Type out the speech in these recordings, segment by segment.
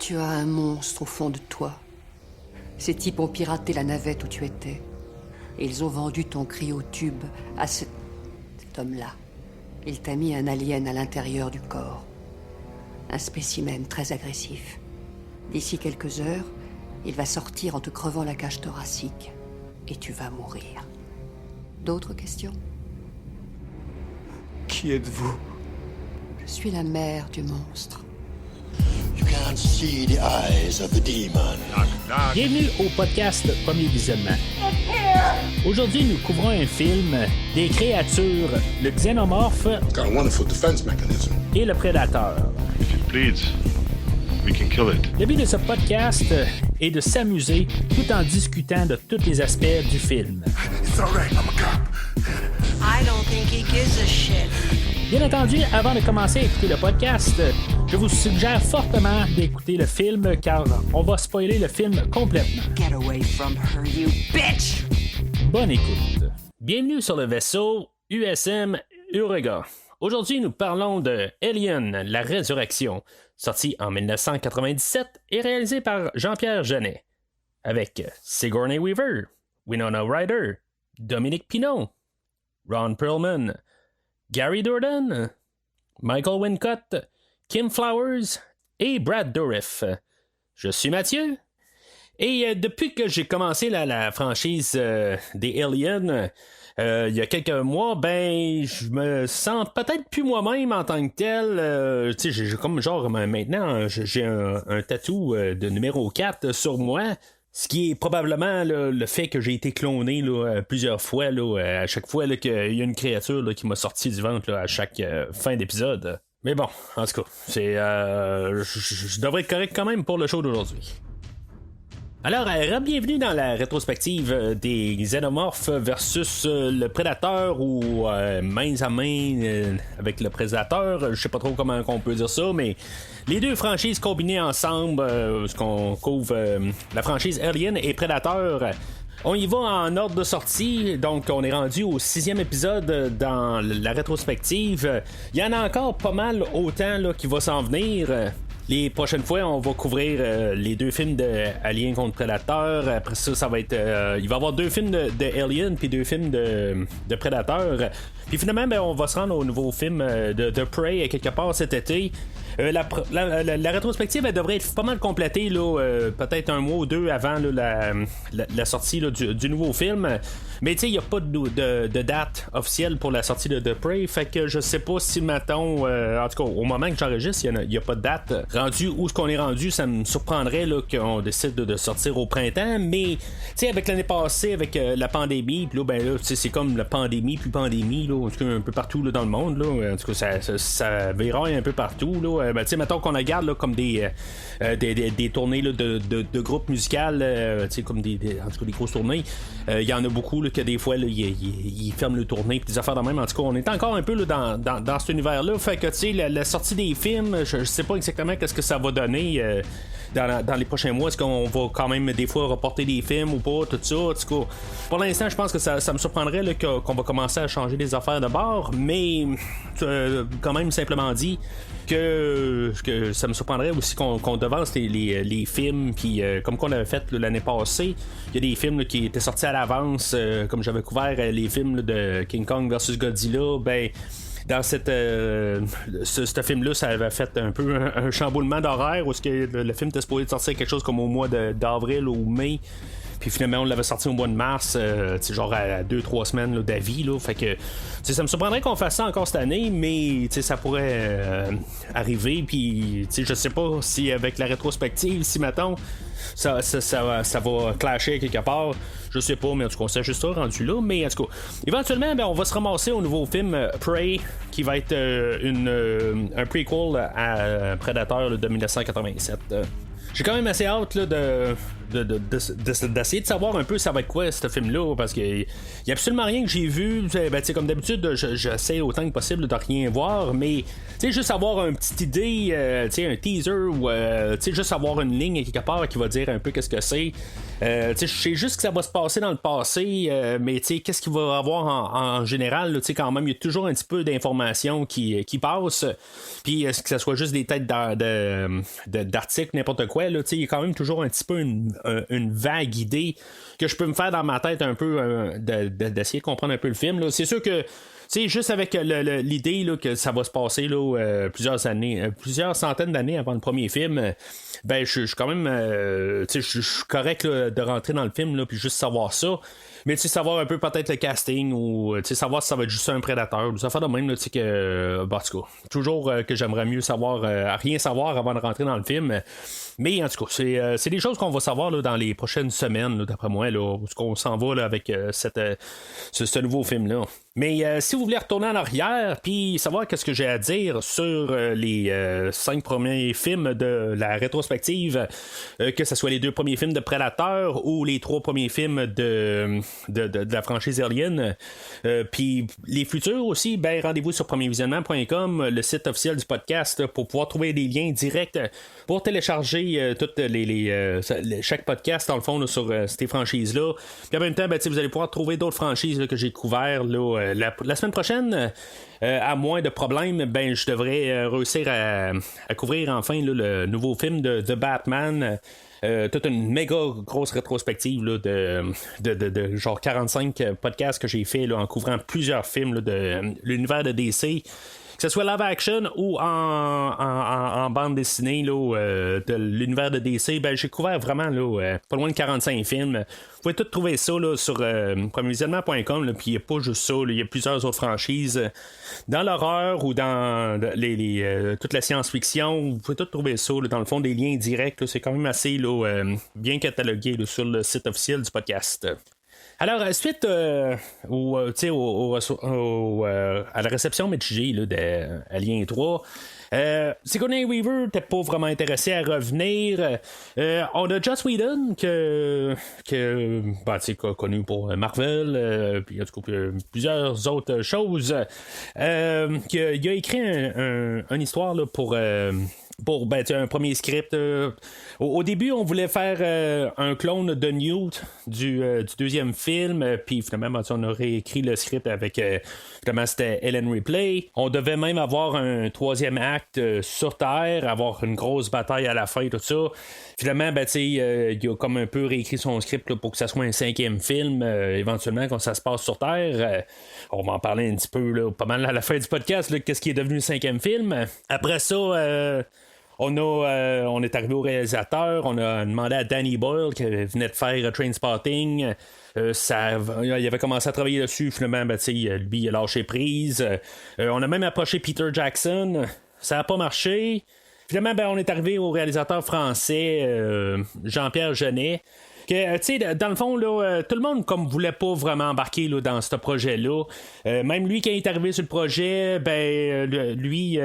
Tu as un monstre au fond de toi. Ces types ont piraté la navette où tu étais. Et ils ont vendu ton cryotube à cet homme-là. Il t'a mis un alien à l'intérieur du corps. Un spécimen très agressif. D'ici quelques heures, il va sortir en te crevant la cage thoracique. Et tu vas mourir. D'autres questions? Qui êtes-vous? Je suis la mère du monstre. You can't see the eyes of the demon. Bienvenue au podcast Premier Visionnement. Aujourd'hui, nous couvrons un film des créatures, le xénomorphe Got a wonderful defense mechanism. et le prédateur. If it bleeds, we can kill it. Le but de ce podcast est de s'amuser tout en discutant de tous les aspects du film. It's all right, I'm a cop. I don't think he gives a shit. Bien entendu, avant de commencer à écouter le podcast, je vous suggère fortement d'écouter le film car on va spoiler le film complètement. Get away from her, you bitch! Bonne écoute. Bienvenue sur le vaisseau USM Urega. Aujourd'hui, nous parlons de Alien, la résurrection, sorti en 1997 et réalisé par Jean-Pierre Jeunet, avec Sigourney Weaver, Winona Ryder, Dominique Pineau, Ron Perlman, Gary Dourdan, Michael Wincott, Kim Flowers et Brad Dourif. Je suis Mathieu. Et depuis que j'ai commencé la franchise des Aliens, il y a quelques mois, je me sens peut-être plus moi-même en tant que tel. Tu sais, j'ai comme genre maintenant, j'ai un tatou de numéro 4 sur moi. Ce qui est probablement le fait que j'ai été cloné plusieurs fois, à chaque fois qu'il y a une créature qui m'a sorti du ventre à chaque fin d'épisode. Mais bon, en tout cas, c'est je devrais être correct quand même pour le show d'aujourd'hui. Alors, bienvenue dans la rétrospective des xénomorphes versus le prédateur ou main à main avec le prédateur. Je sais pas trop comment on peut dire ça, mais les deux franchises combinées ensemble, ce qu'on couvre la franchise Alien et Predator. On y va en ordre de sortie, donc on est rendu au 6e épisode dans la rétrospective. Il y en a encore pas mal autant qui va s'en venir. Les prochaines fois, on va couvrir les deux films de Alien contre Predator. Après ça va être... il va y avoir deux films de Alien puis deux films de Predator. Puis finalement, on va se rendre au nouveau film de Prey quelque part cet été. La rétrospective, elle devrait être pas mal complétée, peut-être un mois ou deux avant la sortie du nouveau film. Mais tu sais, il n'y a pas de date officielle pour la sortie de Prey. Fait que je sais pas si, mettons, en tout cas, au moment que j'enregistre, il n'y a pas de date. Rendu où ce qu'on est rendu, ça me surprendrait qu'on décide de sortir au printemps. Mais, tu sais, avec l'année passée, avec la pandémie, puis là, c'est comme la pandémie, puis pandémie, en tout cas, un peu partout dans le monde. En tout cas, ça viraille un peu partout. Tu sais, mettons qu'on regarde comme des tournées de groupes musicales, tu sais, comme en tout cas, des grosses tournées. Il y en a beaucoup que des fois, ils ferment le tournée, puis des affaires de même. En tout cas, on est encore un peu dans cet univers-là. Fait que, tu sais, la sortie des films, je sais pas exactement qu'est-ce que ça va donner dans les prochains mois. Est-ce qu'on va quand même des fois reporter des films ou pas, tout ça. En tout cas, pour l'instant, je pense que ça me surprendrait qu'on va commencer à changer les affaires de bord, mais quand même simplement dit que ça me surprendrait aussi qu'on devance les films, puis comme qu'on avait fait l'année passée, il y a des films qui étaient sortis à l'avance, comme j'avais couvert les films de King Kong vs Godzilla, dans ce film-là, ça avait fait un peu un chamboulement d'horaire où le film était supposé sortir quelque chose comme au mois d'avril ou mai. Puis finalement, on l'avait sorti au mois de mars, genre à 2-3 semaines d'avis. Fait que ça me surprendrait qu'on fasse ça encore cette année, mais ça pourrait arriver. Puis je sais pas si avec la rétrospective, si mettons, ça va clasher quelque part. Je sais pas, mais en tout cas, on s'ajustera rendu là. Mais en tout cas, éventuellement, on va se ramasser au nouveau film Prey, qui va être un prequel à Predator de 1987. J'ai quand même assez hâte d'essayer de savoir un peu ça va être quoi ce film-là, parce qu'il y a absolument rien que j'ai vu. Comme d'habitude, j'essaie autant que possible de rien voir, mais juste avoir une petite idée, un teaser ou juste avoir une ligne quelque part qui va dire un peu qu'est-ce que c'est. Je sais juste que ça va se passer dans le passé, mais qu'est-ce qu'il va y avoir en général, quand même, il y a toujours un petit peu d'informations qui passent, puis est-ce que ça soit juste des têtes d'articles, n'importe quoi. Là, il y a quand même toujours un petit peu une vague idée que je peux me faire dans ma tête un peu d'essayer de comprendre un peu le film. Là. C'est sûr que juste avec l'idée là, que ça va se passer là, plusieurs centaines d'années avant le premier film, ben je suis quand même je suis correct là, de rentrer dans le film là, puis juste savoir ça. Mais savoir un peu peut-être le casting ou savoir si ça va être juste un prédateur ou ça fait de même là, que en tout cas, toujours que j'aimerais mieux savoir rien savoir avant de rentrer dans le film. Mais en tout cas, c'est des choses qu'on va savoir là, dans les prochaines semaines, là, d'après moi, là, où on s'en va là, avec ce nouveau film-là. Mais si vous voulez retourner en arrière puis savoir qu'est-ce que j'ai à dire sur les 5 premiers films de la rétrospective, que ce soit les 2 premiers films de Predator ou les 3 premiers films de la franchise Alien, puis les futurs aussi, ben rendez-vous sur premiervisionnement.com, le site officiel du podcast, pour pouvoir trouver des liens directs pour télécharger toutes chaque podcast dans le fond là, sur ces franchises-là. Puis en même temps, ben, vous allez pouvoir trouver d'autres franchises là, que j'ai couvertes là, la semaine prochaine. À moins de problèmes, ben je devrais réussir à couvrir enfin là, le nouveau film de The Batman. Toute une méga grosse rétrospective là, de genre 45 podcasts que j'ai fait là, en couvrant plusieurs films là, de l'univers de DC. Que ce soit live action ou en bande dessinée là, de l'univers de DC, ben, j'ai couvert vraiment là, pas loin de 45 films. Vous pouvez tout trouver ça là, sur premiervisionnement.com, puis il n'y a pas juste ça, il y a plusieurs autres franchises dans l'horreur ou dans toute la science-fiction. Vous pouvez tout trouver ça là, dans le fond, des liens directs. Là, c'est quand même assez là, bien catalogué là, sur le site officiel du podcast. Alors, suite à la réception mitigée d'Alien 3, Sigourney Weaver n'était pas vraiment intéressé à revenir. On a Joss Whedon connu pour Marvel, puis en tout cas plusieurs autres choses, qui a écrit une histoire là, pour un premier script. Au début, on voulait faire un clone de Newt du deuxième film, puis finalement, on a réécrit le script avec finalement c'était Ellen Ripley. On devait même avoir un troisième acte sur Terre, avoir une grosse bataille à la fin, tout ça. Finalement, il a comme un peu réécrit son script là, pour que ça soit un 5e film, éventuellement, quand ça se passe sur Terre. On va en parler un petit peu, là, pas mal à la fin du podcast, là, qu'est-ce qui est devenu le 5e film. Après ça, on est arrivé au réalisateur, on a demandé à Danny Boyle qui venait de faire Trainspotting. Il avait commencé à travailler dessus, finalement, lui il a lâché prise. On a même approché Peter Jackson, ça n'a pas marché. Finalement, on est arrivé au réalisateur français Jean-Pierre Jeunet. Que, dans le fond, là, tout le monde comme voulait pas vraiment embarquer là, dans ce projet-là. Même lui, quand il est arrivé sur le projet, lui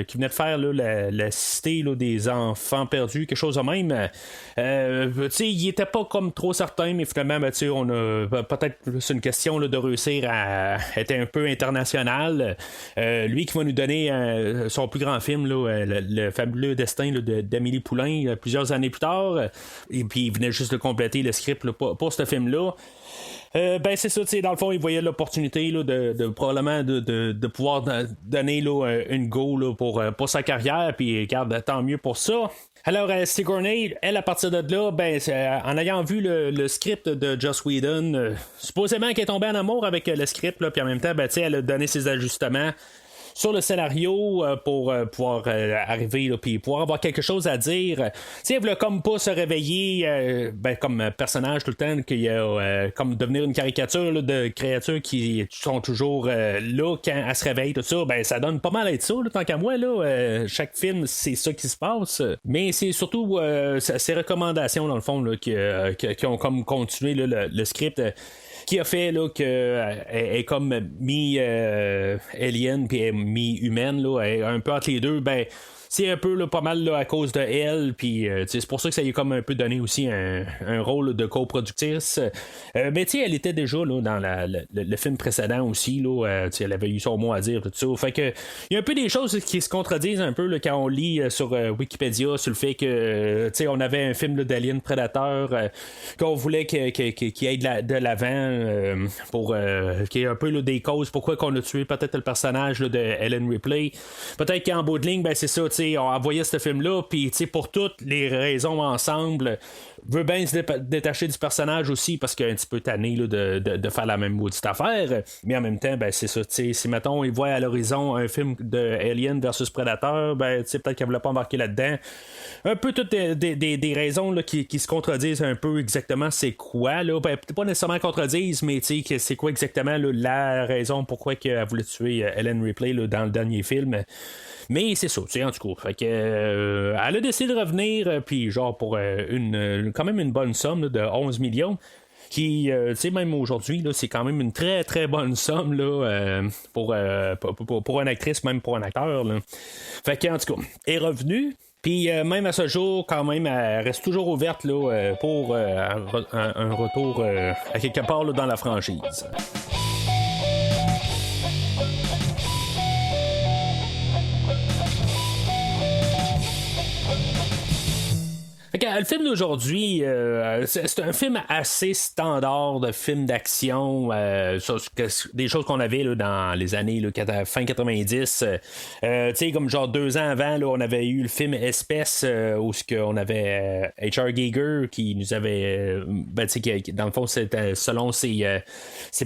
qui venait de faire là, la cité là, des enfants perdus, quelque chose de même, il était pas comme trop certain, mais finalement, on a peut-être c'est une question là, de réussir à être un peu international. Lui qui va nous donner son plus grand film, là, le fabuleux destin là, d'Amélie Poulain, plusieurs années plus tard, et puis il venait juste de compléter le script là, pour ce film-là. C'est ça, dans le fond, il voyait l'opportunité là, de probablement de pouvoir donner là, une go là, pour sa carrière, puis regarde, tant mieux pour ça. Alors, Sigourney, elle, à partir de là, en ayant vu le script de Joss Whedon, supposément qu'elle est tombée en amour avec le script, puis en même temps, elle a donné ses ajustements sur le scénario pour pouvoir arriver puis pouvoir avoir quelque chose à dire. Elle voulait comme pas se réveiller comme personnage tout le temps, qu'il y a comme devenir une caricature là, de créatures qui sont toujours là quand elles se réveillent, tout ça. Ça donne pas mal à être ça, là, tant qu'à moi. Là, chaque film, c'est ça qui se passe. Mais c'est surtout ces recommandations, dans le fond, là, qui ont comme continué là, le script. Qui a fait là, qu'elle est comme mi-alien puis mi-humaine, là, elle est un peu entre les deux. C'est un peu là, pas mal là, à cause de elle, puis c'est pour ça que ça lui a comme un peu donné aussi un rôle de coproductrice. Mais elle était déjà là, dans le film précédent aussi, là, elle avait eu son mot à dire, tout ça. Fait que il y a un peu des choses qui se contredisent un peu là, quand on lit sur Wikipédia sur le fait que on avait un film là, d'Alien Predator qu'on voulait qu'il aille de l'avant pour qu'il y ait un peu là, des causes pourquoi qu'on a tué peut-être le personnage là, de Ellen Ripley. Peut-être qu'en bout de ligne, c'est ça, on envoyait ce film-là, puis pour toutes les raisons ensemble, veut bien se détacher du personnage aussi parce qu'il est un petit peu tanné là, de faire la même maudite affaire. Mais en même temps, ben, c'est ça. Si mettons, il voit à l'horizon un film de Alien versus Predator, ben, peut-être qu'elle voulait pas embarquer là-dedans. Un peu toutes des raisons là, qui se contredisent un peu exactement c'est quoi. Là. Ben, pas nécessairement contredisent, mais c'est quoi exactement là, la raison pourquoi elle voulait tuer Ellen Ripley là, dans le dernier film. Mais c'est ça, en tout cas. Fait que, elle a décidé de revenir, puis genre pour quand même une bonne somme là, de 11 millions. Qui, même aujourd'hui, là, c'est quand même une très très bonne somme là, pour une actrice, même pour un acteur. Là. Fait que, en tout cas, elle est revenue. Puis même à ce jour, quand même, elle reste toujours ouverte là, pour un retour à quelque part là, dans la franchise. Le film d'aujourd'hui, c'est un film assez standard de film d'action, des choses qu'on avait là, dans les années là, fin 90. Comme genre 2 ans avant, là, on avait eu le film Espèce, où on avait H.R. Giger qui nous avait, qui, dans le fond, c'était selon ses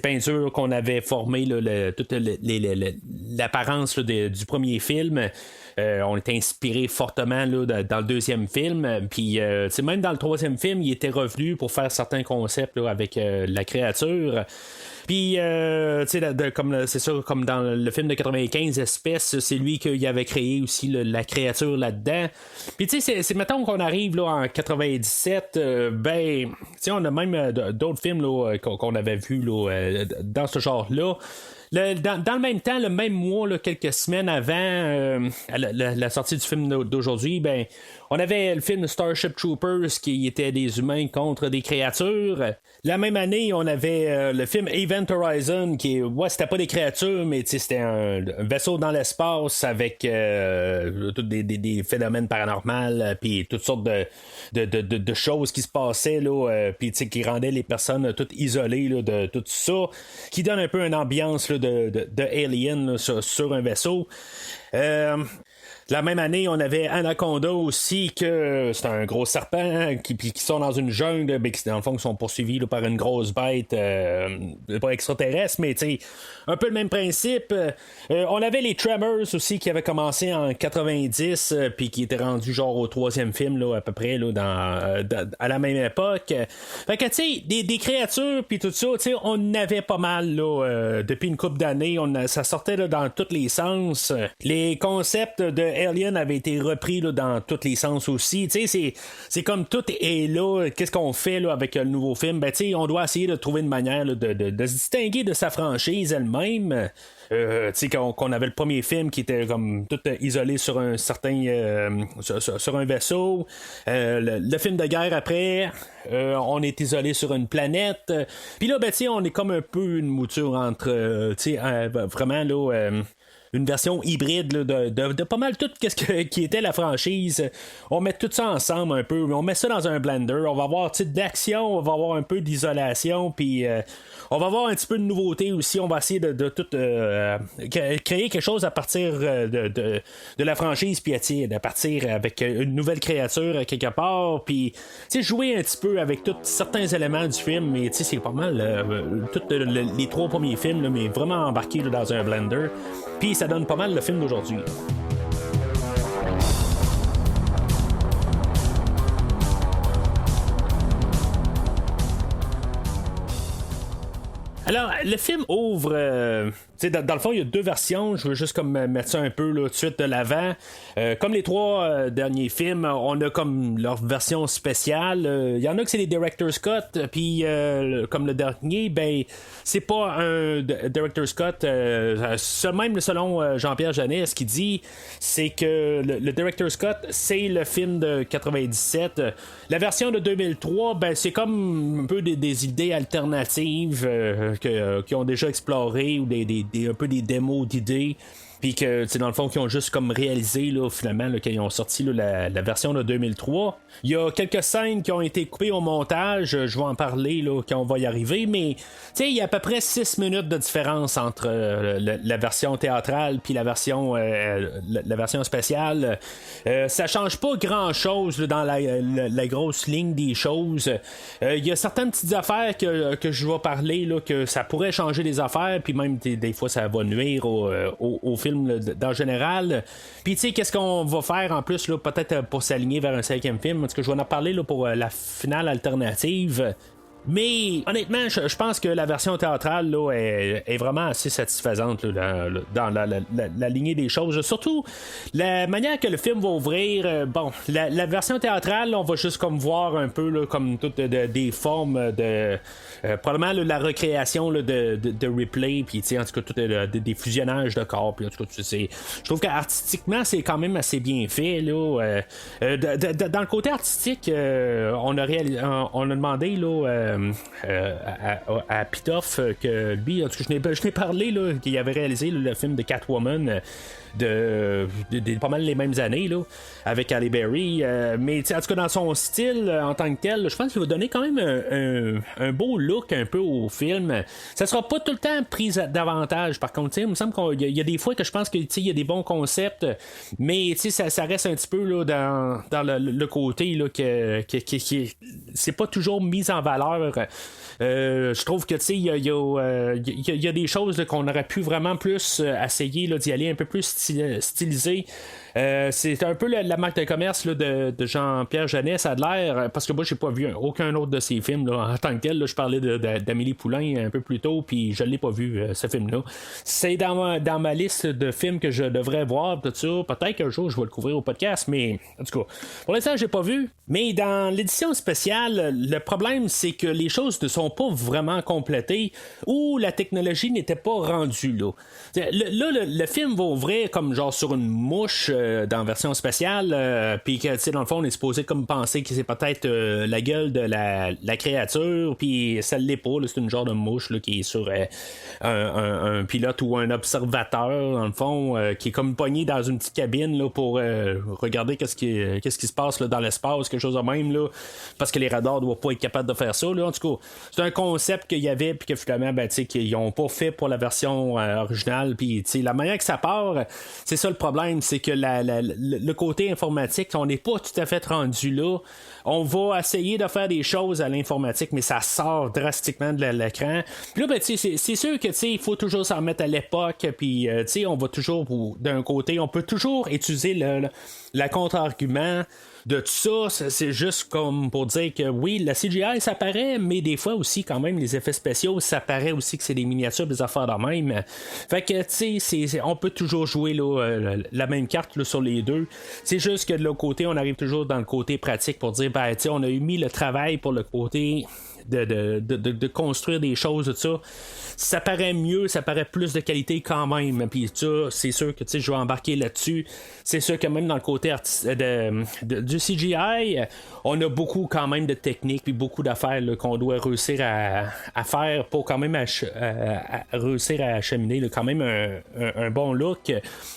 peintures qu'on avait formé là, toute l'apparence là, du premier film. On était inspiré fortement là, dans le deuxième film. Puis, même dans le troisième film, il était revenu pour faire certains concepts là, avec la créature. Puis, c'est ça, comme dans le film de 95, Espèce, c'est lui qui avait créé aussi la créature là-dedans. Puis, c'est mettons qu'on arrive là, en 97, on a même d'autres films là, qu'on avait vus là, dans ce genre-là. Dans le même temps, le même mois, là, quelques semaines avant la sortie du film d'aujourd'hui, ben, on avait le film Starship Troopers qui était des humains contre des créatures. La même année, on avait le film Event Horizon qui, c'était pas des créatures, mais c'était un vaisseau dans l'espace avec tous des phénomènes paranormaux, puis toutes sortes de choses qui se passaient, là, puis qui rendaient les personnes toutes isolées là, de tout ça, qui donne un peu une ambiance là, de Alien là, sur un vaisseau. La même année, on avait Anaconda aussi, que c'est un gros serpent qui sont dans une jungle, mais qui dans le fond sont poursuivis là, par une grosse bête, pas extraterrestre, mais un peu le même principe. On avait les Tremors aussi qui avaient commencé en 90, puis qui étaient rendus genre au troisième film là, à peu près là, à la même époque. Fait que des créatures puis tout ça, on en avait pas mal là, depuis une couple d'années. Ça sortait là, dans tous les sens. Les concepts de Alien avait été repris là, dans tous les sens aussi. C'est comme tout est là. Qu'est-ce qu'on fait là, avec le nouveau film? On doit essayer de trouver une manière là, de se distinguer de sa franchise elle-même. Qu'on avait le premier film qui était comme tout isolé sur un certain sur un vaisseau. Le film de guerre après, on est isolé sur une planète. Puis là, on est comme un peu une mouture entre vraiment là. Une version hybride là, de pas mal tout ce qui était la franchise. On met tout ça ensemble un peu. On met ça dans un blender. On va avoir d'action, on va avoir un peu d'isolation, puis on va avoir un petit peu de nouveauté aussi. On va essayer de tout créer quelque chose à partir de la franchise, puis de partir avec une nouvelle créature quelque part, puis jouer un petit peu avec tous certains éléments du film. Mais c'est pas mal tous les 3 premiers films, là, mais vraiment embarqué là, dans un blender. Puis ça donne pas mal le film d'aujourd'hui. Alors, le film ouvre... dans le fond, il y a 2 versions. Je veux juste comme mettre ça un peu là, tout de suite de l'avant. Comme les 3 derniers films, on a comme leur version spéciale. Il y en a que c'est les Director's Cut. Puis, comme le dernier, c'est pas un Director's Cut. Même selon Jean-Pierre Jeannet, ce qu'il dit, c'est que le Director's Cut, c'est le film de 97. La version de 2003, c'est comme un peu des idées alternatives qui ont déjà exploré ou un peu des démos d'idées. puis que dans le fond qu'ils ont juste comme réalisé là, finalement là, qu'ils ont sorti là, la version de 2003. Il y a quelques scènes qui ont été coupées au montage, je vais en parler là, quand on va y arriver, mais il y a à peu près 6 minutes de différence entre la version théâtrale puis la version spéciale. Ça change pas grand chose là, dans la grosse ligne des choses. Il y a certaines petites affaires que je vais parler là, que ça pourrait changer des affaires, puis même des fois ça va nuire au film là, en général. Puis tu sais, qu'est-ce qu'on va faire en plus là, peut-être pour s'aligner vers un 5e film, parce que je vais en parler là, pour la finale alternative. Mais honnêtement, je pense que la version théâtrale là, est vraiment assez satisfaisante là, dans la lignée des choses. Surtout la manière que le film va ouvrir. Bon, la version théâtrale, là, on va juste comme voir un peu là, comme toutes des formes de probablement là, la recréation là, de Ripley, puis en tout cas tout, des fusionnages de corps. Puis en tout cas, je trouve qu'artistiquement c'est quand même assez bien fait là. Dans le côté artistique, on a demandé là. À Pitoff que lui, en tout cas, je n'ai parlé là, qu'il avait réalisé là, le film de Catwoman de pas mal les mêmes années là, avec Halle Berry, mais en tout cas dans son style en tant que tel, je pense qu'il va donner quand même un beau look un peu au film. Ça sera pas tout le temps pris davantage par contre, il me semble qu'il y a des fois que je pense qu'il y a des bons concepts, mais ça reste un petit peu là, dans le côté là, que c'est pas toujours mis en valeur. Je trouve que il y a des choses là, qu'on aurait pu vraiment plus essayer là, d'y aller un peu plus stylisé. C'est un peu la marque de commerce là, de Jean-Pierre Jeunet, ça a de l'air, parce que moi j'ai pas vu aucun autre de ses films là, en tant que tel là, je parlais d'Amélie Poulain un peu plus tôt, puis je l'ai pas vu ce film là. C'est dans ma liste de films que je devrais voir, tout ça. Peut-être qu'un jour je vais le couvrir au podcast, mais en tout cas pour l'instant j'ai pas vu. Mais dans l'édition spéciale, le problème c'est que les choses ne sont pas vraiment complétées, ou la technologie n'était pas rendue là. Le film va ouvrir comme genre sur une mouche dans la version spéciale, puis que dans le fond on est supposé comme penser que c'est peut-être la gueule de la créature, puis ça l'est pas là, c'est une genre de mouche là, qui est sur un pilote ou un observateur dans le fond, qui est comme pogné dans une petite cabine là, pour regarder qu'est-ce qui se passe là, dans l'espace, quelque chose de même là, parce que les radars doivent pas être capables de faire ça là. En tout cas c'est un concept qu'il y avait, puis que finalement qu'ils ont pas fait pour la version originale, puis la manière que ça part, c'est ça le problème, c'est que le côté informatique, on n'est pas tout à fait rendu là. On va essayer de faire des choses à l'informatique, mais ça sort drastiquement de l'écran. Puis là, c'est sûr que il faut toujours s'en remettre à l'époque, puis on va toujours, d'un côté, on peut toujours utiliser la contre-argument de tout ça, c'est juste comme pour dire que oui, la CGI ça paraît, mais des fois aussi quand même les effets spéciaux ça paraît aussi que c'est des miniatures, des affaires de même. Fait que on peut toujours jouer là, la même carte là, sur les deux. C'est juste que de l'autre côté on arrive toujours dans le côté pratique pour dire on a eu mis le travail pour le côté de construire des choses, tout ça. Ça paraît mieux, ça paraît plus de qualité quand même. Puis ça, c'est sûr que je vais embarquer là-dessus. C'est sûr que même dans le côté du CGI, on a beaucoup quand même de techniques puis beaucoup d'affaires là, qu'on doit réussir à faire pour quand même réussir à acheminer là, quand même un bon look.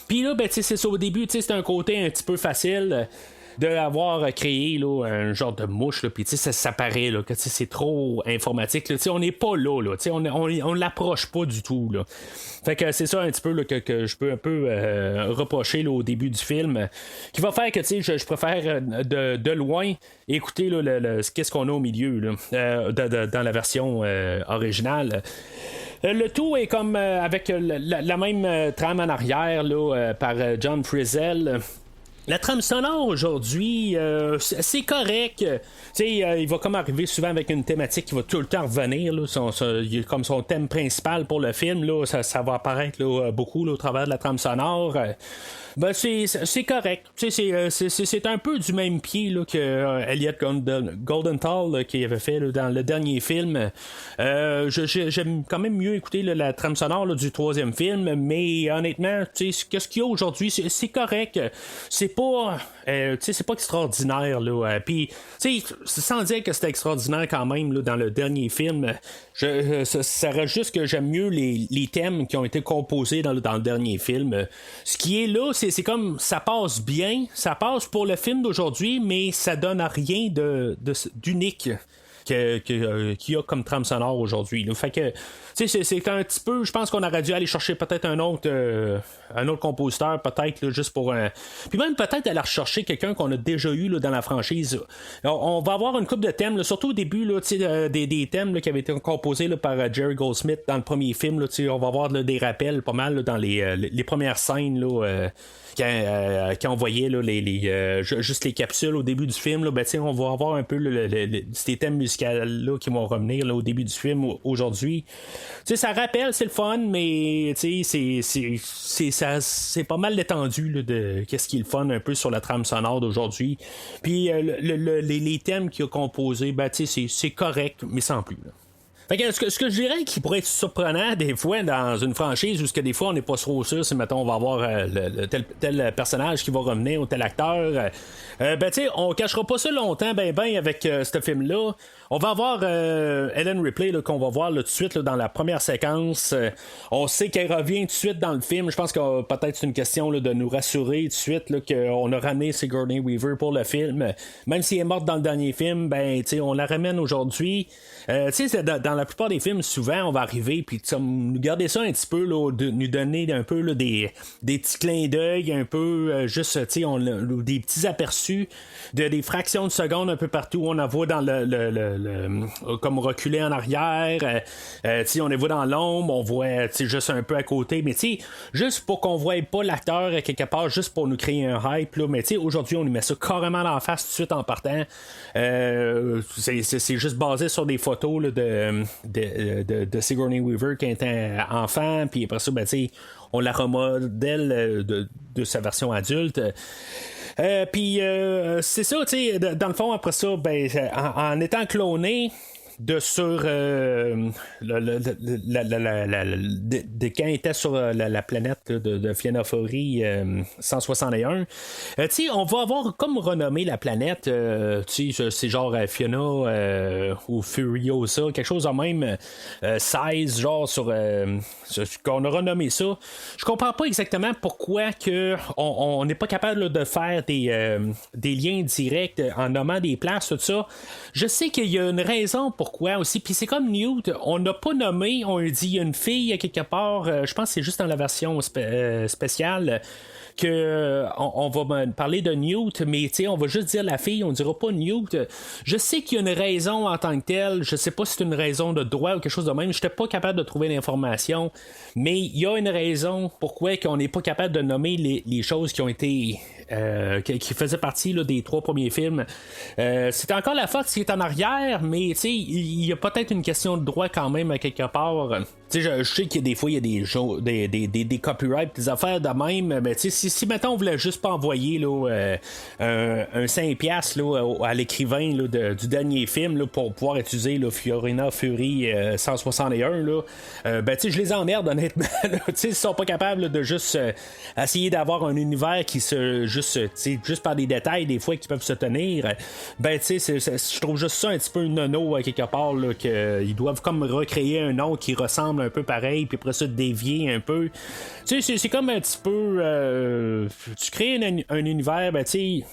Puis là, c'est ça, au début, c'est un côté un petit peu facile d'avoir créé là, un genre de mouche, puis ça paraît là, que c'est trop informatique. Là, on n'est pas là, on l'approche pas du tout. Là. Fait que c'est ça un petit peu là, que je peux un peu reprocher là, au début du film, qui va faire que je préfère de loin écouter là, qu'est-ce qu'on a au milieu là, dans la version originale. Le tout est comme avec la même trame en arrière là, par John Frizzell. La trame sonore aujourd'hui, c'est correct. Il va comme arriver souvent avec une thématique qui va tout le temps revenir. Là, comme son thème principal pour le film, là, ça va apparaître là, beaucoup là, au travers de la trame sonore. C'est correct. C'est un peu du même pied là, que Elliot Goldenthal là, qui avait fait là, dans le dernier film. J'aime quand même mieux écouter là, la trame sonore là, du troisième film, mais honnêtement, ce qu'il y a aujourd'hui, c'est correct. C'est pas c'est pas extraordinaire là. Puis sans dire que c'était extraordinaire quand même là, dans le dernier film, ça reste juste que j'aime mieux les thèmes qui ont été composés dans le dernier film. Ce qui est là, c'est comme ça passe bien, ça passe pour le film d'aujourd'hui, mais ça donne à rien d'unique qu'il y a comme trame sonore aujourd'hui. Là. Fait que c'est un petit peu, je pense qu'on aurait dû aller chercher peut-être un autre compositeur, peut-être là, juste pour un. Puis même peut-être aller rechercher quelqu'un qu'on a déjà eu là, dans la franchise. On va avoir une couple de thèmes, là, surtout au début là, des thèmes là, qui avaient été composés là, par Jerry Goldsmith dans le premier film. Là, on va avoir là, des rappels pas mal là, dans les premières scènes. Là, quand on voyait là, juste les capsules au début du film, là, on va avoir un peu ces thèmes musicaux là, qui vont revenir là, au début du film aujourd'hui. Ça rappelle, c'est le fun, mais c'est pas mal détendu là, de qu'est-ce qui est le fun un peu sur la trame sonore d'aujourd'hui. Puis les thèmes qu'il a composés, c'est correct, mais sans plus. Là. Fait que, ce que je dirais qui pourrait être surprenant des fois dans une franchise où des fois on n'est pas trop sûr si mettons on va avoir tel personnage qui va revenir ou tel acteur, on cachera pas ça longtemps ben avec ce film là. On va avoir Ellen Ripley là, qu'on va voir là, tout de suite là, dans la première séquence. On sait qu'elle revient tout de suite dans le film. Je pense que peut-être c'est une question là, de nous rassurer tout de suite là, qu'on a ramené Sigourney Weaver pour le film. Même si elle est morte dans le dernier film, on la ramène aujourd'hui. Dans la plupart des films, souvent, on va arriver puis nous garder ça un petit peu, là, nous donner un peu là, des petits clins d'œil, un peu juste des petits aperçus de des fractions de secondes un peu partout. On en voit dans comme reculer en arrière. On les voit dans l'ombre, on voit juste un peu à côté, mais juste pour qu'on voie pas l'acteur quelque part, juste pour nous créer un hype. Là, mais aujourd'hui, on lui met ça carrément en face tout de suite en partant. C'est juste basé sur des photos là, de Sigourney Weaver qui était enfant, puis après ça, on la remodèle de sa version adulte. Puis c'est ça, dans le fond, après ça, en étant cloné sur de quand il était sur la planète de Fianna-Fori 161, on va avoir comme renommé la planète, c'est genre Fiona ou Furiosa, quelque chose de même 16 genre sur qu'on a renommé ça. Je comprends pas exactement pourquoi que on n'est pas capable là, de faire des liens directs en nommant des places, tout ça. Je sais qu'il y a une raison pourquoi aussi, puis c'est comme Newt, on n'a pas nommé, on dit il y a une fille quelque part, je pense que c'est juste dans la version spéciale que on va parler de Newt, mais on va juste dire la fille, on dira pas Newt. Je sais qu'il y a une raison en tant que telle, je sais pas si c'est une raison de droit ou quelque chose de même, j'étais pas capable de trouver l'information, mais il y a une raison pourquoi qu'on n'est pas capable de nommer les choses qui ont été qui faisaient partie là, des 3 premiers films. C'est encore la Fox qui est en arrière, mais il y a peut-être une question de droit quand même à quelque part. Je sais qu'il y a des fois il y a des copyrights, des affaires de même, mais si mettons on voulait juste pas envoyer là, un 5$ là, à l'écrivain là, du dernier film là, pour pouvoir utiliser là, Fiorina Fury 161 là, je les emmerde honnêtement. Ils sont pas capables là, de juste essayer d'avoir un univers qui se juste par des détails des fois qui peuvent se tenir. Je trouve juste ça un petit peu nono à quelque part là, qu'ils doivent comme recréer un nom qui ressemble un peu pareil puis après ça dévier un peu. C'est comme un petit peu tu crées un univers puis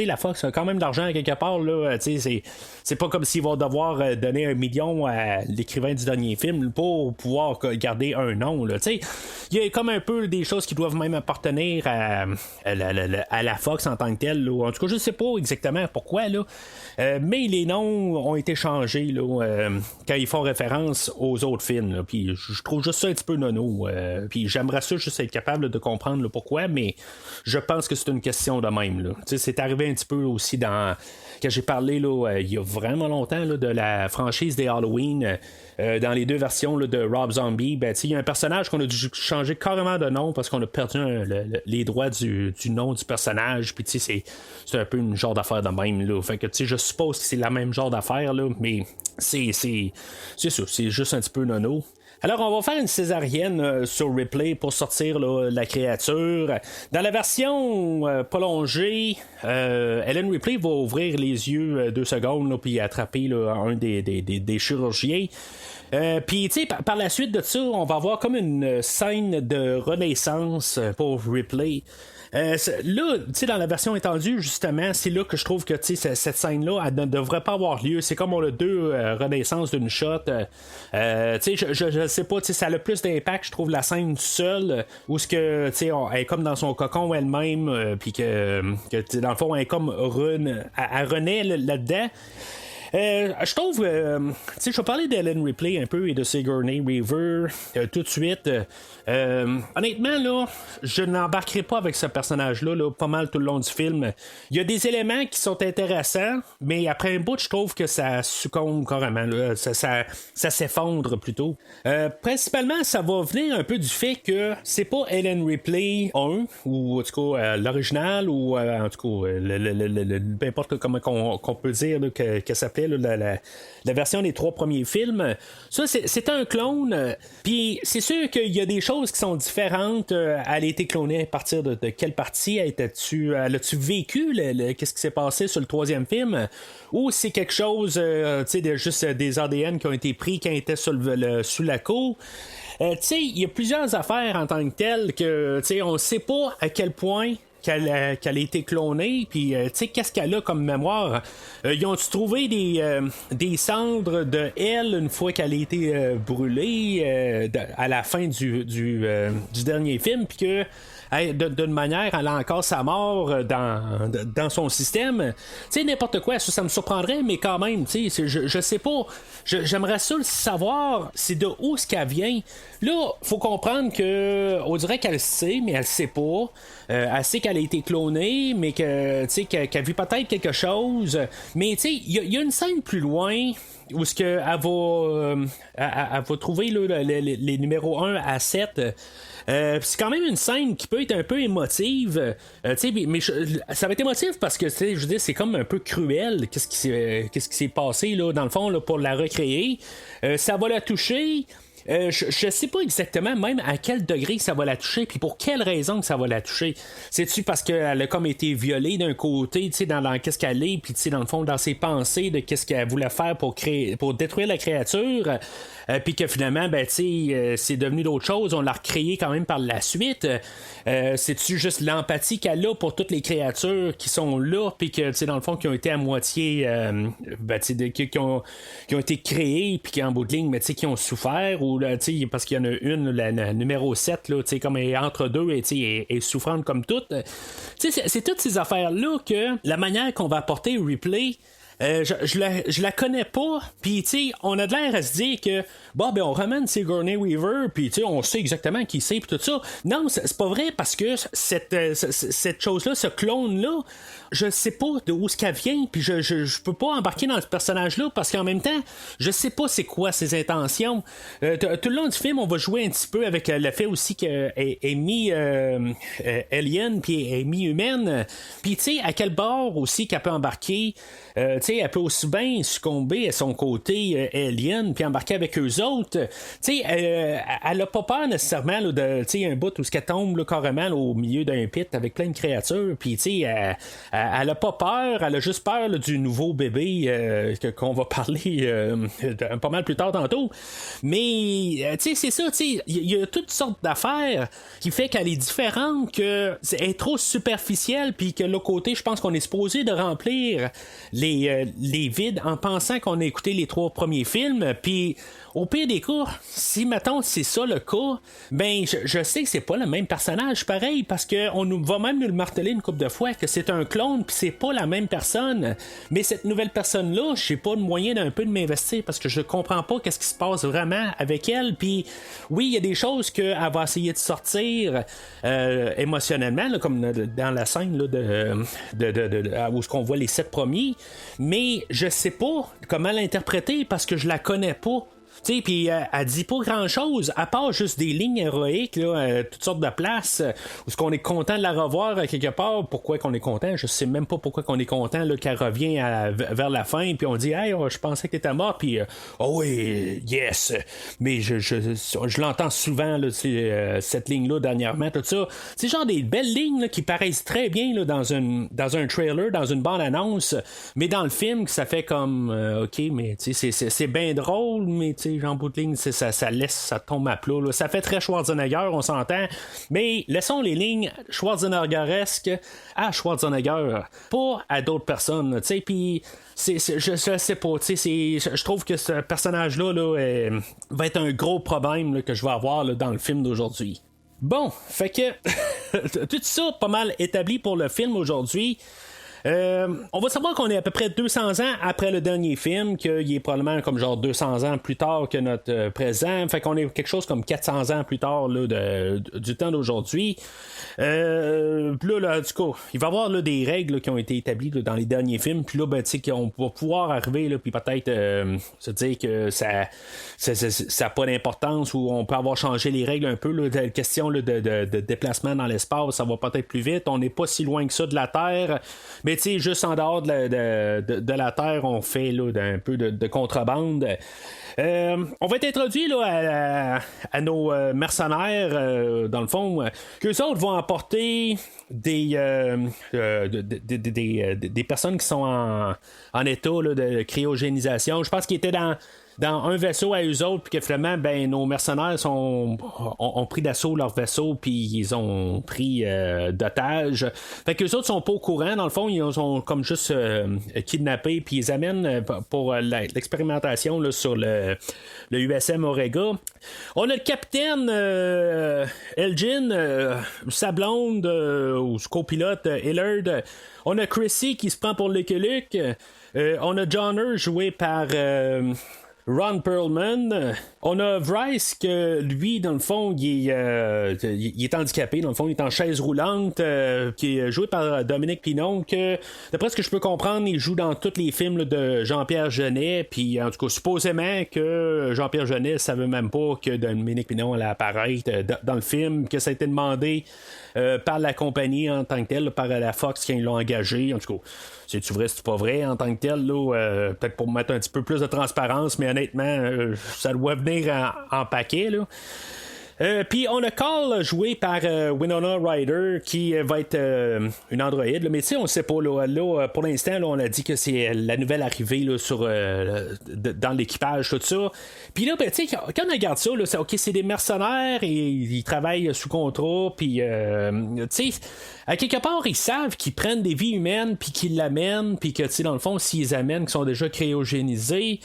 la Fox a quand même de l'argent à quelque part là, c'est pas comme s'ils vont devoir donner 1 million à l'écrivain du dernier film pour pouvoir garder un nom là. Il y a comme un peu des choses qui doivent même appartenir à la Fox en tant que telle là. En tout cas je sais pas exactement pourquoi là, mais les noms ont été changés là, quand ils font référence aux autres films là. Puis je trouve juste ça un petit peu nono, puis j'aimerais ça juste être capable de comprendre là, pourquoi, mais je pense que c'est une question de même là. C'est arrivé un petit peu aussi quand j'ai parlé là, il y a vraiment longtemps là, de la franchise des Halloween, dans les 2 versions là, de Rob Zombie, il y a un personnage qu'on a dû changer carrément de nom parce qu'on a perdu les droits du nom du personnage, puis c'est un peu une genre d'affaire de même là. Fait que je suppose que c'est la même genre d'affaire là, mais c'est ça, c'est juste un petit peu nono. Alors, on va faire une césarienne sur Ripley pour sortir là, la créature. Dans la version prolongée, Ellen Ripley va ouvrir les yeux 2 secondes là, puis attraper là, un des chirurgiens. Puis, tu sais, par la suite de ça, on va avoir comme une scène de renaissance pour Ripley. Là, tu sais, dans la version étendue, justement, c'est là que je trouve que, tu sais, cette scène-là, elle ne devrait pas avoir lieu. C'est comme on a 2 renaissances d'une shot. Tu sais, je sais pas, tu sais, ça a le plus d'impact, je trouve, la scène seule, où ce que, tu sais, elle est comme dans son cocon elle-même, puis que dans le fond, elle est comme elle renaît là-dedans. Je trouve, tu sais, je vais parler d'Ellen Ripley un peu et de Sigourney Weaver tout de suite. Honnêtement, là, je n'embarquerai pas avec ce personnage-là là, pas mal tout le long du film. Il y a des éléments qui sont intéressants, mais après un bout, je trouve que ça succombe carrément. Là. Ça s'effondre plutôt. Principalement, ça va venir un peu du fait que c'est pas Ellen Ripley 1, ou en tout cas l'original, ou en tout cas, peu importe comment qu'on peut dire là, que ça fait. La version des 3 premiers films. Ça, c'est un clone. Puis c'est sûr qu'il y a des choses qui sont différentes. Elle a été clonée à partir de quelle partie? Elle a-tu vécu? Qu'est-ce qui s'est passé sur le 3e film? Ou c'est quelque chose, tu sais, juste des ADN qui ont été pris quand elle était sous la cour? Tu sais, il y a plusieurs affaires en tant que telles que, tu sais, on sait pas à quel point qu'elle a été clonée, puis tu sais, qu'est-ce qu'elle a comme mémoire? Ils ont-tu trouvé des cendres de elle une fois qu'elle a été brûlée à la fin du dernier film, puis que d'une manière, elle a encore sa mort dans son système. Tu sais, n'importe quoi, ça me surprendrait, mais quand même, tu sais, je sais pas. J'aimerais ça le savoir, c'est de où ce qu'elle vient. Là, faut comprendre que on dirait qu'elle sait, mais elle sait pas. Elle sait qu'elle a été clonée, mais que, tu sais, qu'elle vit peut-être quelque chose. Mais tu sais, il y a une scène plus loin où ce que elle va trouver là, les numéros 1 à 7. C'est quand même une scène qui peut être un peu émotive, mais ça va être émotif parce que je veux dire, c'est comme un peu cruel qu'est-ce qui s'est passé là, dans le fond là, pour la recréer. Ça va la toucher. Je sais pas exactement même à quel degré ça va la toucher, puis pour quelle raison que ça va la toucher. C'est-tu parce qu'elle a comme été violée d'un côté, tu sais, dans qu'est-ce qu'elle est, puis tu sais, dans le fond, dans ses pensées de qu'est-ce qu'elle voulait faire pour détruire la créature, puis que finalement, ben, tu sais, c'est devenu d'autres choses, on l'a recréé quand même par la suite. C'est-tu juste l'empathie qu'elle a pour toutes les créatures qui sont là, puis que, tu sais, dans le fond, qui ont été à moitié, ben, tu sais, qui ont été créées, puis qui en bout de ligne, mais tu sais, qui ont souffert, ou parce qu'il y en a une, la numéro 7, là, comme elle est entre deux, et est souffrante comme toute. C'est toutes ces affaires-là que la manière qu'on va apporter Ripley, je la connais pas, puis on a de l'air à se dire que bon, ben on ramène Sigourney Weaver, puis on sait exactement qui c'est, puis tout ça. Non, c'est pas vrai, parce que cette chose-là, ce clone-là, je sais pas d'où ce qu'elle vient, puis je peux pas embarquer dans ce personnage-là, parce qu'en même temps, je sais pas c'est quoi ses intentions. Tout le long du film, on va jouer un petit peu avec le fait aussi qu'elle est mi-alien, puis elle est mi-humaine, puis à quel bord aussi qu'elle peut embarquer. Elle peut aussi bien succomber à son côté alien, puis embarquer avec eux autres. Elle a pas peur nécessairement là, de un bout où elle tombe là, carrément là, au milieu d'un pit avec plein de créatures, puis elle a pas peur, elle a juste peur là, du nouveau bébé qu'on va parler pas mal plus tard tantôt. Mais c'est ça, il y a toutes sortes d'affaires qui fait qu'elle est différente, qu'elle est trop superficielle, puis que l'autre côté, je pense qu'on est supposé de remplir les vides en pensant qu'on a écouté les 3 premiers films, puis au pire des cas, si mettons c'est ça le cas, ben je sais que c'est pas le même personnage pareil, parce qu'on va même nous le marteler une couple de fois que c'est un clone puis c'est pas la même personne. Mais cette nouvelle personne là, j'ai pas de moyen d'un peu de m'investir parce que je comprends pas qu'est-ce qui se passe vraiment avec elle. Puis oui, il y a des choses qu'elle va essayer de sortir émotionnellement là, comme dans la scène là, où on voit les 7 premiers, mais je sais pas comment l'interpréter parce que je la connais pas. Tu sais, puis elle dit pas grand-chose, à part juste des lignes héroïques, là, toutes sortes de places, où est-ce qu'on est content de la revoir quelque part. Pourquoi qu'on est content? Je sais même pas pourquoi qu'on est content là, qu'elle revient vers la fin, puis on dit « Hey, je pensais que t'étais mort », puis « Oh oui, yes! » Mais je l'entends souvent, là, cette ligne-là, dernièrement, tout ça. C'est genre des belles lignes là, qui paraissent très bien là, dans un trailer, dans une bande-annonce, mais dans le film, ça fait comme OK, mais c'est bien drôle, mais tu sais, en bout de ligne, ça laisse, ça tombe à plat. Là. Ça fait très Schwarzenegger, on s'entend, mais laissons les lignes Schwarzeneggeresques à Schwarzenegger, pas à d'autres personnes, tu sais, puis je sais pas, tu sais, je trouve que ce personnage-là là, va être un gros problème là, que je vais avoir là, dans le film d'aujourd'hui. Bon, fait que tout ça pas mal établi pour le film aujourd'hui. On va savoir qu'on est à peu près 200 ans après le dernier film, qu'il est probablement comme genre 200 ans plus tard que notre présent, fait qu'on est quelque chose comme 400 ans plus tard là, du temps d'aujourd'hui. Puis là, du coup, il va y avoir là, des règles là, qui ont été établies là, dans les derniers films, puis là, ben, tu sais, qu'on va pouvoir arriver, là, puis peut-être se dire que ça n'a pas d'importance, ou on peut avoir changé les règles un peu, là, la question là, de déplacement dans l'espace, ça va peut-être plus vite, on n'est pas si loin que ça de la Terre, mais tu sais, juste en dehors de la Terre, on fait là, un peu de contrebande. On va être introduit là, à nos mercenaires, dans le fond, qu'eux autres vont apporter des personnes qui sont en état là, de cryogénisation. Je pense qu'ils étaient dans un vaisseau à eux autres, puis que finalement, ben, nos mercenaires ont pris d'assaut leur vaisseau, puis ils ont pris d'otages. Fait que les autres sont pas au courant, dans le fond, ils ont comme juste kidnappé, puis ils amènent pour l'expérimentation là, sur le USM Orega. On a le capitaine Elgin, sa blonde, ou ce copilote Hillard. On a Chrissy qui se prend pour Lucky Luke. On a Johnner joué par Ron Perlman. On a Bryce que lui, dans le fond, il est handicapé. Dans le fond, il est en chaise roulante, qui est joué par Dominique Pinon, que d'après ce que je peux comprendre, il joue dans tous les films là, de Jean-Pierre Jeunet. Puis en tout cas, supposément que Jean-Pierre Jeunet savait même pas que Dominique Pinon allait apparaître dans le film, que ça a été demandé par la compagnie en tant que telle, par la Fox quand ils l'ont engagé. En tout cas, c'est-tu vrai, c'est pas vrai en tant que tel, là, peut-être pour mettre un petit peu plus de transparence, mais honnêtement, ça doit venir en paquet, là. Puis on a Carl joué par Winona Ryder qui va être une androïde, là, mais tu sais on sait pas là, pour l'instant là, on a dit que c'est la nouvelle arrivée là, dans l'équipage, tout ça. Puis là ben, tu sais quand on regarde ça là, c'est des mercenaires et ils travaillent sous contrat, puis tu sais à quelque part ils savent qu'ils prennent des vies humaines puis qu'ils l'amènent, puis que tu sais dans le fond s'ils les amènent, qu'ils sont déjà cryogénisés,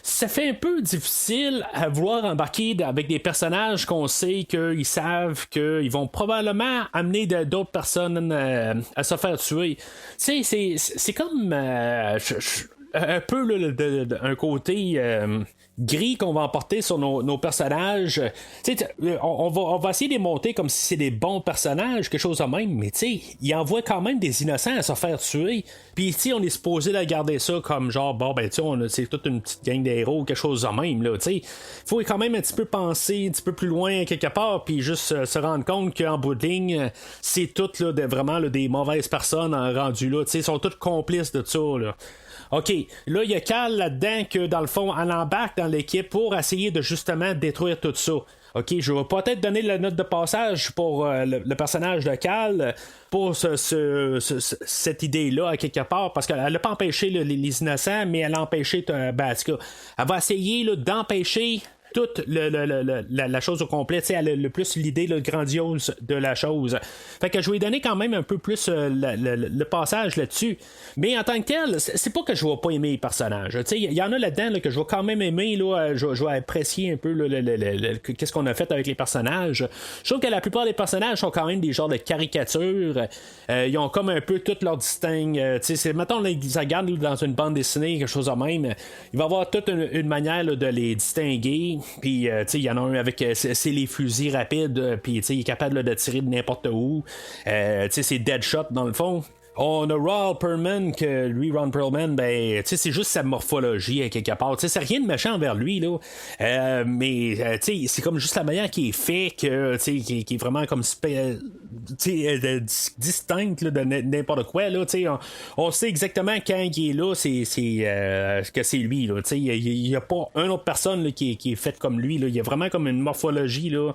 ça fait un peu difficile à vouloir embarquer avec des personnages qu'on sait qu'ils savent qu'ils vont probablement amener d'autres personnes à se faire tuer. Tu sais, c'est comme un peu là, un côté gris qu'on va emporter sur nos personnages. On va essayer de les monter comme si c'est des bons personnages, quelque chose de même, mais ils envoient quand même des innocents à se faire tuer. Puis on est supposé la garder ça comme genre, bon, ben, c'est toute une petite gang d'héros, quelque chose de même. Il faut quand même un petit peu penser un petit peu plus loin quelque part, puis juste se rendre compte qu'en bout de ligne, c'est toutes là, vraiment là, des mauvaises personnes rendues là. Ils sont toutes complices de ça. Là. OK, là, il y a Cal là-dedans que, dans le fond, elle embarque dans l'équipe pour essayer de, justement, détruire tout ça. OK, je vais peut-être donner la note de passage pour le personnage de Cal pour cette idée-là, à quelque part, parce qu'elle n'a pas empêché les innocents, mais elle a empêché... en tout cas, elle va essayer là, d'empêcher... toute la chose au complet, elle a le plus l'idée le grandiose de la chose. Fait que je vais lui donner quand même un peu plus le passage là-dessus. Mais en tant que tel, c'est pas que je vais pas aimer les personnages. Il y en a là-dedans là, que je vais quand même aimer, là, je vais apprécier un peu qu'est-ce qu'on a fait avec les personnages. Je trouve que la plupart des personnages sont quand même des genres de caricatures. Ils ont comme un peu tout leur distingue. Mettons, là, ils regardent dans une bande dessinée, quelque chose de même. Il va y avoir toute une manière là, de les distinguer. Puis, il y en a un avec c'est les fusils rapides, puis il est capable là, de tirer de n'importe où. C'est Deadshot dans le fond. On a Ron Perlman, que lui, Ron Perlman, ben, tu sais, c'est juste sa morphologie à quelque part. Tu sais, c'est rien de méchant envers lui, là. Mais, tu sais, c'est comme juste la manière qui est fait, que, tu sais, qui est vraiment comme, distincte là, de n'importe quoi, là. Tu sais, on sait exactement quand il est là, que c'est lui, là. Tu sais, il n'y a pas une autre personne là, qui est faite comme lui, là. Il y a vraiment comme une morphologie, là.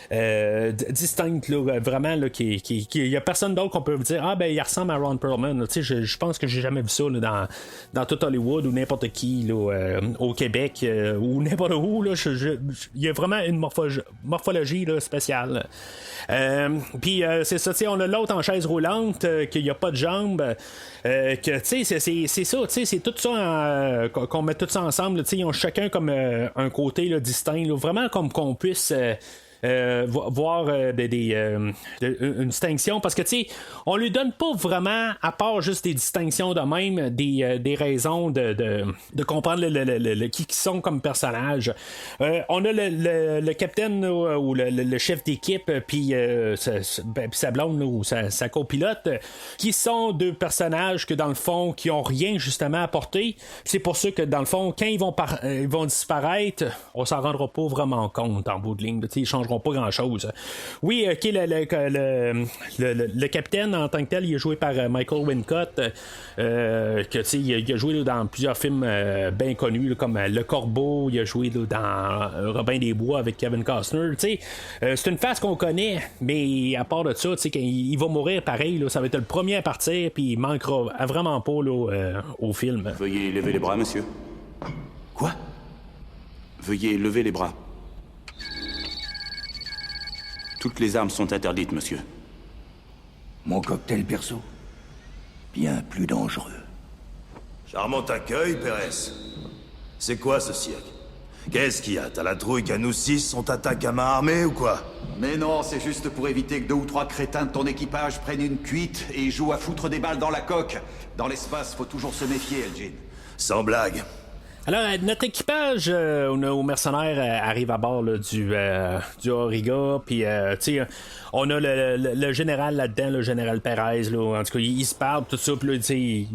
Distincte là, vraiment là, il y a personne d'autre qu'on peut dire ben il ressemble à Ron Perlman. Je pense que j'ai jamais vu ça là, dans tout Hollywood ou n'importe qui là, au Québec ou n'importe où là, il y a vraiment une morphologie là, spéciale. Puis c'est ça, on a l'autre en chaise roulante qu'il n'y a pas de jambes, que c'est ça, c'est tout ça qu'on met tout ça ensemble, ils ont chacun comme un côté là, distinct là, vraiment comme qu'on puisse voir une distinction, parce que tu sais, on lui donne pas vraiment, à part juste des distinctions de même, des raisons de comprendre qui sont comme personnage. On a le capitaine ou le chef d'équipe, puis sa blonde ou sa copilote, qui sont deux personnages que dans le fond qui ont rien justement à apporter. C'est pour ça que dans le fond, quand ils vont disparaître, on s'en rendra pas vraiment compte en bout de ligne. Ils changeront pas grand chose. Oui, ok, le capitaine en tant que tel, il est joué par Michael Wincott, que il a joué là, dans plusieurs films bien connus, là, comme Le Corbeau, il a joué là, dans Robin des Bois avec Kevin Costner. C'est une face qu'on connaît, mais à part de ça, quand il va mourir pareil, là, ça va être le premier à partir, puis il manquera vraiment pas là, au film. Veuillez lever les bras, monsieur. Quoi? Veuillez lever les bras. Toutes les armes sont interdites, monsieur. Mon cocktail perso? Bien plus dangereux. Charmant accueil, Pérez. C'est quoi ce cirque? Qu'est-ce qu'il y a? T'as la trouille qu'à nous six, on t'attaque à main armée ou quoi? Mais non, c'est juste pour éviter que 2 ou 3 crétins de ton équipage prennent une cuite et jouent à foutre des balles dans la coque. Dans l'espace, faut toujours se méfier, Elgin. Sans blague. Alors, notre équipage, nos mercenaires arrivent à bord là, du Auriga, puis tu sais, on a le général là-dedans, le général Perez, là, en tout cas, il se parle, tout ça, puis là, tu sais, il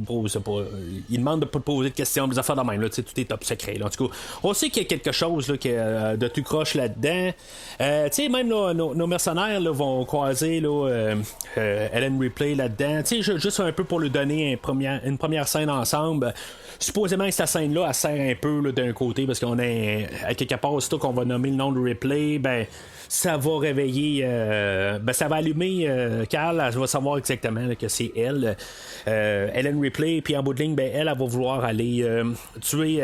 demande de pas poser de questions, des affaires de même, là, tu sais, tout est top secret, là, en tout cas, on sait qu'il y a quelque chose là, de tout croche là-dedans. Tu sais, même là, nos mercenaires là, vont croiser là, Ellen Ripley là-dedans, tu sais, juste un peu pour lui donner une première scène ensemble. Supposément que cette scène-là, elle sert un peu là, d'un côté, parce qu'on est à quelque part, aussitôt qu'on va nommer le nom de Ripley, ben ça va réveiller, ça va allumer Carl, elle va savoir exactement là, que c'est elle, Ellen Ripley, puis en bout de ligne, elle va vouloir aller tuer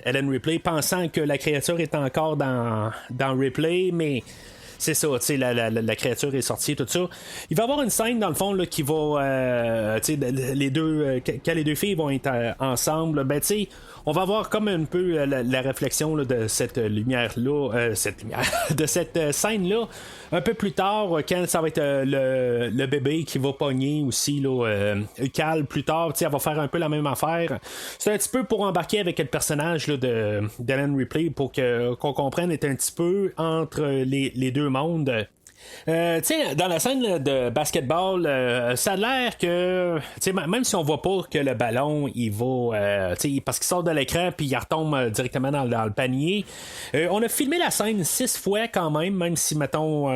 Ellen Ripley, pensant que la créature est encore dans Ripley, mais c'est ça, tu sais, la créature est sortie, tout ça. Il va y avoir une scène, dans le fond, là, qui va, tu sais, quand les deux filles vont être ensemble, ben, tu sais, on va avoir comme un peu la réflexion là, de cette lumière-là, de cette scène-là, un peu plus tard, quand ça va être le bébé qui va pogner aussi, là, Cal, plus tard, tu sais, elle va faire un peu la même affaire. C'est un petit peu pour embarquer avec le personnage là, d'Ellen Ripley, pour qu'on comprenne, est un petit peu entre les deux mondes. Dans la scène là, de basketball, ça a l'air que même si on voit pas que le ballon il va parce qu'il sort de l'écran puis il retombe directement dans le panier, on a filmé la scène 6 fois quand même si mettons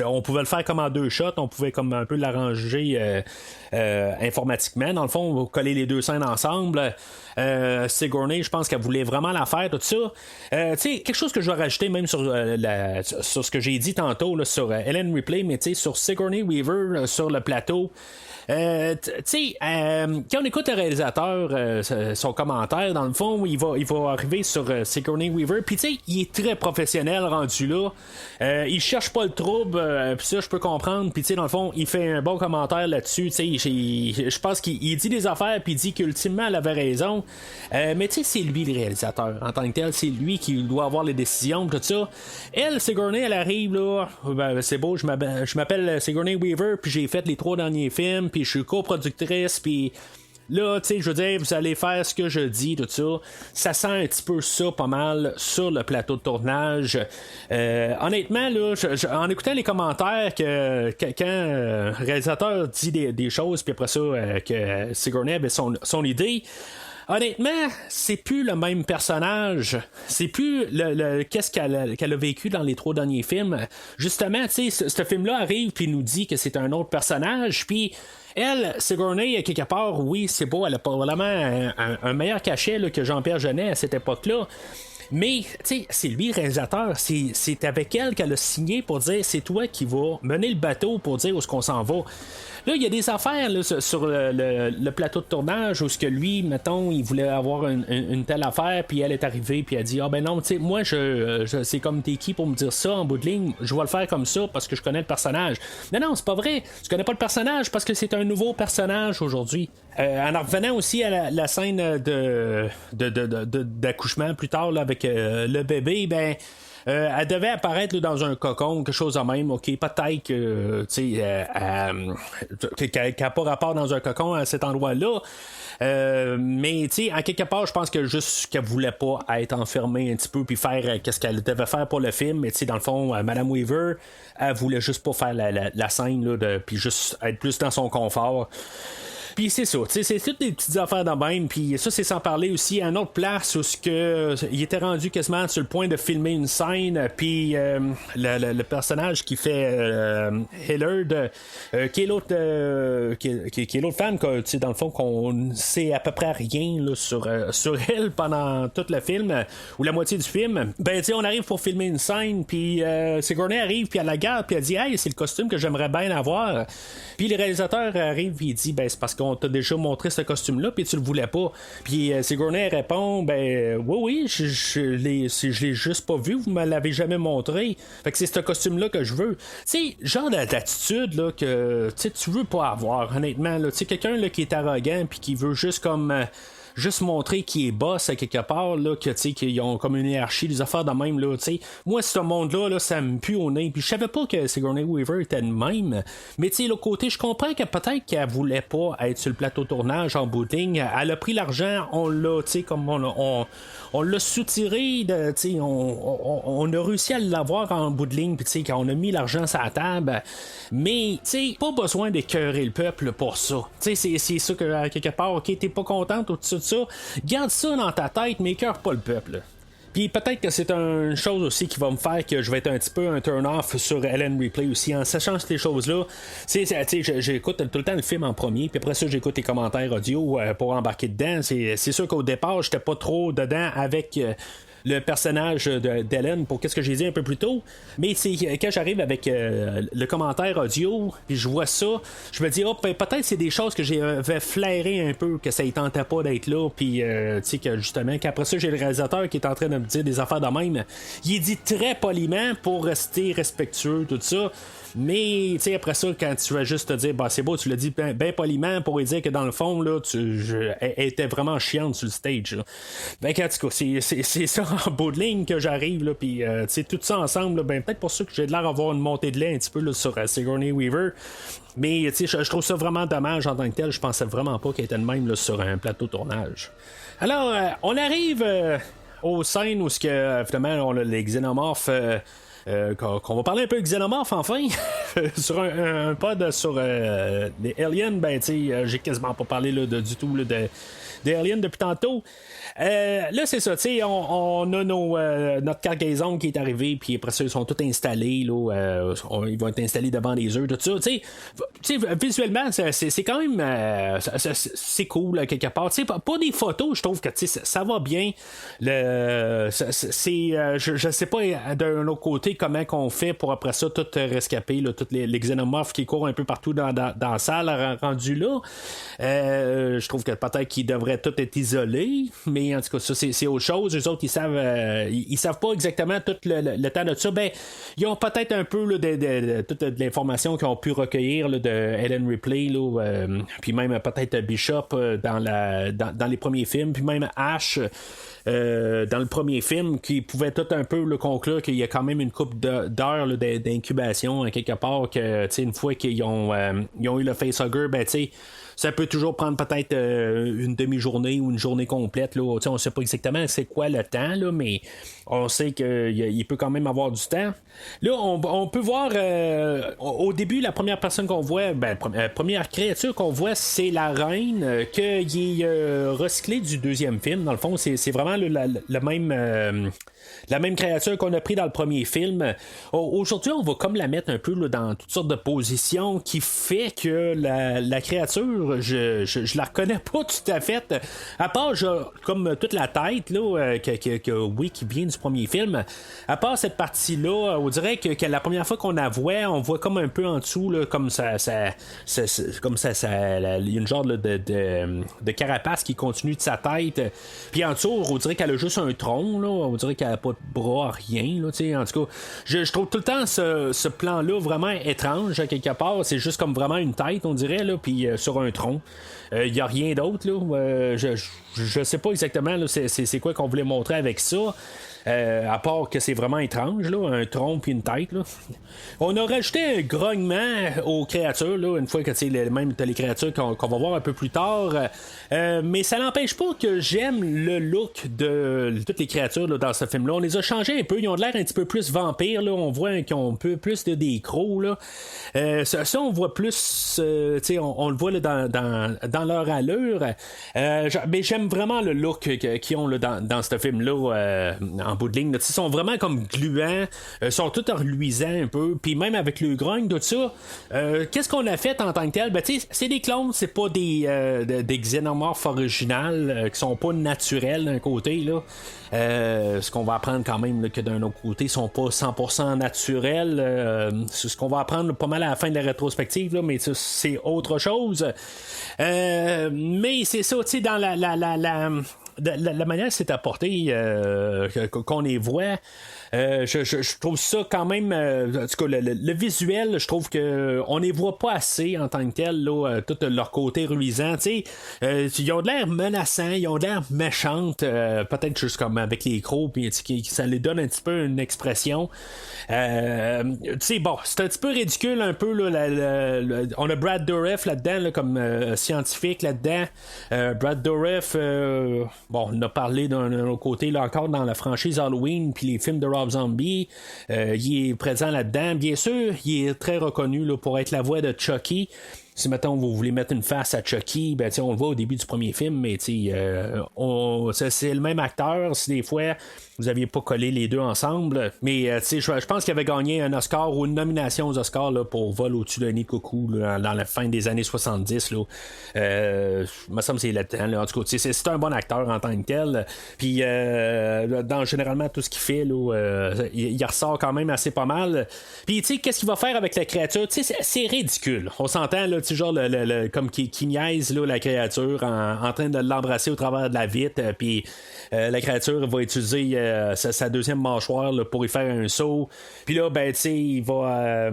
on pouvait le faire comme en 2 shots, on pouvait comme un peu l'arranger informatiquement, dans le fond on va coller les 2 scènes ensemble. Sigourney, je pense qu'elle voulait vraiment la faire, tout ça. Quelque chose que je vais rajouter même sur ce que j'ai dit tantôt là, sur Ellen Ripley, mais sur Sigourney Weaver sur le plateau. Quand on écoute le réalisateur, son commentaire, dans le fond, il va arriver sur Sigourney Weaver, puis il est très professionnel rendu là. Il cherche pas le trouble, puis ça, je peux comprendre. Puis dans le fond, il fait un bon commentaire là-dessus. Je pense qu'il dit des affaires, puis il dit qu'ultimement, elle avait raison. Mais c'est lui le réalisateur. En tant que tel, c'est lui qui doit avoir les décisions, tout ça. Elle, Sigourney, elle arrive là. C'est beau, je m'appelle Sigourney Weaver, puis j'ai fait les 3 derniers films, puis je suis coproductrice, puis Là, tu sais, je veux dire, vous allez faire ce que je dis, tout ça. Ça sent un petit peu ça pas mal sur le plateau de tournage. Honnêtement, là, en écoutant les commentaires, quand le réalisateur dit des choses, puis après ça, que Sigourney avait son idée. Honnêtement, c'est plus le même personnage. C'est plus qu'est-ce qu'elle a vécu dans les 3 derniers films. Justement, tu sais, ce film-là arrive puis nous dit que c'est un autre personnage. Puis elle, Sigourney, quelque part, oui, c'est beau, elle a probablement un meilleur cachet là, que Jean-Pierre Jeunet à cette époque-là. Mais, tu sais, c'est lui le réalisateur. C'est avec elle qu'elle a signé pour dire c'est toi qui vas mener le bateau pour dire où est-ce qu'on s'en va. Là, il y a des affaires là, sur le plateau de tournage où ce que lui, mettons, il voulait avoir une telle affaire, puis elle est arrivée, puis elle dit ah ben non, tu sais, moi, c'est comme t'es qui pour me dire ça en bout de ligne, je vais le faire comme ça parce que je connais le personnage. Non, c'est pas vrai. Tu connais pas le personnage parce que c'est un nouveau personnage aujourd'hui. En revenant aussi à la scène d'accouchement plus tard là, avec le bébé, ben. Elle devait apparaître là, dans un cocon, quelque chose de même. Ok, peut-être que qu'elle n'a pas rapport dans un cocon à cet endroit-là. Mais tu sais, en quelque part, je pense que juste qu'elle voulait pas être enfermée un petit peu puis faire qu'est-ce qu'elle devait faire pour le film. Mais tu sais, dans le fond, Madame Weaver, elle voulait juste pas faire la scène là, puis juste être plus dans son confort. Puis c'est ça, c'est toutes des petites affaires de même. Puis ça, c'est sans parler aussi à une autre place où il était rendu quasiment sur le point de filmer une scène. Puis le personnage qui fait Hillard, qui est l'autre qui est l'autre femme, dans le fond, qu'on sait à peu près rien là, sur elle pendant tout le film, ou la moitié du film. Ben, tu sais, on arrive pour filmer une scène, puis Sigourney arrive, puis elle la garde, puis elle dit « Hey, c'est le costume que j'aimerais bien avoir. » Puis le réalisateur arrive, puis il dit « Ben, c'est parce qu'on t'a déjà montré ce costume-là, puis tu le voulais pas. » Puis Sigourney répond « Ben, oui, je l'ai juste pas vu, vous me l'avez jamais montré. Fait que c'est ce costume-là que je veux. » Tu sais, genre d'attitude, là, que tu veux pas avoir, honnêtement, là. Tu sais, quelqu'un, là, qui est arrogant, puis qui veut juste comme... juste montrer qu'il est boss à quelque part, là, que, qu'ils ont comme une hiérarchie, des affaires de même, là, tu sais. Moi, ce monde-là, là, ça me pue au nez. Puis je savais pas que Sigourney Weaver était de même. Mais, tu sais, l'autre côté, je comprends que peut-être qu'elle voulait pas être sur le plateau tournage en bout de ligne. Elle a pris l'argent, on l'a, tu sais, comme on l'a soutiré, tu sais, on a réussi à l'avoir en bout de ligne, puis, tu sais, quand on a mis l'argent sur la table. Mais, tu sais, pas besoin d'écœurer le peuple pour ça. Tu sais, c'est ça que, quelque part, ok, t'es pas contente ou tout ça. Garde ça dans ta tête, mais écœure pas le peuple. Puis peut-être que c'est une chose aussi qui va me faire que je vais être un petit peu un turn-off sur Ellen Ripley aussi, en sachant ces choses-là. J'écoute tout le temps le film en premier, puis après ça, j'écoute les commentaires audio pour embarquer dedans. C'est sûr qu'au départ, j'étais pas trop dedans avec... le personnage d'Ellen pour qu'est-ce que j'ai dit un peu plus tôt, mais c'est quand j'arrive avec le commentaire audio puis je vois ça, je me dis peut-être c'est des choses que j'avais flairé un peu, que ça ne tentait pas d'être là, puis tu sais que justement qu'après ça j'ai le réalisateur qui est en train de me dire des affaires de même, il est dit très poliment pour rester respectueux, tout ça. Mais, tu sais, après ça, quand tu vas juste te dire, bah, c'est beau, tu l'as dit bien poliment pour lui dire que dans le fond, là, elle était vraiment chiante sur le stage, là. Ben, en tout cas, c'est ça en bout de ligne que j'arrive, là, puis, tu sais, tout ça ensemble, là, ben, peut-être pour ça que j'ai de l'air d'avoir une montée de lait un petit peu, là, sur Sigourney Weaver. Mais, tu sais, je trouve ça vraiment dommage en tant que tel. Je pensais vraiment pas qu'elle était de même, là, sur un plateau de tournage. Alors, on arrive aux scènes où, évidemment, on a les xénomorphes. Qu'on va parler un peu de Xenomorph enfin sur un pod sur les aliens. Ben, tu sais, j'ai quasiment pas parlé là, du tout là, des aliens depuis tantôt. Là, c'est ça, tu sais, on a notre cargaison qui est arrivée, puis après ça, ils sont tous installés, là, ils vont être installés devant les œufs, tout ça, tu sais, visuellement, c'est quand même, c'est cool, là, quelque part, tu sais, pas des photos, je trouve que, tu sais, ça va bien, je sais pas, d'un autre côté, comment qu'on fait pour après ça, tout rescaper, là, tous les xénomorphes qui courent un peu partout dans la salle, rendu là, je trouve que peut-être qu'ils devraient tous être isolés, mais en tout cas, ça, c'est autre chose. Eux autres, ils savent pas exactement tout le temps de ça. Ben, ils ont peut-être un peu là, toute l'information qu'ils ont pu recueillir là, de Ellen Ripley, là, puis même peut-être Bishop dans les premiers films, puis même Ash dans le premier film, qui pouvait tout un peu là, conclure qu'il y a quand même une couple d'heures là, d'incubation, quelque part, que une fois qu'ils ont eu le facehugger, ben tu sais, ça peut toujours prendre peut-être une demi-journée ou une journée complète. Là. On ne sait pas exactement c'est quoi le temps, là, mais on sait qu'il peut quand même avoir du temps. Là, on peut voir au début, la première personne qu'on voit, première créature qu'on voit, c'est la reine, qui est recyclée du deuxième film. Dans le fond, c'est vraiment le même. La même créature qu'on a pris dans le premier film. Aujourd'hui, on va comme la mettre un peu là, dans toutes sortes de positions qui fait que la créature, je la reconnais pas tout à fait. À part, comme toute la tête, là, qui vient du premier film. À part cette partie-là, on dirait que la première fois qu'on la voit, on voit comme un peu en dessous, là, comme ça comme ça, il y a une genre là, de carapace qui continue de sa tête. Puis en dessous, on dirait qu'elle a juste un tronc, là. On dirait qu'elle a pas de bras, rien, là, tu sais. En tout cas, je trouve tout le temps ce plan-là vraiment étrange, quelque part. C'est juste comme vraiment une tête, on dirait, là, puis sur un tronc. Il n'y a rien d'autre, là. Je sais pas exactement, là, c'est quoi qu'on voulait montrer avec ça. À part que c'est vraiment étrange, là, un tronc puis une tête. Là. On a rajouté un grognement aux créatures, là, une fois que c'est même les créatures qu'on va voir un peu plus tard. Mais ça n'empêche pas que j'aime le look de toutes les créatures là, dans ce film-là. On les a changés un peu. Ils ont l'air un petit peu plus vampires. Là. On voit qu'ils ont un peu plus des crocs. Là. Ça, on voit plus. On le voit là, dans leur allure. Mais j'aime vraiment le look qu'ils ont là, dans ce film-là. En bout de ligne, ils sont vraiment comme gluants, sont tout reluisants un peu, puis même avec le grogne, tout ça, qu'est-ce qu'on a fait en tant que tel? C'est des clones, c'est pas des xénomorphes originales qui sont pas naturels d'un côté, là. Ce qu'on va apprendre quand même là, que d'un autre côté, ils sont pas 100% naturels. C'est ce qu'on va apprendre pas mal à la fin de la rétrospective, là, mais c'est autre chose. Mais c'est ça, tu sais, dans la manière que c'est apporté, qu'on les voit, je trouve ça quand même, en tout cas, le visuel, je trouve que on les voit pas assez en tant que tel, là, tout leur côté reluisant, tu sais, ils ont de l'air menaçants, ils ont de l'air méchantes, peut-être juste comme avec les crocs, puis ça les donne un petit peu une expression. Tu sais, bon, c'est un petit peu ridicule un peu, là, on a Brad Dourif là-dedans, là, comme scientifique là-dedans. Brad Dourif, bon, on a parlé d'un autre côté, là, encore dans la franchise Halloween, puis les films de Rob Zombie, il est présent là-dedans. Bien sûr, il est très reconnu là, pour être la voix de Chucky. Si maintenant vous voulez mettre une face à Chucky, ben on le voit au début du premier film, mais c'est le même acteur. Si des fois vous aviez pas collé les deux ensemble, mais je pense qu'il avait gagné un Oscar ou une nomination aux Oscars là, pour Vol au-dessus d'un nid de coucou là, dans la fin des années 70. Là. Me semble que c'est là-dedans. Là. En tout cas, c'est un bon acteur en tant que tel. Puis dans généralement tout ce qu'il fait, là, il ressort quand même assez pas mal. Puis tu sais, qu'est-ce qu'il va faire avec la créature? C'est ridicule. On s'entend là. Genre comme qui niaise là, la créature en train de l'embrasser au travers de la vitre, puis la créature va utiliser sa deuxième mâchoire là, pour y faire un saut, puis là ben tu sais il va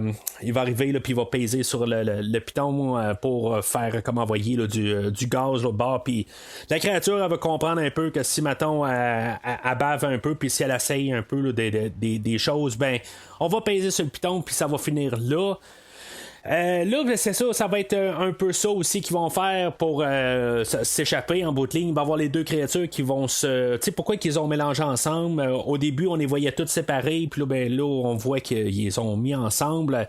arriver là, puis il va peser sur le piton pour faire comme envoyer là, du gaz au bord, puis la créature elle va comprendre un peu que si mettons elle bave un peu, puis si elle essaye un peu là, des choses, ben on va peser sur le piton, puis ça va finir là. Là, c'est ça va être un peu ça aussi qu'ils vont faire pour s'échapper en bout de ligne. Il va y avoir les deux créatures qui vont se... Tu sais, pourquoi qu'ils ont mélangé ensemble? Au début, on les voyait toutes séparées, puis là, on voit qu'ils les ont mis ensemble.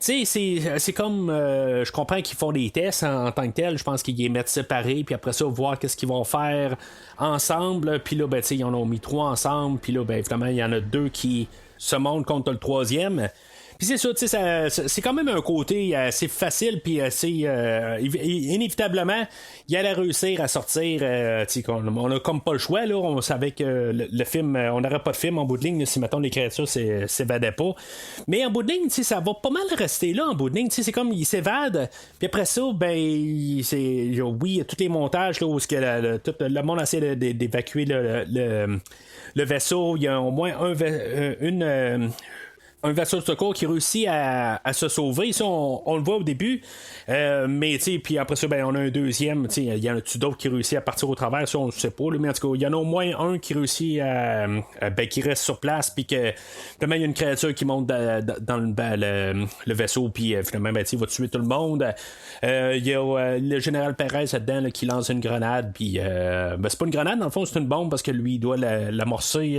Tu sais, c'est comme... je comprends qu'ils font des tests en tant que tel. Je pense qu'ils les mettent séparés, puis après ça, voir qu'est-ce qu'ils vont faire ensemble. Puis là, ben, tu sais, ils en ont mis 3 ensemble. Puis là, ben, évidemment, il y en a 2 qui se montent contre le 3e. Puis c'est ça, tu sais, c'est quand même un côté assez facile, puis assez inévitablement, il allait réussir à sortir. On a comme pas le choix, là. On savait que le film, on n'aurait pas de film en bout de ligne là, si mettons les créatures s'évadaient pas. Mais en bout de ligne, tu sais, ça va pas mal rester là en bout de ligne. Tu sais, c'est comme ils s'évadent, puis après ça, ben, oui, il y a tous les montages là où tout le monde essaie d'évacuer le vaisseau. Il y a au moins une un vaisseau de secours qui réussit à se sauver. Ça, on le voit au début. Mais, tu sais, puis après ça, on a un deuxième. Tu sais, il y en a-tu d'autres qui réussit à partir au travers? Ça, on ne sait pas. Là, mais en tout cas, il y en a au moins un qui réussit qui reste sur place. Puis que, finalement, il y a une créature qui monte dans le vaisseau. Puis, finalement, il va tuer tout le monde. Il y a le général Perez là-dedans là, qui lance une grenade. Puis, c'est pas une grenade, dans le fond, c'est une bombe parce que lui, il doit l'amorcer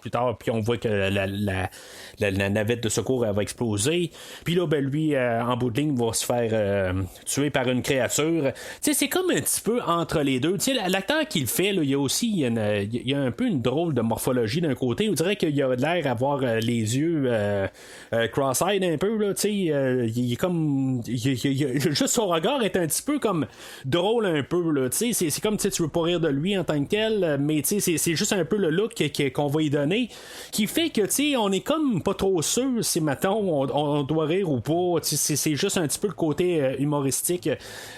plus tard. Puis, on voit que la navette de secours elle va exploser. Puis là, lui, en bout de ligne, va se faire tuer par une créature. Tu sais, c'est comme un petit peu entre les deux. Tu sais, l'acteur qui le fait, là, il y a aussi il y a un peu une drôle de morphologie d'un côté. On dirait qu'il a l'air d'avoir les yeux cross-eyed un peu. Là, tu sais, il est comme... juste son regard est un petit peu comme drôle un peu. Là, tu sais, c'est comme tu veux pas rire de lui en tant que tel, mais tu sais, c'est juste un peu le look qu'on va y donner qui fait que, tu sais, on est comme pas trop sûr si, mettons, on doit rire ou pas. C'est juste un petit peu le côté humoristique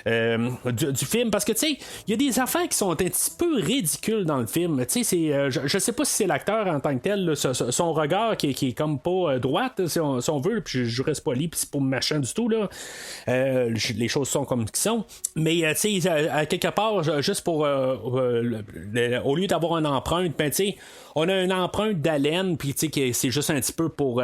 du film. Parce que, tu sais, il y a des affaires qui sont un petit peu ridicules dans le film. Tu sais, je sais pas si c'est l'acteur en tant que tel, là, son regard qui est comme pas droite, si on veut, puis je reste poli, puis c'est pas machin du tout, là. Les choses sont comme qu'ils sont. Mais, tu sais, à quelque part, juste pour... au lieu d'avoir une empreinte, tu sais, on a une empreinte d'haleine, puis tu sais, c'est juste un petit peu pour...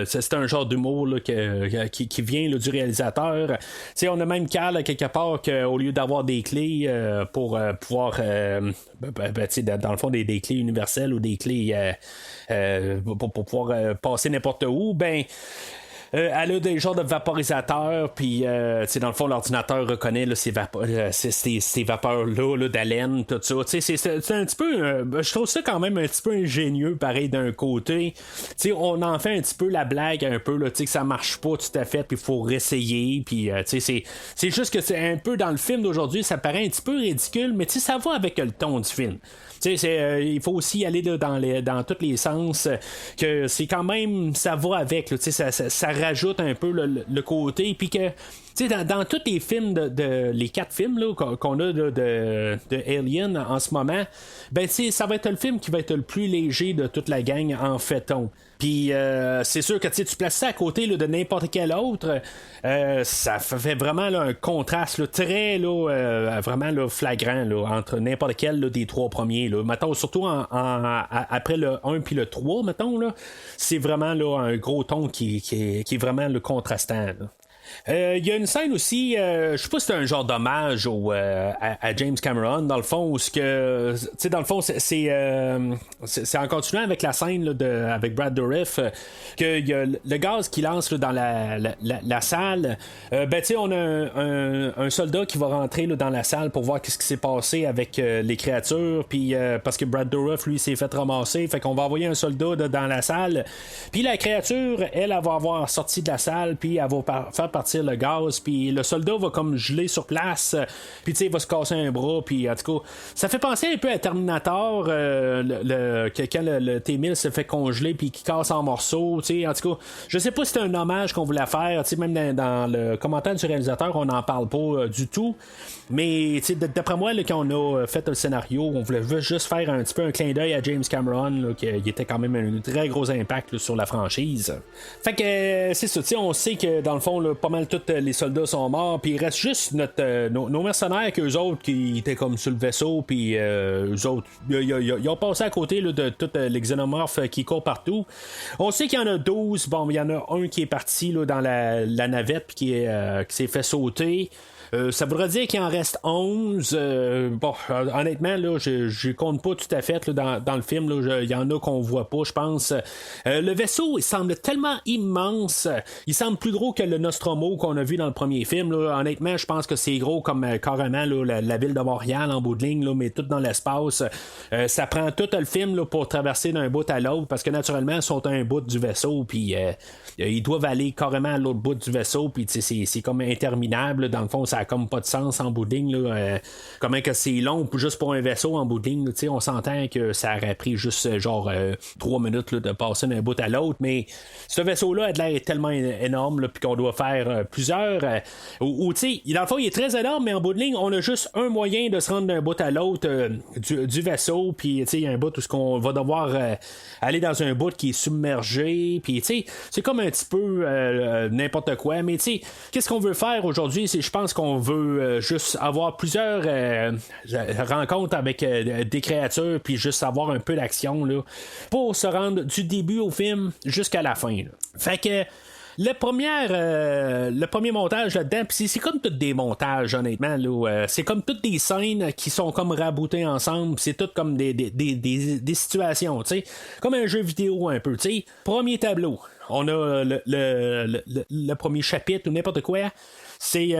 c'est un genre d'humour là, qui vient là, du réalisateur. Tu sais, on a même Carl à quelque part qu'au lieu d'avoir des clés pour pouvoir... tu sais, dans le fond, des clés universelles ou des clés pour pouvoir passer n'importe où, elle a des genres de vaporisateurs, puis dans le fond, l'ordinateur reconnaît là, ces vapeurs-là là, d'haleine, tout ça. C'est un petit peu... je trouve ça quand même un petit peu ingénieux, pareil, d'un côté. T'sais, on en fait un petit peu la blague, un peu, là, que ça marche pas tout à fait, puis il faut réessayer, puis c'est juste que c'est un peu dans le film d'aujourd'hui, ça paraît un petit peu ridicule, mais ça va avec le ton du film. Il faut aussi aller là, dans tous les sens, que c'est quand même, ça va avec, là, ça rajoute un peu le côté, puis que dans tous les films les 4 films là, qu'on a de Alien en ce moment, ça va être le film qui va être le plus léger de toute la gang en fait-on. Puis c'est sûr que tu places ça à côté là, de n'importe quel autre, ça fait vraiment là, un contraste là, très là, vraiment là, flagrant là, entre n'importe quel là, des 3 premiers. Là. Mettons, surtout après le 1 puis le 3, mettons, là, c'est vraiment là, un gros ton qui est vraiment le contrastant. Là. Il y a une scène aussi, je sais pas si c'est un genre d'hommage à James Cameron, dans le fond, où dans le fond, c'est en continuant avec la scène là, avec Brad Dourif, qu'il y a le gaz qui lance là, dans la salle. On a un soldat qui va rentrer là, dans la salle pour voir qu'est-ce qui s'est passé avec les créatures, puis parce que Brad Dourif, lui, s'est fait ramasser, fait qu'on va envoyer un soldat dans la salle, puis la créature, elle va avoir sorti de la salle, puis elle va faire partir le gaz, puis le soldat va comme geler sur place, puis tu sais, il va se casser un bras, puis en tout cas, ça fait penser un peu à Terminator, quand le T-1000 se fait congeler, puis qui casse en morceaux, tu sais, en tout cas, je sais pas si c'est un hommage qu'on voulait faire, tu sais, même dans le commentaire du réalisateur, on n'en parle pas du tout, mais tu sais, d'après moi, là, quand on a fait le scénario, on voulait juste faire un petit peu un clin d'œil à James Cameron, là, qui était quand même un très gros impact là, sur la franchise. Fait que c'est ça, tu sais, on sait que dans le fond, là, pas mal tous les soldats sont morts, puis il reste juste nos mercenaires qu'eux autres qui étaient comme sur le vaisseau, puis eux autres, ils ont passé à côté là, de tous les xénomorphes qui courent partout. On sait qu'il y en a 12, bon, il y en a un qui est parti là, dans la navette, puis qui s'est fait sauter. Ça voudrait dire qu'il en reste 11. Honnêtement, là, je compte pas tout à fait là, dans le film. Il y en a qu'on voit pas, je pense. Le vaisseau, il semble tellement immense. Il semble plus gros que le Nostromo qu'on a vu dans le premier film. Là. Honnêtement, je pense que c'est gros comme carrément là, la ville de Montréal en bout de ligne, là, mais tout dans l'espace. Ça prend tout le film là, pour traverser d'un bout à l'autre, parce que naturellement, ils sont à un bout du vaisseau, puis ils doivent aller carrément à l'autre bout du vaisseau, puis c'est comme interminable. Dans le fond, ça ça a comme pas de sens en bout de ligne, là, comment que c'est long juste pour un vaisseau en bout de ligne, là, on s'entend que ça aurait pris juste genre 3 minutes là, de passer d'un bout à l'autre, mais ce vaisseau-là a de l'air tellement énorme, puis qu'on doit faire plusieurs ou tu sais, dans le fond il est très énorme, mais en bout de ligne on a juste un moyen de se rendre d'un bout à l'autre du vaisseau, puis tu sais il y a un bout où on va devoir aller dans un bout qui est submergé, puis tu sais c'est comme un petit peu n'importe quoi, mais tu sais qu'est-ce qu'on veut faire aujourd'hui, c'est je pense qu'on veut juste avoir plusieurs rencontres avec des créatures, puis juste avoir un peu d'action là, pour se rendre du début au film jusqu'à la fin là. Fait que le premier montage là-dedans, pis c'est comme tous des montages, honnêtement, là, c'est comme toutes des scènes qui sont comme raboutées ensemble, pis c'est tout comme des situations, tu sais, comme un jeu vidéo un peu, tu sais. Premier tableau, on a le premier chapitre ou n'importe quoi. C'est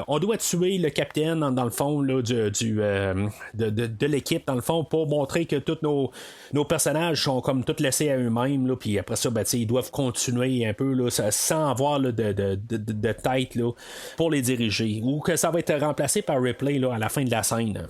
on doit tuer le capitaine dans le fond là, de l'équipe dans le fond pour montrer que tous nos personnages sont comme tous laissés à eux-mêmes là, puis après ça ils doivent continuer un peu là, sans avoir là, de tête là, pour les diriger, ou que ça va être remplacé par Ripley là, à la fin de la scène.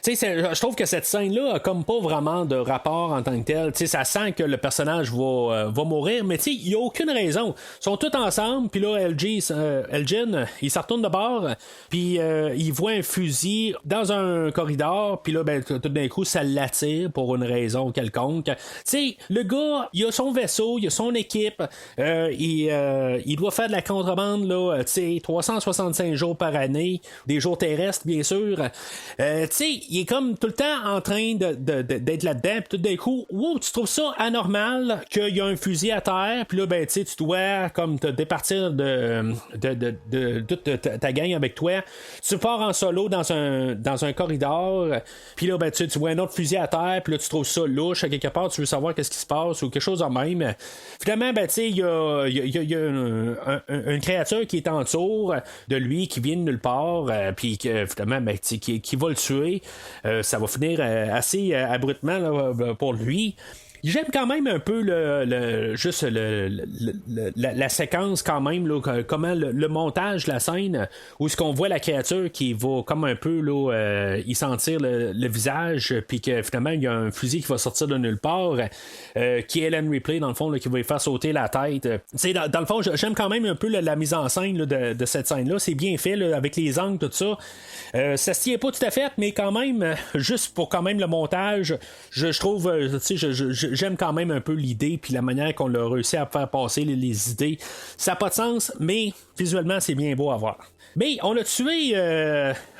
Tu sais, je trouve que cette scène-là a comme pas vraiment de rapport en tant que tel. Tu sais, ça sent que le personnage va mourir, mais tu sais, il n'y a aucune raison. Ils sont tous ensemble, puis là, Elgin, il se retourne de bord, puis il voit un fusil dans un corridor, puis là, tout d'un coup, ça l'attire pour une raison quelconque. Tu sais, le gars, il a son vaisseau, il a son équipe, il doit faire de la contrebande, là, tu sais, 365 jours par année, des jours terrestres, bien sûr. Tu sais, il est comme tout le temps en train d'être là-dedans, puis tout d'un coup, wow, tu trouves ça anormal qu'il y a un fusil à terre, puis là, tu dois comme te départir de toute ta gang avec toi. Tu pars en solo dans un corridor, puis là, tu vois un autre fusil à terre, puis là, tu trouves ça louche, à quelque part, tu veux savoir qu'est-ce qui se passe, ou quelque chose de même. Finalement, il y a une créature qui est en dessous de lui, qui vient de nulle part, puis finalement, qui va le tuer. Ça va finir assez abruptement là, pour lui. J'aime quand même un peu juste la séquence quand même là, comment le montage de la scène où ce qu'on voit la créature qui va comme un peu là, y sentir le visage, puis que finalement il y a un fusil qui va sortir de nulle part, qui est Ellen Ripley dans le fond là, qui va y faire sauter la tête. Dans le fond j'aime quand même un peu la mise en scène là, de cette scène là, c'est bien fait là, avec les angles tout ça. Ça se tient pas tout à fait, mais quand même juste pour quand même le montage, je trouve j'aime quand même un peu l'idée puis la manière qu'on a réussi à faire passer les idées. Ça n'a pas de sens, mais visuellement c'est bien beau à voir. Mais on a tué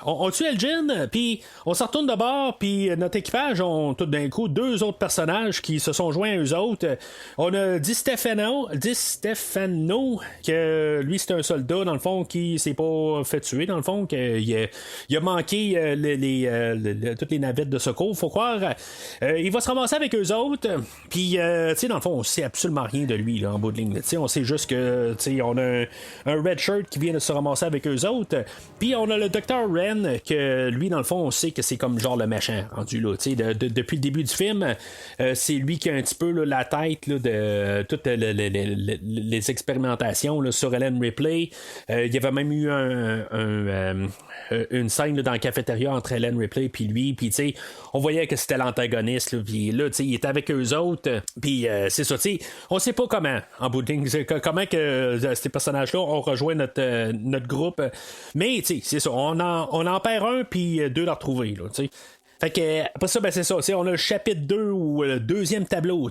on tue Elgin, puis on se retourne de bord, puis notre équipage ont tout d'un coup 2 autres personnages qui se sont joints à eux autres. On a Di Stefano, que lui c'est un soldat dans le fond qui s'est pas fait tuer dans le fond, qu'il a manqué toutes les navettes de secours, faut croire. Il va se ramasser avec eux autres, puis tu sais dans le fond on sait absolument rien de lui là, en bout de ligne. On sait juste que on a un red shirt qui vient de se ramasser avec eux autres, puis on a le Dr. Ren que lui dans le fond on sait que c'est comme genre le méchant rendu là, depuis le début du film, c'est lui qui a un petit peu là, la tête là, de toutes les expérimentations là, sur Ellen Ripley. Il y avait même eu une scène là, dans la cafétéria entre Ellen Ripley puis lui, puis on voyait que c'était l'antagoniste, puis là il était avec eux autres, puis c'est ça, on sait pas comment en bout de ligne, comment que ces personnages là ont rejoint notre groupe, mais c'est ça, on en perd un puis 2 à retrouver là, Fait que après ça, c'est ça. On a le chapitre 2 ou le deuxième tableau,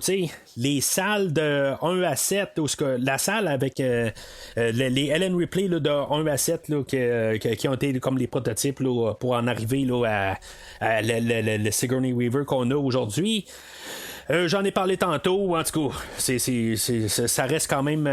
les salles de 1 à 7, où la salle avec les Ellen Ripley là, de 1 à 7 là, qui ont été comme les prototypes là, pour en arriver là, à le Sigourney Weaver qu'on a aujourd'hui. J'en ai parlé tantôt, en tout cas, ça reste quand même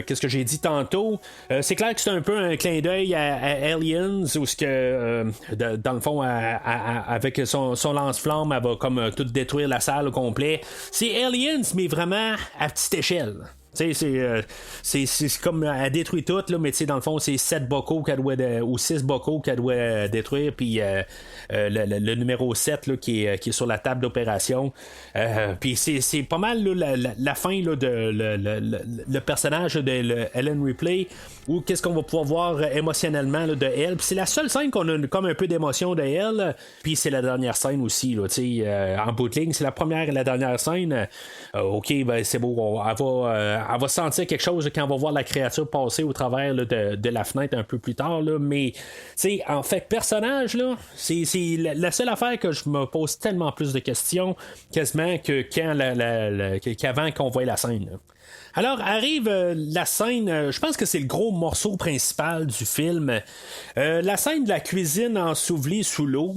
qu'est-ce que j'ai dit tantôt. C'est clair que c'est un peu un clin d'œil à Aliens, où ce que dans le fond, avec son lance-flamme, elle va comme tout détruire la salle au complet. C'est Aliens, mais vraiment à petite échelle. C'est comme elle détruit tout, là, mais dans le fond, c'est 7 bocaux ou 6 bocaux qu'elle doit détruire, puis le numéro 7 là, qui est sur la table d'opération. Puis c'est pas mal là, la fin là, de le personnage de Ellen Ripley, ou qu'est-ce qu'on va pouvoir voir émotionnellement là, de elle. Puis c'est la seule scène qu'on a comme un peu d'émotion de elle, puis c'est la dernière scène aussi. Là, en bout de ligne, c'est la première et la dernière scène. Ok, ben c'est beau, elle va sentir quelque chose quand on va voir la créature passer au travers là, de la fenêtre un peu plus tard, là, mais en fait personnage là, c'est la seule affaire que je me pose tellement plus de questions quasiment que qu'avant qu'on voit la scène là. Alors arrive la scène, je pense que c'est le gros morceau principal du film, la scène de la cuisine ensevelie sous l'eau.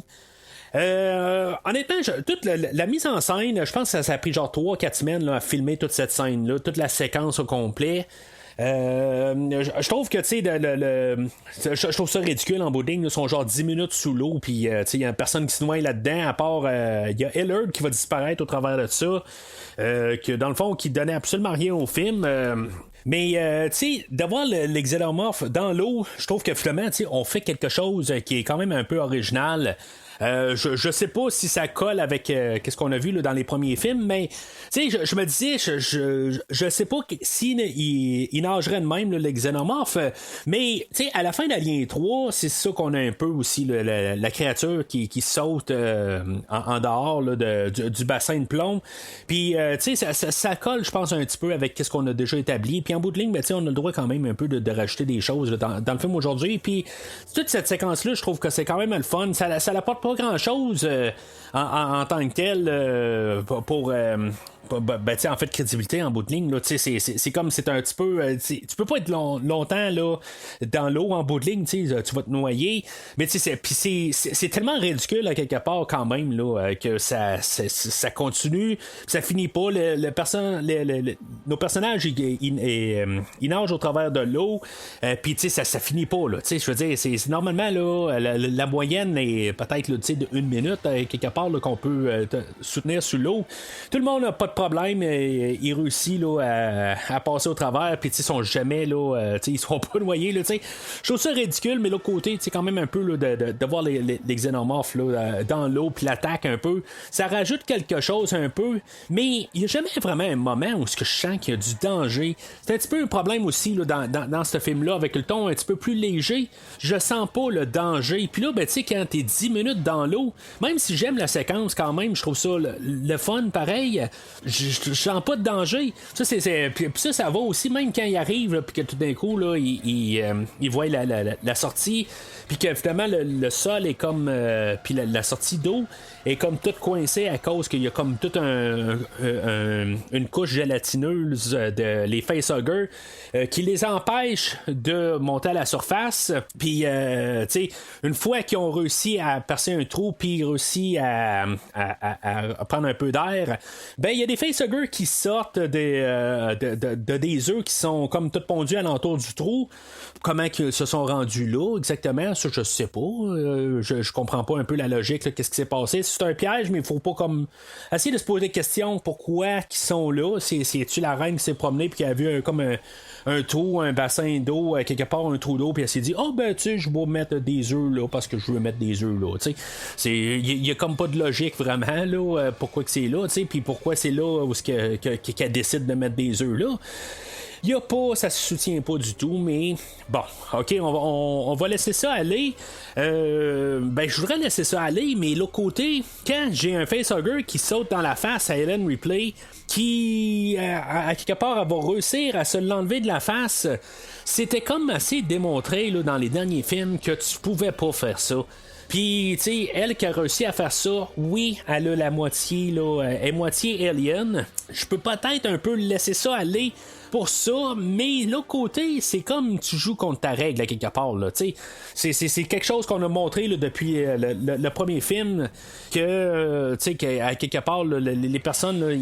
Honnêtement, toute la mise en scène, je pense que ça a pris genre 3-4 semaines là, à filmer toute cette scène-là, toute la séquence au complet. Je trouve que, tu sais, je trouve ça ridicule en bout de ligne. Ils sont genre 10 minutes sous l'eau, puis, tu sais, il y a personne qui se noie là-dedans, à part, il y a Ellard qui va disparaître au travers de ça, que dans le fond, qui donnait absolument rien au film. Mais, tu sais, d'avoir le xénomorphe dans l'eau, je trouve que finalement, tu sais, on fait quelque chose qui est quand même un peu original. Je sais pas si ça colle avec qu'est-ce qu'on a vu là, dans les premiers films, mais tu sais, je me disais, je sais pas s'il il nagerait de même là, le xénomorphe, mais tu sais, à la fin d'Alien 3, c'est ça qu'on a un peu aussi, la créature qui saute en dehors là, du bassin de plomb, puis tu sais, ça colle, je pense, un petit peu avec qu'est-ce qu'on a déjà établi, puis en bout de ligne, ben, on a le droit quand même un peu de rajouter des choses là, dans le film aujourd'hui, puis toute cette séquence-là, je trouve que c'est quand même le fun, ça apporte pas grand-chose en tant que tel pour en fait crédibilité en bout de ligne là, c'est comme c'est un petit peu tu peux pas être longtemps là, dans l'eau en bout de ligne, tu vas te noyer, mais c'est tellement ridicule à quelque part quand même là, que ça continue, ça finit pas, nos personnages ils nagent au travers de l'eau, puis ça finit pas là, je veux dire, c'est normalement là, la moyenne est peut-être là, de 1 minute quelque part là, qu'on peut soutenir sous l'eau. Tout le monde n'a pas de problème, il réussit là, à passer au travers, puis ils sont jamais là, ils sont pas noyés là, je trouve ça ridicule, mais l'autre côté, quand même un peu là, de voir les xénomorphes là, dans l'eau, puis l'attaque un peu, ça rajoute quelque chose un peu, mais il n'y a jamais vraiment un moment où je sens qu'il y a du danger. C'est un petit peu un problème aussi là, dans ce film-là, avec le ton un petit peu plus léger, je sens pas le danger, puis là, ben, quand t'es 10 minutes dans l'eau, même si j'aime la séquence quand même, je trouve ça le fun pareil, je sens pas de danger. Puis ça va aussi, même quand il arrive, puis que tout d'un coup, là, il voit la sortie, puis que finalement le sol est comme puis la sortie d'eau est comme toute coincée à cause qu'il y a comme toute une couche gélatineuse de les facehuggers qui les empêche de monter à la surface, puis tu sais, une fois qu'ils ont réussi à percer un trou, puis ils réussissent à prendre un peu d'air, ben il y a des facehuggers qui sortent des œufs qui sont comme tout pondus alentour du trou. Comment ils se sont rendus là exactement, ça je sais pas, je comprends pas un peu la logique là, qu'est-ce qui s'est passé. C'est un piège, mais il faut pas comme essayer de se poser des questions, pourquoi ils sont là, c'est-tu la reine qui s'est promenée puis qui a vu comme un trou, un bassin d'eau, quelque part un trou d'eau, puis elle s'est dit ben tu sais, je vais mettre des œufs là parce que je veux mettre des œufs là, tu sais, il y a comme pas de logique vraiment là, pourquoi que c'est là, tu sais, puis pourquoi c'est là où qu'elle décide de mettre des œufs là. Il y a pas, ça se soutient pas du tout, mais bon, ok, on va laisser ça aller. Je voudrais laisser ça aller, mais l'autre côté, quand j'ai un facehugger qui saute dans la face à Ellen Ripley, qui à quelque part elle va réussir à se l'enlever de la face, c'était comme assez démontré là, dans les derniers films que tu pouvais pas faire ça. Puis, tu sais, elle qui a réussi à faire ça, oui, elle a la moitié, là, elle est moitié alien. Je peux peut-être un peu laisser ça aller pour ça, mais l'autre côté, c'est comme tu joues contre ta règle à quelque part, là, tu sais. C'est quelque chose qu'on a montré là, depuis le premier film, que, tu sais, qu'à quelque part, là, les personnes, là,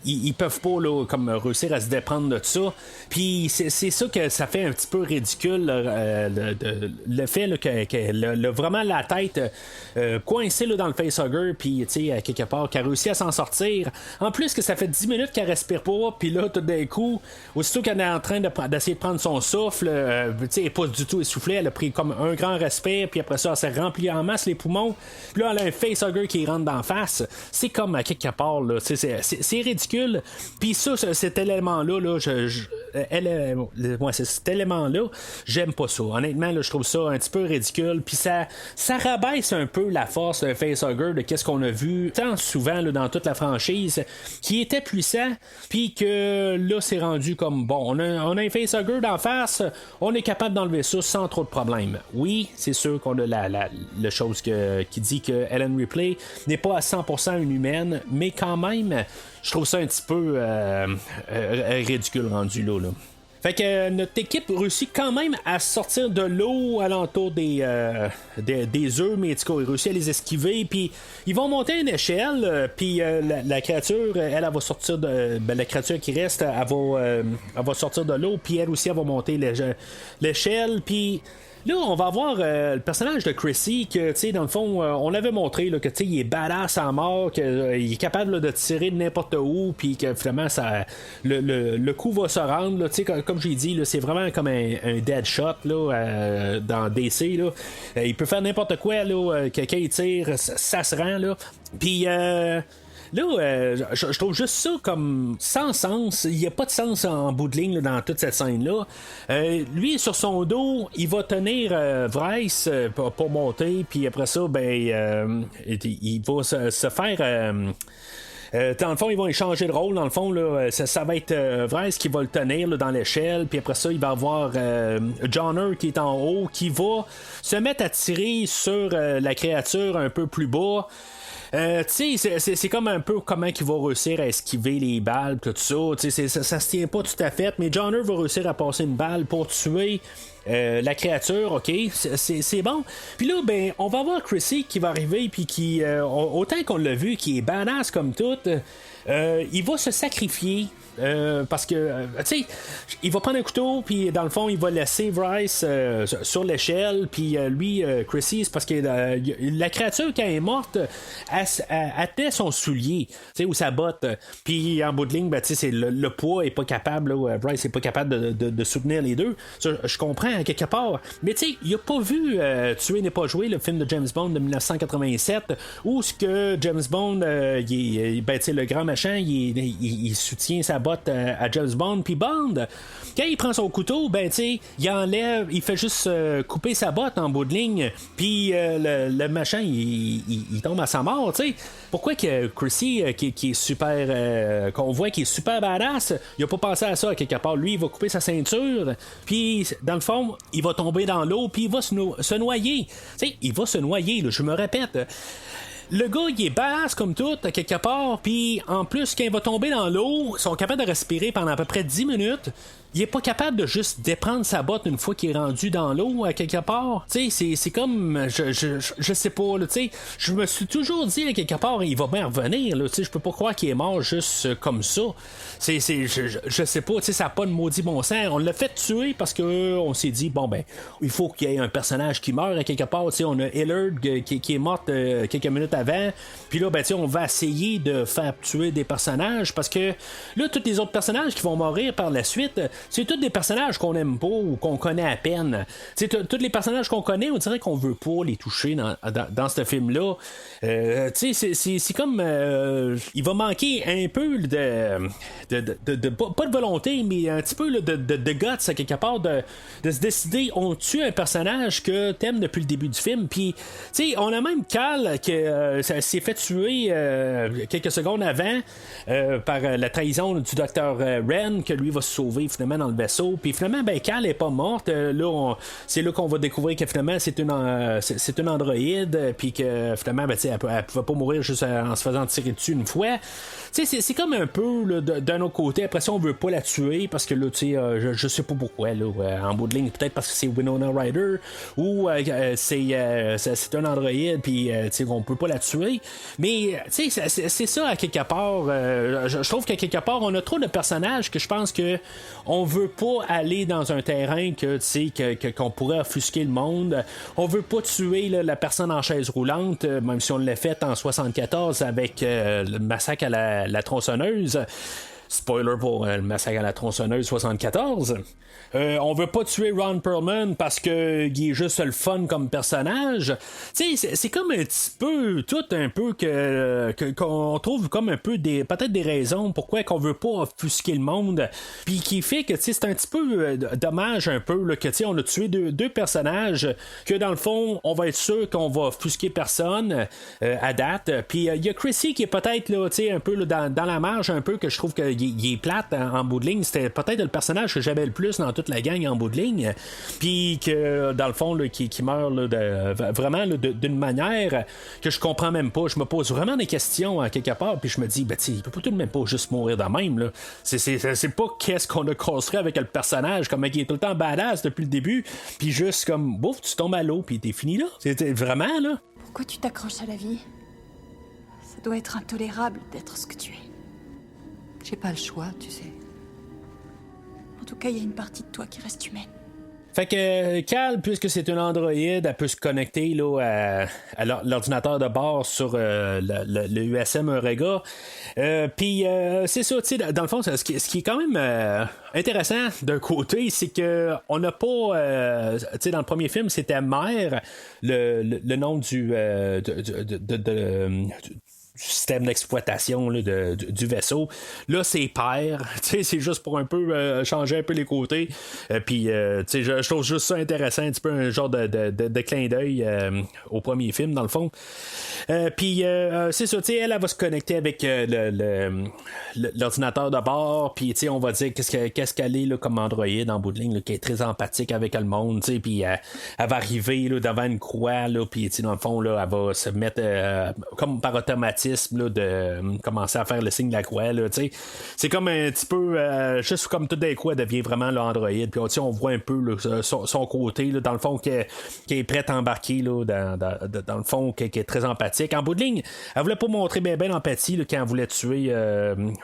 ils peuvent pas là, comme réussir à se déprendre de ça. Puis c'est ça que ça fait un petit peu ridicule, le fait là, que vraiment la tête coincée là, dans le facehugger, puis à quelque part qu'elle a réussi à s'en sortir. En plus que ça fait 10 minutes qu'elle respire pas, puis là tout d'un coup, aussitôt qu'elle est en train d'essayer de prendre son souffle, elle n'est pas du tout essoufflée, elle a pris comme un grand respire, puis après ça elle s'est remplie en masse les poumons, puis là elle a un facehugger qui rentre d'en face. C'est comme à quelque part là, c'est ridicule. Puis ça, cet élément-là, là, cet élément-là, j'aime pas ça. Honnêtement, là, je trouve ça un petit peu ridicule. Puis ça rabaisse un peu la force d'un facehugger de qu'est-ce qu'on a vu tant souvent là, dans toute la franchise, qui était puissant, puis que là, c'est rendu comme bon, on a un facehugger d'en face, on est capable d'enlever ça sans trop de problèmes. Oui, c'est sûr qu'on a la chose qui dit que Ellen Ripley n'est pas à 100% une humaine, mais quand même, je trouve ça un petit peu ridicule rendu là. Fait que notre équipe réussit quand même à sortir de l'eau alentour des œufs, mais ils réussissent à les esquiver, puis ils vont monter une échelle, puis la créature, elle va sortir de... la créature qui reste, elle va sortir de l'eau, puis elle aussi, elle va monter l'échelle, puis... Là, on va voir le personnage de Chrissy que, tu sais, dans le fond, on avait montré là, que, tu sais, il est badass à mort, qu'il est capable là, de tirer de n'importe où, puis que finalement, ça, le coup va se rendre, tu sais, comme j'ai dit, là, c'est vraiment comme un dead shot là, dans DC. Là. Il peut faire n'importe quoi, là, quelqu'un il tire, ça se rend, là. Puis... Là, je trouve juste ça comme sans sens. Il n'y a pas de sens en bout de ligne là, dans toute cette scène-là. Lui, sur son dos, il va tenir Bryce pour monter, puis après ça, ben, il va se faire... dans le fond, ils vont échanger de rôle. Dans le fond, là, ça va être Bryce qui va le tenir là, dans l'échelle. Puis après ça, il va avoir Johnner qui est en haut, qui va se mettre à tirer sur la créature un peu plus bas. Tu sais, c'est comme un peu comment il va réussir à esquiver les balles, tout ça. Ça se tient pas tout à fait, mais Johnner va réussir à passer une balle pour tuer la créature, ok, c'est bon. Puis là, ben, on va voir Chrissy qui va arriver, puis qui, autant qu'on l'a vu, qui est badass comme tout, il va se sacrifier. Parce que, tu sais, il va prendre un couteau, puis dans le fond, il va laisser Bryce sur l'échelle, puis lui, Chrissy, c'est parce que la créature, quand elle est morte, elle tenait son soulier, tu sais, ou sa botte, puis en bout de ligne, ben, tu sais, le poids est pas capable, là, Bryce est pas capable de soutenir les deux. Ça, je comprends, à quelque part, mais tu sais, il a pas vu Tuer n'est pas joué, le film de James Bond de 1987, où ce que James Bond, ben, tu sais, le grand machin, il soutient sa botte à James Bond, puis Bond, quand il prend son couteau, ben tu sais, il enlève, il fait juste couper sa botte en bout de ligne, puis le machin il tombe à sa mort, tu sais. Pourquoi que Chrissy qui est super qu'on voit qui est super badass, il a pas pensé à ça à quelque part. Lui, il va couper sa ceinture, puis dans le fond, il va tomber dans l'eau, puis il va se noyer. Tu sais, il va se noyer, là, je me répète. Le gars, il est badass comme tout, à quelque part, puis en plus, quand il va tomber dans l'eau, ils sont capables de respirer pendant à peu près 10 minutes. Il est pas capable de juste déprendre sa botte une fois qu'il est rendu dans l'eau à quelque part. Tu sais, c'est comme je sais pas, tu sais, je me suis toujours dit à quelque part il va bien revenir, tu sais, je peux pas croire qu'il est mort juste comme ça. Je sais pas, tu sais, ça a pas de maudit bon sens. On l'a fait tuer parce que on s'est dit bon ben, il faut qu'il y ait un personnage qui meurt à quelque part, tu sais, on a Hillard qui est morte quelques minutes avant. Puis là ben tu sais, on va essayer de faire tuer des personnages parce que là tous les autres personnages qui vont mourir par la suite, c'est tous des personnages qu'on aime pas ou qu'on connaît à peine. Tu sais, tous les personnages qu'on connaît, on dirait qu'on veut pas les toucher dans ce film-là. Tu sais, c'est comme... il va manquer un peu pas de volonté, mais un petit peu de guts, à quelque part, de se décider, on tue un personnage que t'aimes depuis le début du film. Puis, tu sais, on a même Cal que ça s'est fait tuer quelques secondes avant par la trahison du docteur Wren, que lui va se sauver finalement dans le vaisseau, puis finalement ben Cal est pas morte, c'est là qu'on va découvrir que finalement c'est une androïde, puis que finalement ben, elle pouvait pas mourir juste en se faisant tirer dessus une fois. C'est comme un peu là, d'un autre côté, après ça on veut pas la tuer parce que là je sais pas pourquoi là, en bout de ligne, peut-être parce que c'est Winona Ryder ou c'est un androïde, puis on peut pas la la tuer. Mais tu sais, c'est ça à quelque part. Je trouve qu'à quelque part, on a trop de personnages que je pense que on veut pas aller dans un terrain que tu sais qu'on pourrait offusquer le monde. On veut pas tuer là, la personne en chaise roulante, même si on l'a fait en 74 avec le massacre à la tronçonneuse. Spoiler pour le massacre à la tronçonneuse 74. On veut pas tuer Ron Perlman parce que il est juste le fun comme personnage. Tu sais, c'est comme un petit peu tout un peu qu'on trouve comme un peu peut-être des raisons pourquoi qu'on veut pas offusquer le monde, puis qui fait que tu sais c'est un petit peu dommage un peu là, que tu sais on a tué deux personnages que dans le fond on va être sûr qu'on va offusquer personne à date. Puis il y a Chrissy qui est peut-être là tu sais un peu là, dans la marge un peu que je trouve qu'il est plate en bout de ligne. C'était peut-être le personnage que j'avais le plus dans toute la gang en bout de ligne, puis que dans le fond là, qui meurt là, vraiment là, d'une manière que je comprends même pas. Je me pose vraiment des questions à quelque part, puis je me dis ben il peut tout de même pas juste mourir de même là. C'est pas qu'est-ce qu'on a construit avec le personnage, comme il est tout le temps badass depuis le début, puis juste comme bouf tu tombes à l'eau puis t'es fini là. C'était vraiment là. Pourquoi tu t'accroches à la vie? Ça doit être intolérable d'être ce que tu es. J'ai pas le choix, tu sais. En tout cas, il y a une partie de toi qui reste humaine. Fait que Cal, puisque c'est une androïde, elle peut se connecter là, à l'ordinateur de bord sur le USM Eureka. Puis c'est ça, tu sais, dans le fond, ce qui est quand même intéressant d'un côté, c'est que on n'a pas, tu sais, dans le premier film, c'était Mère, le nom du système d'exploitation là, du vaisseau. Là, c'est père. C'est juste pour un peu changer un peu les côtés. Puis, je trouve juste ça intéressant, un petit peu un genre de clin d'œil au premier film, dans le fond. Puis, c'est ça, elle va se connecter avec l'ordinateur de bord. Puis, on va dire qu'est-ce qu'elle est là, comme androïde en bout de ligne, là, qui est très empathique avec le monde. Puis, elle va arriver là, devant une croix. Puis, dans le fond, là, elle va se mettre comme par automatisme là, de commencer à faire le signe de la croix là, c'est comme un petit peu juste comme tout d'un coup elle devient vraiment l'androïde, puis on voit un peu là, son côté là, dans le fond qui est prête à embarquer là, dans le fond qui est très empathique. En bout de ligne elle voulait pas montrer bien l'empathie là, quand elle voulait tuer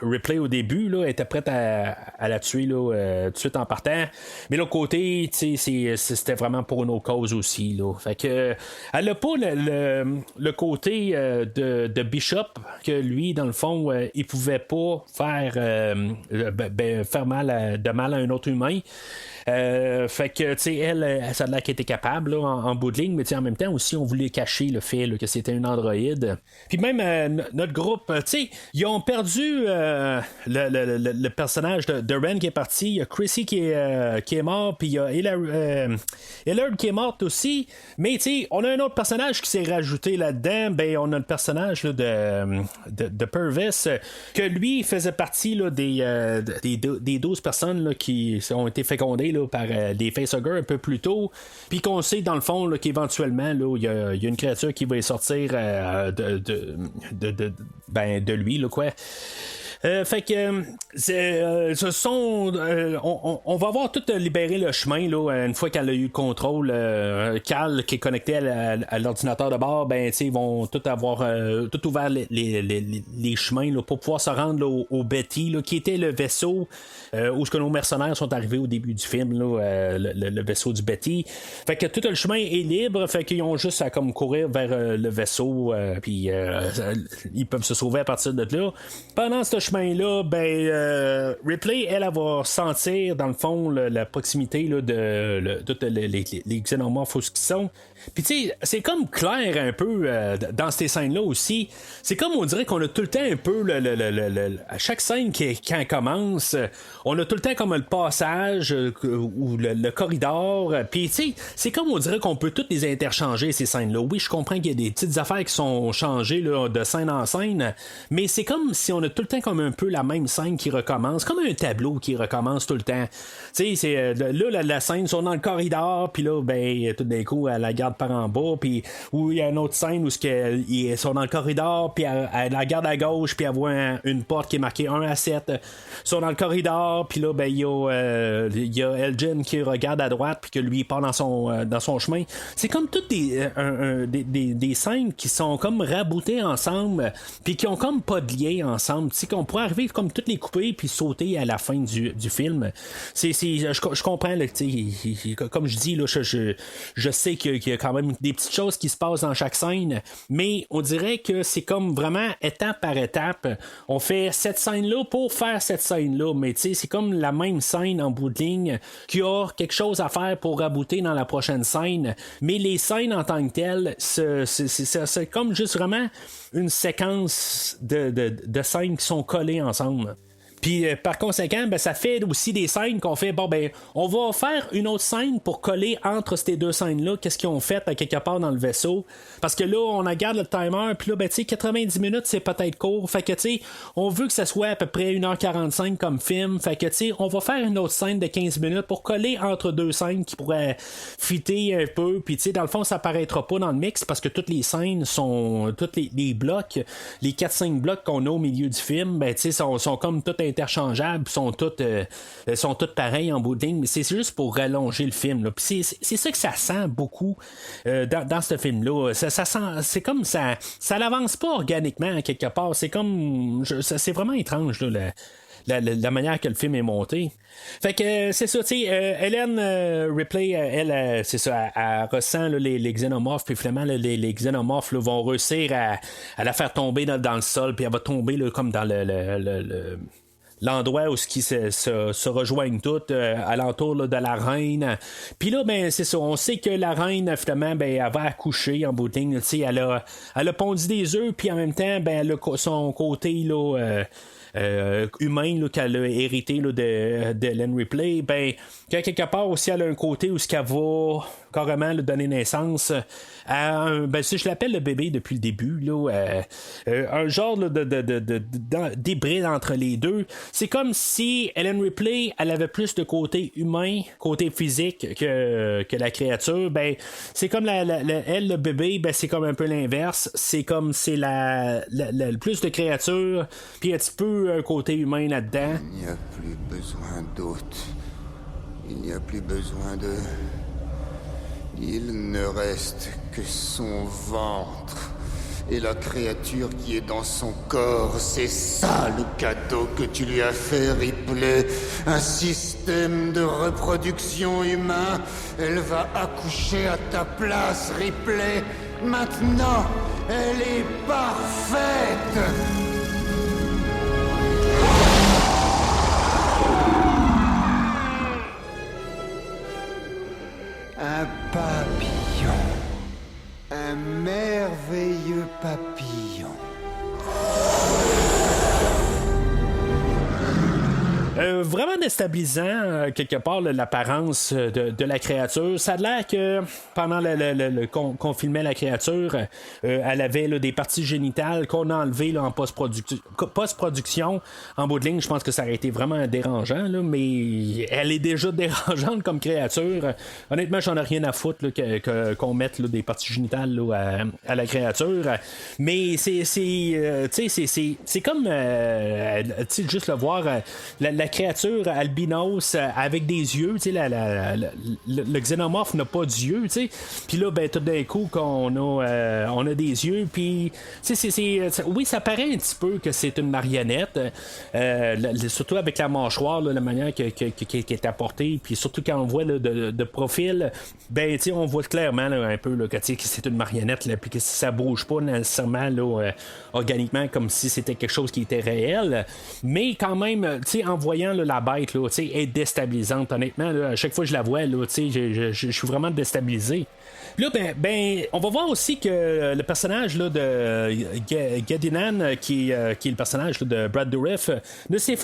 Ripley au début là, elle était prête à la tuer là, tout de suite en partant, mais l'autre côté c'était vraiment pour une autre cause aussi là. Fait que elle a pas le côté de Bishop que lui dans le fond il pouvait pas faire faire de mal à un autre humain. Fait que tu sais elle ça a l'air qu'elle était capable là, en bout de ligne, mais en même temps aussi on voulait cacher le fait là, que c'était une androïde. Puis même notre groupe, tu sais ils ont perdu le personnage de Ren qui est parti, il y a Chrissy qui est mort, puis il y a Hillard qui est morte aussi, mais tu sais on a un autre personnage qui s'est rajouté là-dedans. Ben on a le personnage là, de Purvis, que lui faisait partie là, des 12 personnes là, qui ont été fécondées là, par des facehuggers un peu plus tôt, puis qu'on sait dans le fond là, qu'éventuellement il y a une créature qui va sortir de lui là, quoi. Fait que ce sont on va avoir tout libéré le chemin là, une fois qu'elle a eu le contrôle. Cal qui est connecté à l'ordinateur de bord, ben ils vont tout avoir tout ouvert les chemins là, pour pouvoir se rendre là, au Betty là, qui était le vaisseau où ce que nos mercenaires sont arrivés au début du film là, le vaisseau du Betty. Fait que tout le chemin est libre, fait qu'ils ont juste à comme courir vers le vaisseau, puis ils peuvent se sauver à partir de là. Pendant ce chemin-là, Ripley, elle va sentir, dans le fond, la proximité là, de tous les xénomorphes qui sont. Puis tu sais, c'est comme clair un peu dans ces scènes-là aussi. C'est comme on dirait qu'on a tout le temps un peu à chaque scène quand elle commence, on a tout le temps comme le passage ou le corridor. Puis tu sais, c'est comme on dirait qu'on peut toutes les interchanger ces scènes-là. Oui, je comprends qu'il y a des petites affaires qui sont changées là, de scène en scène, mais c'est comme si on a tout le temps comme comme un peu la même scène qui recommence, comme un tableau qui recommence tout le temps. Tu sais, c'est là, la scène, ils sont dans le corridor, puis là, ben, tout d'un coup, elle la garde par en bas, puis où il y a une autre scène où ils sont dans le corridor, puis elle la garde à gauche, puis elle voit une porte qui est marquée 1 à 7. Ils sont dans le corridor, puis là, ben, il y a Elgin qui regarde à droite, puis que lui, il part dans son chemin. C'est comme toutes des scènes qui sont comme raboutées ensemble, puis qui ont comme pas de lien ensemble. Tu sais, qu'on pourrait arriver comme toutes les couper, puis sauter à la fin du film. Je comprends, là, comme je dis, là, je sais qu'il y a quand même des petites choses qui se passent dans chaque scène, mais on dirait que c'est comme vraiment étape par étape. On fait cette scène-là pour faire cette scène-là, mais c'est comme la même scène en bout de ligne qui a quelque chose à faire pour rabouter dans la prochaine scène, mais les scènes en tant que telles, c'est comme juste vraiment une séquence de scènes qui sont collées ensemble. Puis par conséquent, ben, ça fait aussi des scènes qu'on fait, bon ben, on va faire une autre scène pour coller entre ces deux scènes-là, qu'est-ce qu'ils ont fait à quelque part dans le vaisseau. Parce que là, on regarde le timer, puis là, ben, tu sais, 90 minutes, c'est peut-être court. Fait que, tu sais, on veut que ça soit à peu près 1h45 comme film. Fait que, tu sais, on va faire une autre scène de 15 minutes pour coller entre deux scènes qui pourraient fitter un peu. Puis, tu sais, dans le fond, ça apparaîtra pas dans le mix parce que toutes les scènes sont, tous les blocs, les 4-5 blocs qu'on a au milieu du film, ben, tu sais, sont comme tout interchangeables, sont toutes pareilles en bout de ligne, mais c'est juste pour rallonger le film, là. Puis c'est ça que ça sent beaucoup dans ce film-là. Ça sent, c'est comme ça l'avance pas organiquement quelque part. C'est comme c'est vraiment étrange là, la manière que le film est monté. Fait que c'est ça, tu sais, Ellen Ripley, elle, c'est ça, elle ressent là, les xénomorphes, puis finalement les xénomorphes là, vont réussir à la faire tomber dans le sol, puis elle va tomber là, comme dans l'endroit où qui se rejoignent toutes alentour là, de la reine. Puis là, ben c'est ça, on sait que la reine, finalement, ben elle va accoucher en bout de ligne. Elle a pondu des œufs, puis en même temps, ben elle a son côté là, humain là, qu'elle a hérité là, de Ellen Ripley, ben quelque part aussi elle a un côté où ce qu'elle va carrément là, donner naissance à ben si je l'appelle le bébé depuis le début là, un genre là, d'hybride entre les deux. C'est comme si Ellen Ripley elle avait plus de côté humain, côté physique que la créature. Ben c'est comme elle le bébé, ben c'est comme un peu l'inverse. C'est comme c'est la plus de créature puis un petit peu un côté humain là-dedans. Il n'y a plus besoin d'hôtes. Il n'y a plus besoin de... Il ne reste que son ventre. Et la créature qui est dans son corps, c'est ça le cadeau que tu lui as fait, Ripley. Un système de reproduction humain. Elle va accoucher à ta place, Ripley. Maintenant, elle est parfaite. Un papillon. Un merveilleux papillon. Vraiment déstabilisant quelque part l'apparence de la créature. Ça a l'air que pendant qu'on filmait la créature, elle avait là, des parties génitales qu'on a enlevées là, en post-production. En bout de ligne, je pense que ça aurait été vraiment dérangeant, là, mais elle est déjà dérangeante comme créature. Honnêtement, j'en ai rien à foutre là, qu'on mette là, des parties génitales là, à la créature. Mais c'est comme juste le voir la créature albinos avec des yeux, le xénomorphe n'a pas d'yeux, puis là ben tout d'un coup on a des yeux, puis oui, ça paraît un petit peu que c'est une marionnette, surtout avec la mâchoire là, la manière qui est apportée, puis surtout quand on voit là, de profil, ben on voit clairement là, un peu là, que c'est une marionnette, puis que ça bouge pas nécessairement là, organiquement comme si c'était quelque chose qui était réel, mais quand même en voyant là, la bête là, est déstabilisante. Honnêtement, là, à chaque fois que je la vois, je suis vraiment déstabilisé. Là, ben, on va voir aussi que le personnage là, de Gadinan, qui est le personnage là, de Brad Dourif, ne s'est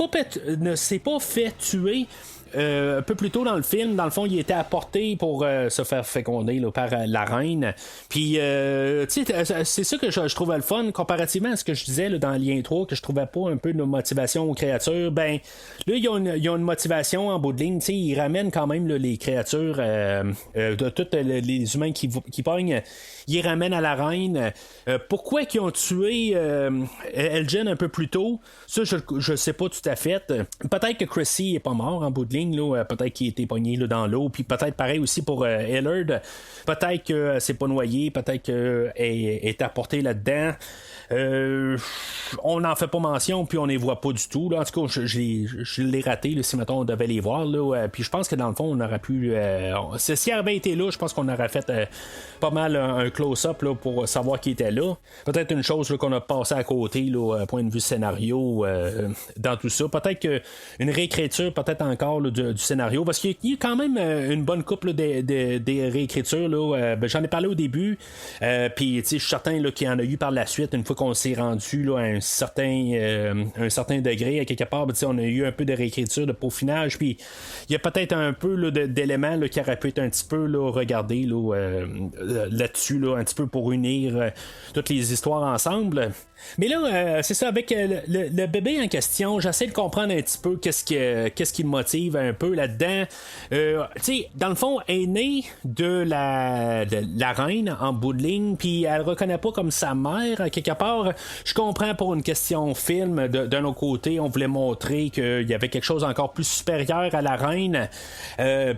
pas fait tuer un peu plus tôt dans le film, dans le fond, il était apporté pour se faire féconder là, par la reine. Puis, c'est ça que je trouvais le fun, comparativement à ce que je disais là, dans Alien 3, que je trouvais pas un peu de motivation aux créatures. Ben, là, ils ont une motivation en bout de ligne. Ils ramènent quand même là, les créatures de tous les humains qui pognent. Ils les ramènent à la reine. Pourquoi qu'ils ont tué Elgin un peu plus tôt? Ça, je sais pas tout à fait. Peut-être que Chrissy est pas mort en bout de ligne. Là. Peut-être qu'il a été pogné là, dans l'eau. Puis peut-être pareil aussi pour Hillard. Peut-être que c'est pas noyé. Peut-être qu'elle est apportée là-dedans. On n'en fait pas mention, puis on les voit pas du tout. Là. En tout cas, je l'ai raté, là, si mettons on devait les voir. Là, puis je pense que dans le fond, on aurait pu. Si elle avait été là, je pense qu'on aurait fait pas mal un close-up là, pour savoir qui était là. Peut-être une chose là, qu'on a passé à côté, là, point de vue scénario, dans tout ça. Peut-être qu'une réécriture, peut-être encore là, du scénario, parce qu'il y a quand même une bonne couple des réécritures. Là, j'en ai parlé au début, puis je suis certain là, qu'il y en a eu par la suite, une fois qu'on s'est rendu là, à un certain degré, à quelque part, on a eu un peu de réécriture, de peaufinage, puis il y a peut-être un peu là, d'éléments là, qui auraient pu être un petit peu là, regardés là-dessus, là, un petit peu pour unir toutes les histoires ensemble. Mais là, c'est ça, avec le bébé en question, j'essaie de comprendre un petit peu qu'est-ce qui le motive un peu là-dedans. Dans le fond, elle est née de la reine en bout de ligne, puis elle reconnaît pas comme sa mère, quelque part. Je comprends pour une question film, d'un autre côté, on voulait montrer qu'il y avait quelque chose encore plus supérieur à la reine.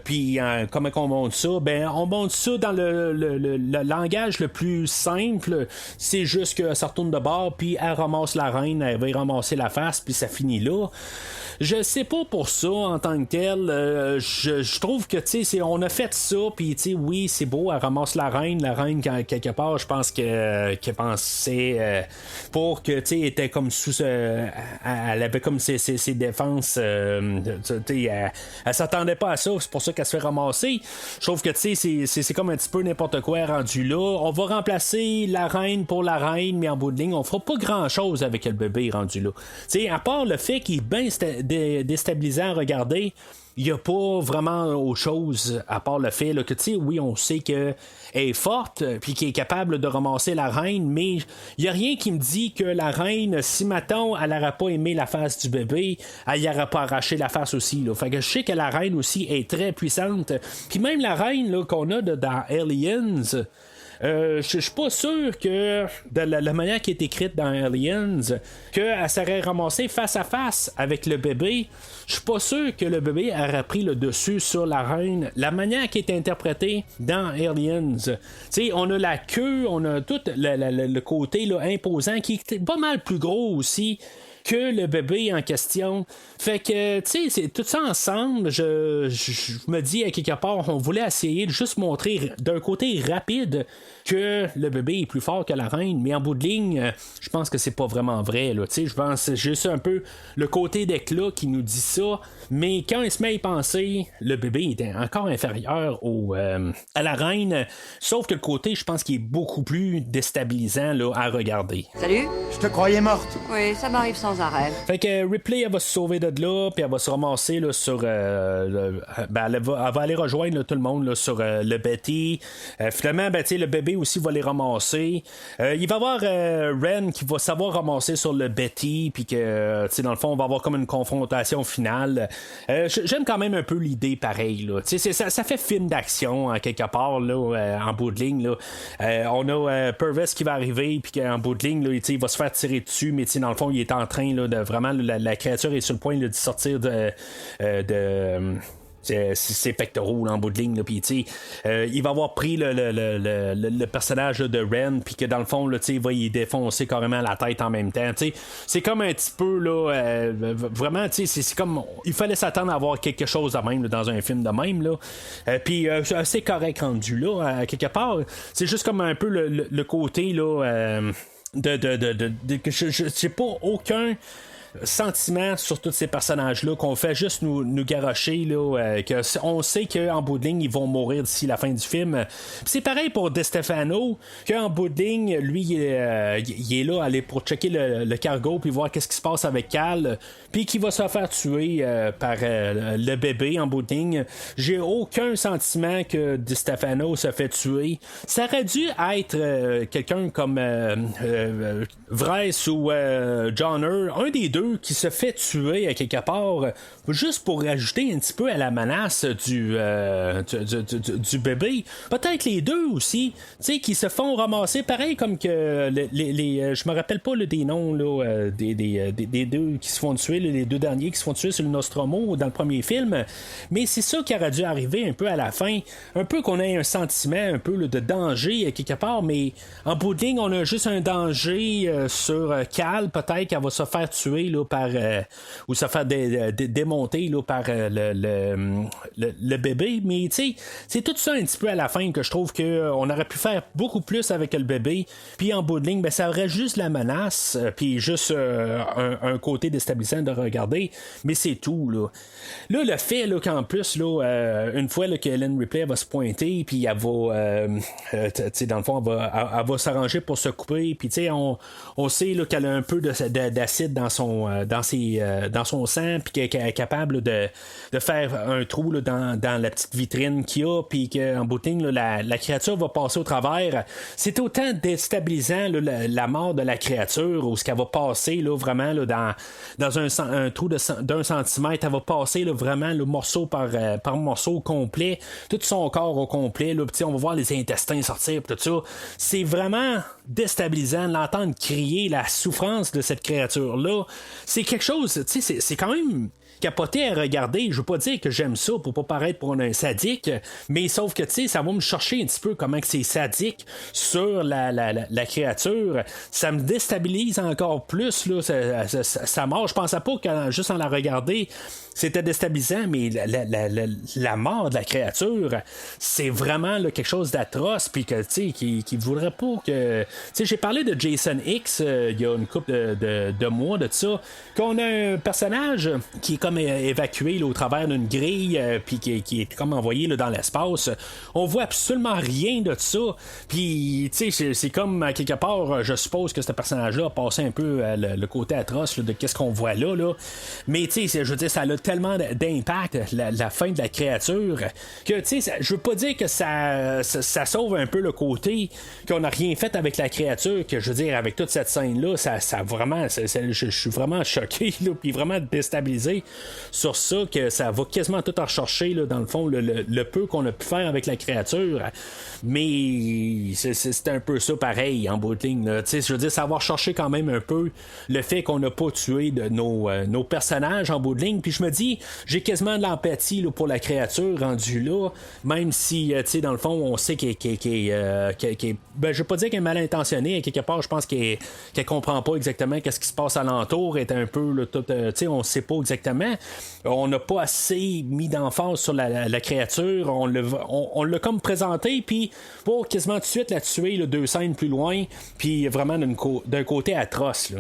Puis comment on montre ça? Ben, on montre ça dans le langage le plus simple. C'est juste que ça retourne de bord, puis elle ramasse la reine, elle va y ramasser la face, puis ça finit là. Je sais pas pour ça en tant que tel. Je trouve que on a fait ça, puis oui, c'est beau, elle ramasse la reine quelque part, je pense qu'elle pensait pour que elle était comme sous elle avait comme ses défenses, elle s'attendait pas à ça, c'est pour ça qu'elle se fait ramasser. Je trouve que c'est comme un petit peu n'importe quoi rendu là. On va remplacer la reine pour la reine, mais en bout de ligne, on fera pas grand chose avec le bébé rendu là. À part le fait qu'il est bien déstabilisant à regarder, il n'y a pas vraiment autre chose à part le fait là, que oui, on sait qu'elle est forte puis qu'elle est capable de ramasser la reine, mais il n'y a rien qui me dit que la reine, si mettons elle n'aurait pas aimé la face du bébé, elle n'y aurait pas arraché la face aussi là. Fait que je sais que la reine aussi est très puissante, puis même la reine là, qu'on a dans Aliens, je suis pas sûr que de la manière qui est écrite dans Aliens, qu'elle serait ramassée face à face avec le bébé. Je suis pas sûr que le bébé aurait pris le dessus sur la reine. La manière qui est interprétée dans Aliens, on a la queue, on a tout le côté là, imposant qui est pas mal plus gros aussi que le bébé en question. Fait que, c'est tout ça ensemble, je me dis à quelque part, on voulait essayer de juste montrer d'un côté rapide que le bébé est plus fort que la reine, mais en bout de ligne, je pense que c'est pas vraiment vrai, là. Je pense que c'est juste un peu le côté d'éclat qui nous dit ça, mais quand il se met à y penser, le bébé est encore inférieur à la reine, sauf que le côté, je pense qu'il est beaucoup plus déstabilisant là, à regarder. Salut? Je te croyais morte. Oui, ça m'arrive sans arrêt. Fait que Ripley, elle va se sauver de là, puis elle va se ramasser là, sur... elle va aller rejoindre là, tout le monde là, sur le Betty. Finalement, le bébé aussi va les ramasser. Il va y avoir Ren qui va savoir ramasser sur le Betty, puis que, dans le fond, on va avoir comme une confrontation finale. J'aime quand même un peu l'idée pareil. Là. Ça fait film d'action, en quelque part, là, en bout de ligne. Là. On a Purvis qui va arriver, puis qu'en bout de ligne, là, il va se faire tirer dessus, mais dans le fond, il est en train là, de vraiment, la créature est sur le point là, de sortir de ses pectoraux là, en bout de ligne, puis il va avoir pris le personnage là, de Ren, puis que dans le fond là, il va y défoncer carrément la tête en même temps. C'est comme un petit peu là, vraiment, c'est comme il fallait s'attendre à avoir quelque chose de même là, dans un film de même là. Puis c'est correct rendu là, quelque part. C'est juste comme un peu le côté là, que je sais pas aucun sentiment sur tous ces personnages-là qu'on fait juste nous garrocher, là, on sait qu'en bout de ligne, ils vont mourir d'ici la fin du film. Puis c'est pareil pour De Stefano, qu'en bout de ligne, lui, il est là aller pour checker le cargo puis voir qu'est-ce qui se passe avec Cal, puis qu'il va se faire tuer par le bébé en bout de ligne. J'ai aucun sentiment que De Stefano se fait tuer. Ça aurait dû être quelqu'un comme Vresse ou Johnner, un des deux qui se fait tuer à quelque part, juste pour rajouter un petit peu à la menace du bébé. Peut-être les deux aussi, tu sais, qui se font ramasser pareil comme que je me rappelle pas des noms là, des deux qui se font tuer, les deux derniers qui se font tuer sur le Nostromo dans le premier film, mais c'est ça qui aurait dû arriver un peu à la fin, un peu qu'on ait un sentiment un peu là, de danger quelque part, mais en bout de ligne, on a juste un danger sur Cal, peut-être qu'elle va se faire tuer là, par ou se faire démonter là, par le bébé, mais tu sais, c'est tout ça un petit peu à la fin que je trouve qu'on aurait pu faire beaucoup plus avec le bébé, puis en bout de ligne, ben, ça aurait juste la menace, puis juste un côté déstabilisant de regarder, mais c'est tout là. Là, le fait là, qu'en plus, là, une fois là, que Ellen Ripley va se pointer, puis elle va, dans le fond, elle va s'arranger pour se couper, puis on sait là, qu'elle a un peu d'acide dans son sang, puis qu'elle est capable de faire un trou là, dans la petite vitrine qu'il y a, puis qu'en bout de ligne, là, la créature va passer au travers. C'est autant déstabilisant là, la mort de la créature, ou ce qu'elle va passer là, vraiment là, dans un trou d'un centimètre, elle va passer là, vraiment le morceau par morceau complet, tout son corps au complet, là, on va voir les intestins sortir, tout ça. C'est vraiment déstabilisant de l'entendre crier la souffrance de cette créature-là. C'est quelque chose, c'est quand même capoté à regarder. Je veux pas dire que j'aime ça pour pas paraître pour un sadique, mais sauf que ça va me chercher un petit peu comment que c'est sadique sur la créature. Ça me déstabilise encore plus là, ça mort. Je pensais pas que juste en la regarder c'était déstabilisant, mais la mort de la créature, c'est vraiment là, quelque chose d'atroce, puis que qui voudrait pas que. J'ai parlé de Jason X il y a une couple de mois de ça, qu'on a un personnage qui est comme évacué là, au travers d'une grille, puis qui est comme envoyé là, dans l'espace. On voit absolument rien de ça, puis c'est comme à quelque part, je suppose que ce personnage-là a passé un peu le côté atroce là, de qu'est-ce qu'on voit là. Mais je veux dire, ça a tellement d'impact la fin de la créature que je veux pas dire que ça sauve un peu le côté qu'on n'a rien fait avec la créature, que je veux dire avec toute cette scène là ça vraiment je suis vraiment choqué puis vraiment déstabilisé sur ça, que ça va quasiment tout en rechercher là, dans le fond le peu qu'on a pu faire avec la créature, mais c'est un peu ça pareil en bout de ligne là. Je veux dire, ça va rechercher quand même un peu le fait qu'on n'a pas tué de nos personnages en bout de ligne, puis je me dis, j'ai quasiment de l'empathie là, pour la créature rendue là, même si dans le fond on sait qu'elle ben, je vais pas dire qu'elle est mal intentionnée, quelque part je pense qu'elle comprend pas exactement qu'est-ce qui se passe alentour, est un peu là, tout, on sait pas exactement, on n'a pas assez mis d'emphase sur la créature, on l'a comme présenté, puis pour quasiment tout de suite la tuer là, 2 scènes plus loin, puis vraiment d'un côté atroce là.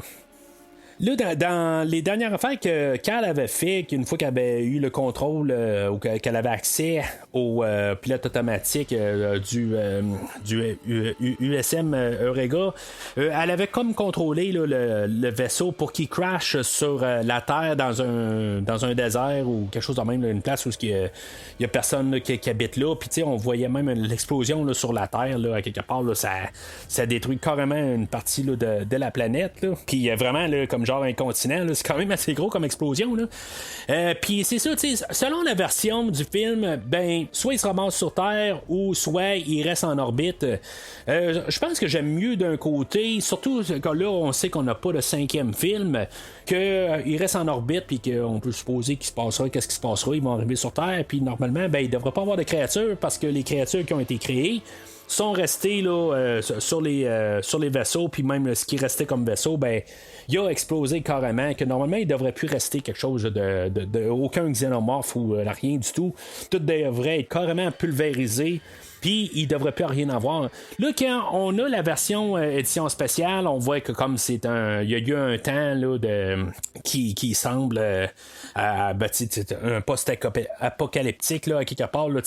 Là, dans les dernières affaires que Cal avait fait, qu'une fois qu'elle avait eu le contrôle ou qu'elle avait accès au pilote automatique du USM Eureka, elle avait comme contrôlé là, le vaisseau pour qu'il crash sur la Terre dans un désert ou quelque chose de même, là, une place où il y a personne là, qui habite là. Puis on voyait même l'explosion là, sur la Terre, là, à quelque part, là, ça détruit carrément une partie là, de la planète. Puis vraiment, là, comme genre un continent, là, c'est quand même assez gros comme explosion. Puis c'est ça, selon la version du film, ben soit il se ramasse sur Terre ou soit il reste en orbite. Je pense que j'aime mieux d'un côté, surtout quand là on sait qu'on n'a pas de 5e film, qu'il reste en orbite puis qu'on peut supposer qu'il se passera, qu'est-ce qui se passera, ils vont arriver sur Terre, puis normalement ben il devrait pas avoir de créatures, parce que les créatures qui ont été créées sont restés là, sur les vaisseaux, puis même ce qui restait comme vaisseau, ben il a explosé carrément, que normalement il devrait plus rester quelque chose de aucun xénomorphe ou rien du tout. Tout devrait être carrément pulvérisé. puis il devrait plus rien avoir. Là, quand on a la version édition spéciale, on voit que comme il y a eu un temps là, qui semble un post-apocalyptique là, à quelque part, là,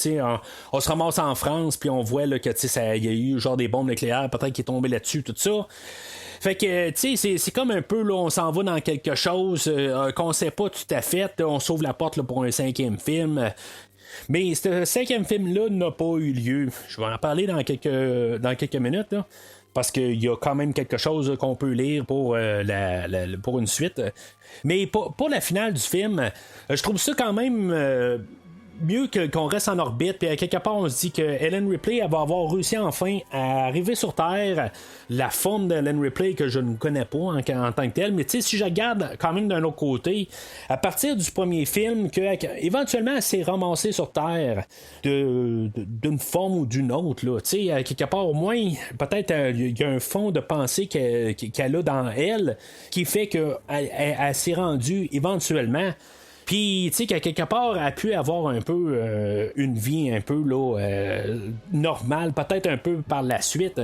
on se ramasse en France, puis on voit là, que il y a eu genre des bombes nucléaires, peut-être qui est tombé là-dessus, tout ça. Fait que, tu sais, c'est comme un peu, là, on s'en va dans quelque chose qu'on sait pas tout à fait. On s'ouvre la porte là, pour un 5e film. Mais ce 5e film-là n'a pas eu lieu. Je vais en parler dans quelques minutes, là, parce qu'il y a quand même quelque chose qu'on peut lire pour, pour une suite. Mais pour la finale du film, je trouve ça quand même... mieux qu'on reste en orbite, puis à quelque part on se dit que Ellen Ripley elle va avoir réussi enfin à arriver sur Terre, la forme d'Ellen Ripley que je ne connais pas en tant que telle, mais tu sais, si je regarde quand même d'un autre côté, à partir du premier film, que éventuellement elle s'est ramassée sur Terre d'une forme ou d'une autre, là, tu sais, à quelque part au moins, peut-être il y a un fond de pensée qu'elle a dans elle qui fait qu'elle s'est rendue éventuellement. Puis, tu sais, qu'à quelque part, elle a pu avoir un peu une vie un peu là, normale, peut-être un peu par la suite.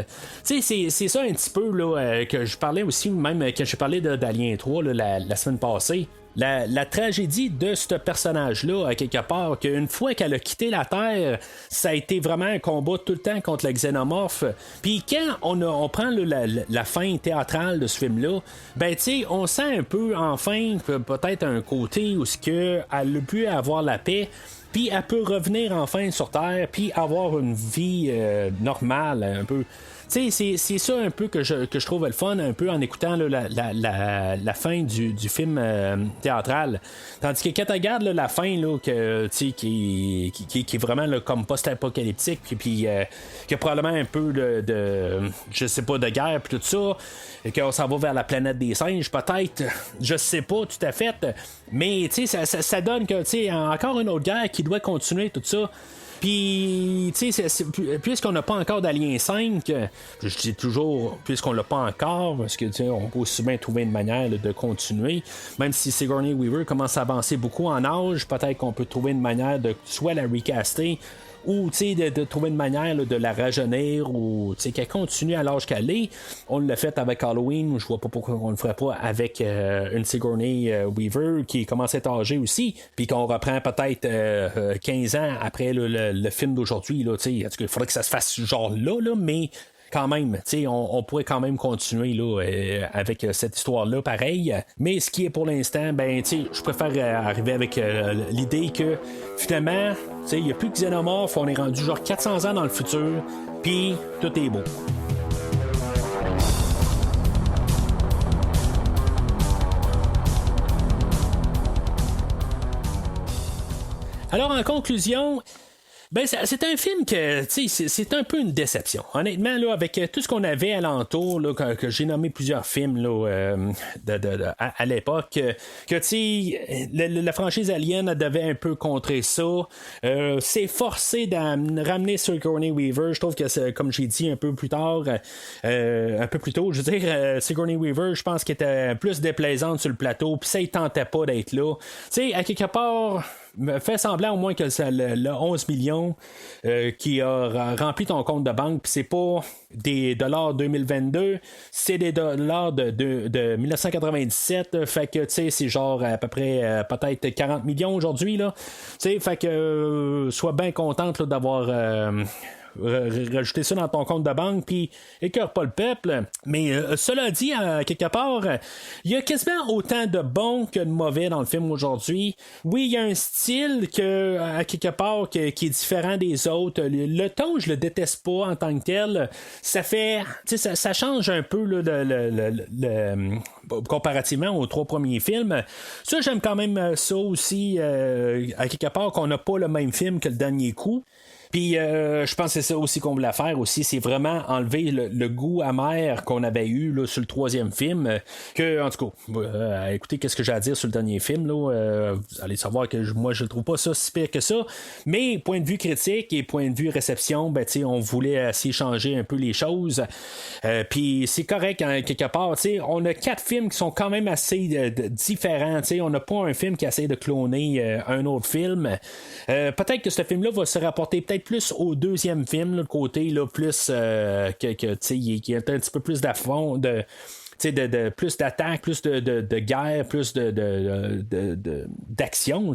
Tu sais, c'est ça un petit peu là, que je parlais aussi, même quand je parlais d'Alien 3 là, la semaine passée. La tragédie de ce personnage-là, à quelque part, qu'une fois qu'elle a quitté la Terre, ça a été vraiment un combat tout le temps contre le xénomorphe. Puis quand on prend la fin théâtrale de ce film-là, ben tu sais, on sent un peu, enfin, peut-être un côté où elle a pu avoir la paix, puis elle peut revenir enfin sur Terre, puis avoir une vie normale, un peu. Tu sais, c'est ça un peu que je trouve le fun, un peu en écoutant là, la fin du film théâtral. Tandis que quand tu regardes là, la fin, là, que, qui est vraiment là, comme post-apocalyptique, puis qu'il y a probablement un peu je sais pas, de guerre, puis tout ça, et qu'on s'en va vers la planète des singes, peut-être, je sais pas tout à fait, mais tu sais, ça donne que, tu sais, encore une autre guerre qui doit continuer, tout ça. Puis, tu sais, puisqu'on n'a pas encore d'Alien 5, je dis toujours, puisqu'on l'a pas encore, parce que, tu sais, on peut aussi bien trouver une manière là, de continuer. Même si Sigourney Weaver commence à avancer beaucoup en âge, peut-être qu'on peut trouver une manière de soit la recaster, ou de trouver une manière là, de la rajeunir, ou qu'elle continue à l'âge qu'elle est. On l'a fait avec Halloween, je vois pas pourquoi on le ferait pas avec une Sigourney Weaver qui commence à être âgée aussi, puis qu'on reprend peut-être 15 ans après le film d'aujourd'hui. Là, il faudrait que ça se fasse genre là, mais quand même, on pourrait quand même continuer là, avec cette histoire-là, pareil. Mais ce qui est pour l'instant, ben, je préfère arriver avec l'idée que finalement, il n'y a plus que Xenomorph, on est rendu genre 400 ans dans le futur, puis tout est beau. Alors, en conclusion, ben, c'est un film que, tu sais, c'est un peu une déception. Honnêtement, là, avec tout ce qu'on avait alentour, là, que j'ai nommé plusieurs films là, à l'époque, que, tu sais, la franchise Alien devait un peu contrer ça. C'est forcé de ramener Sigourney Weaver. Je trouve que, c'est, comme j'ai dit un peu plus tard, un peu plus tôt, je veux dire, Sigourney Weaver, je pense qu'elle était plus déplaisante sur le plateau, puis ça, il tentait pas d'être là. Tu sais, à quelque part, fait semblant au moins que le 11 millions qui a rempli ton compte de banque, puis c'est pas des dollars 2022, c'est des dollars de 1997, fait que tu sais, c'est genre à peu près peut-être 40 millions aujourd'hui, là. Tu sais, fait que sois bien contente là, d'avoir rajouter ça dans ton compte de banque, puis écœure pas le peuple. Mais cela dit, quelque part, il y a quasiment autant de bons que de mauvais dans le film aujourd'hui. Oui, il y a un style que, à quelque part qui est différent des autres. Le ton, je le déteste pas en tant que tel. Ça fait, tu sais, ça change un peu là, comparativement aux 3 premiers films. Ça, j'aime quand même ça aussi, à quelque part, qu'on n'a pas le même film que le dernier coup. Puis je pense que c'est ça aussi qu'on voulait faire aussi, c'est vraiment enlever le goût amer qu'on avait eu là, sur le 3e film. Que, en tout cas, écoutez qu'est-ce que j'ai à dire sur le dernier film. Là, vous allez savoir que moi je ne trouve pas ça si pire que ça. Mais point de vue critique et point de vue réception, ben, on voulait essayer de changer un peu les choses. Puis c'est correct hein, quelque part. On a 4 films qui sont quand même assez différents. On n'a pas un film qui essaie de cloner un autre film. Peut-être que ce film-là va se rapporter peut-être peut-être plus au deuxième film, là, le côté là, plus que il y a un petit peu plus d'affront, plus d'attaque, plus de guerre, plus d'action.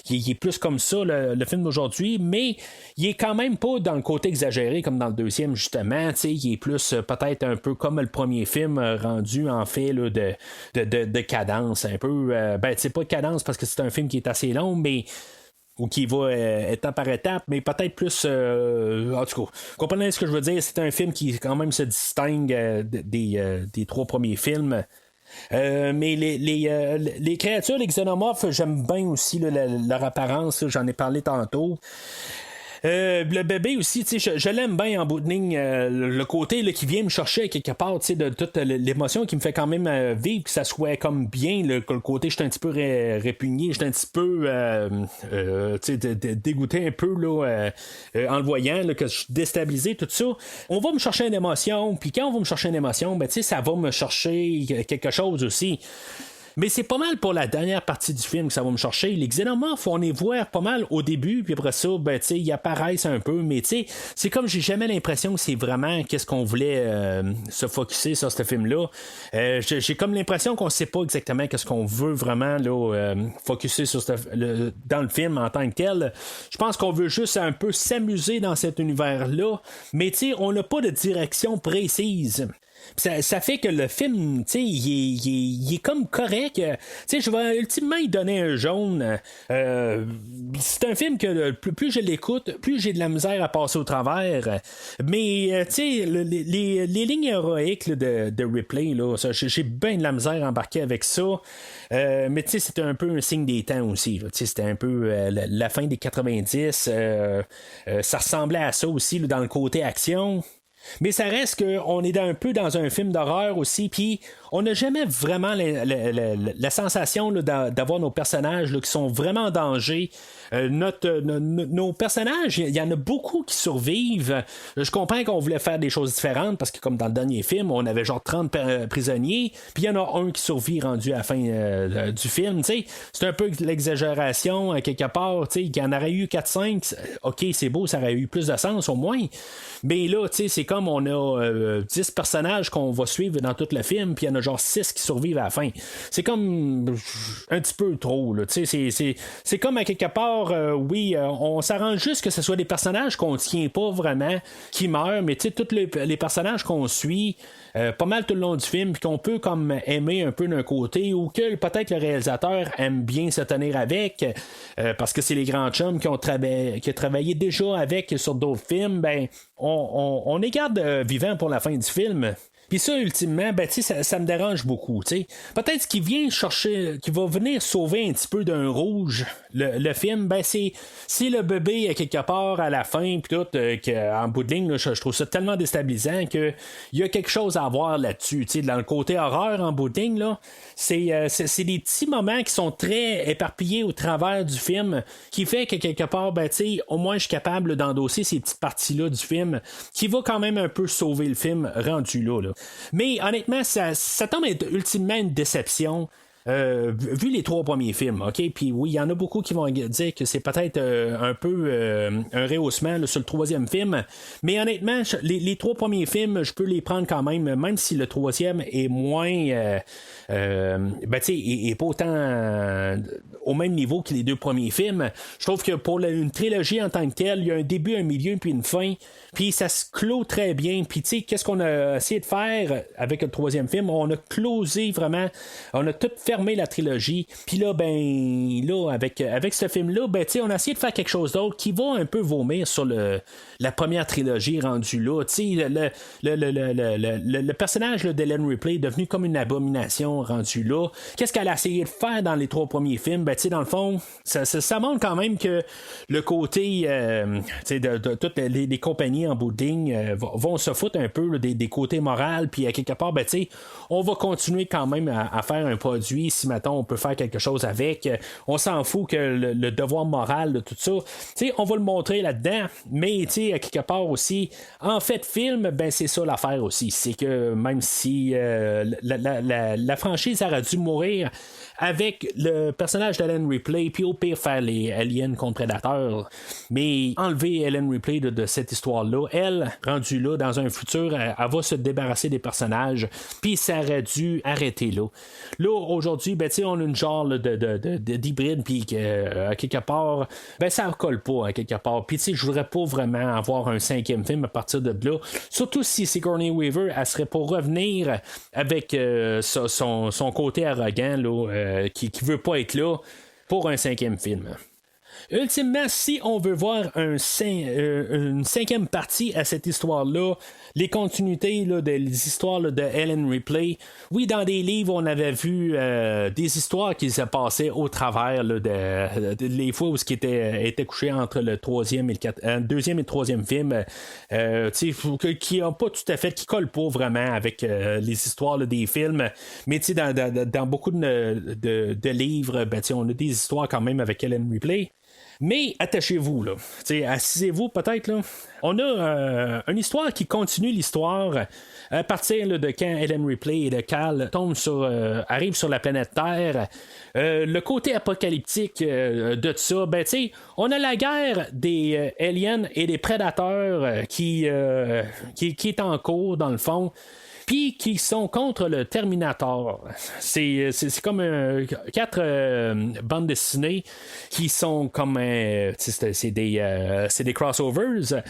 Il est plus comme ça, le film d'aujourd'hui, mais il est quand même pas dans le côté exagéré comme dans le deuxième, justement. Il est plus peut-être un peu comme le premier film rendu en fait là, de cadence, un peu. C'est pas de cadence parce que c'est un film qui est assez long, mais ou qui va étape par étape, mais peut-être plus en tout cas, comprenez ce que je veux dire, c'est un film qui quand même se distingue des trois premiers films. Mais les créatures, les xénomorphes, j'aime bien aussi leur apparence, là, j'en ai parlé tantôt. Le bébé aussi, je l'aime bien en bout de ligne, le côté là, qui vient me chercher quelque part, de toute l'émotion qui me fait quand même vivre, que ça soit comme bien, le côté je suis un petit peu répugné, je suis un petit peu dégoûté un peu là, en le voyant, là, que je suis déstabilisé, tout ça. On va me chercher une émotion, puis quand on va me chercher une émotion, ça va me chercher quelque chose aussi. Mais c'est pas mal pour la dernière partie du film que ça va me chercher. Les xénomorphes, on les voit pas mal au début, puis après ça, ils apparaissent un peu, mais c'est comme j'ai jamais l'impression que c'est vraiment qu'est-ce qu'on voulait se focusser sur ce film-là. J'ai comme l'impression qu'on sait pas exactement qu'est-ce qu'on veut vraiment là, focusser sur dans le film en tant que tel. Je pense qu'on veut juste un peu s'amuser dans cet univers-là, mais on n'a pas de direction précise. Ça fait que le film, il est comme correct. Je vais ultimement y donner un jaune. C'est un film que plus je l'écoute, plus j'ai de la misère à passer au travers. Mais les lignes héroïques là, de Ripley, là, j'ai bien de la misère à embarquer avec ça. Mais c'était un peu un signe des temps aussi. C'était un peu la fin des 90. Ça ressemblait à ça aussi là, dans le côté action. Mais ça reste qu'on est un peu dans un film d'horreur aussi, puis on n'a jamais vraiment la sensation là, d'avoir nos personnages là, qui sont vraiment en danger. Nos personnages, il y en a beaucoup qui survivent. Je comprends qu'on voulait faire des choses différentes parce que comme dans le dernier film, on avait genre 30 prisonniers, puis il y en a un qui survit rendu à la fin du film. C'est un peu l'exagération quelque part. Il y en aurait eu 4-5, ok, c'est beau, ça aurait eu plus de sens au moins. Mais là, c'est comme on a 10 personnages qu'on va suivre dans tout le film, puis il y en a genre 6 qui survivent à la fin. C'est comme un petit peu trop. Là. C'est comme à quelque part, on s'arrange juste que ce soit des personnages qu'on ne tient pas vraiment, qui meurent, mais tous les personnages qu'on suit pas mal tout le long du film, puis qu'on peut comme aimer un peu d'un côté, ou que peut-être le réalisateur aime bien se tenir avec, parce que c'est les grands chums qui ont travaillé déjà avec sur d'autres films, on les garde vivants pour la fin du film. Puis ça, ultimement, ça me dérange beaucoup. T'sais. Peut-être ce qui vient chercher, qui va venir sauver un petit peu d'un rouge le film, c'est le bébé quelque part à la fin, puis tout, en bout de ligne, là, je trouve ça tellement déstabilisant qu'il y a quelque chose à voir là-dessus. T'sais, dans le côté horreur, en bout de ligne, là, c'est des petits moments qui sont très éparpillés au travers du film, qui fait que quelque part, au moins je suis capable d'endosser ces petites parties-là du film, qui va quand même un peu sauver le film rendu là. Mais honnêtement, ça tombe être ultimement une déception. Vu les 3 premiers films, ok, puis oui, il y en a beaucoup qui vont dire que c'est peut-être un peu un rehaussement là, sur le 3e film, mais honnêtement, les 3 premiers films, je peux les prendre quand même si le 3e est moins est pas autant au même niveau que les 2 premiers films. Je trouve que pour une trilogie en tant que telle, il y a un début, un milieu, puis une fin, puis ça se clôt très bien. Puis tu sais, qu'est-ce qu'on a essayé de faire avec le 3e film? On a closé vraiment, on a tout fermé la trilogie. Puis là, avec ce film-là, on a essayé de faire quelque chose d'autre qui va un peu vomir sur la première trilogie rendue là. Tu sais, le personnage là, d'Ellen Ripley est devenu comme une abomination rendue là. Qu'est-ce qu'elle a essayé de faire dans les 3 premiers films? Dans le fond, ça montre quand même que le côté de toutes les compagnies en bout de ligne vont se foutre un peu là, des côtés moraux, puis à quelque part, on va continuer quand même à faire un produit aujourd'hui, si maintenant on peut faire quelque chose avec. On s'en fout que le devoir moral de tout ça, on va le montrer là-dedans, mais à quelque part aussi, en fait film, ben c'est ça l'affaire aussi, c'est que même si la franchise aurait dû mourir avec le personnage d'Ellen Ripley, puis au pire faire les aliens contre Predator, mais enlever Ellen Ripley de cette histoire-là, elle, rendue là dans un futur, elle va se débarrasser des personnages, puis ça aurait dû arrêter là. Là, aujourd'hui, ben, on a une genre d'hybride, puis à quelque part, ben, ça colle pas à quelque part. Puis je voudrais pas vraiment avoir un 5e film à partir de là, surtout si Sigourney Weaver, elle serait pour revenir avec son côté arrogant, là, qui veut pas être là pour un 5e film. Ultimement, si on veut voir une 5e partie à cette histoire-là, les continuités là, des histoires là, de Ellen Ripley, oui, dans des livres, on avait vu des histoires qui se passaient au travers là, les fois où ce qui était couché entre le 2e et le 3e film, qui n'ont pas tout à fait, qui collent pas vraiment avec les histoires là, des films, mais dans beaucoup de livres, ben, on a des histoires quand même avec Ellen Ripley. Mais attachez-vous, là. Assisez-vous peut-être, là. On a une histoire qui continue l'histoire à partir là, de quand Ellen Ripley et le Cal arrivent sur la planète Terre. Le côté apocalyptique de ça, ben on a la guerre des aliens et des prédateurs qui est en cours dans le fond. Puis qui sont contre le Terminator. C'est comme 4 bandes dessinées qui sont comme c'est des crossovers.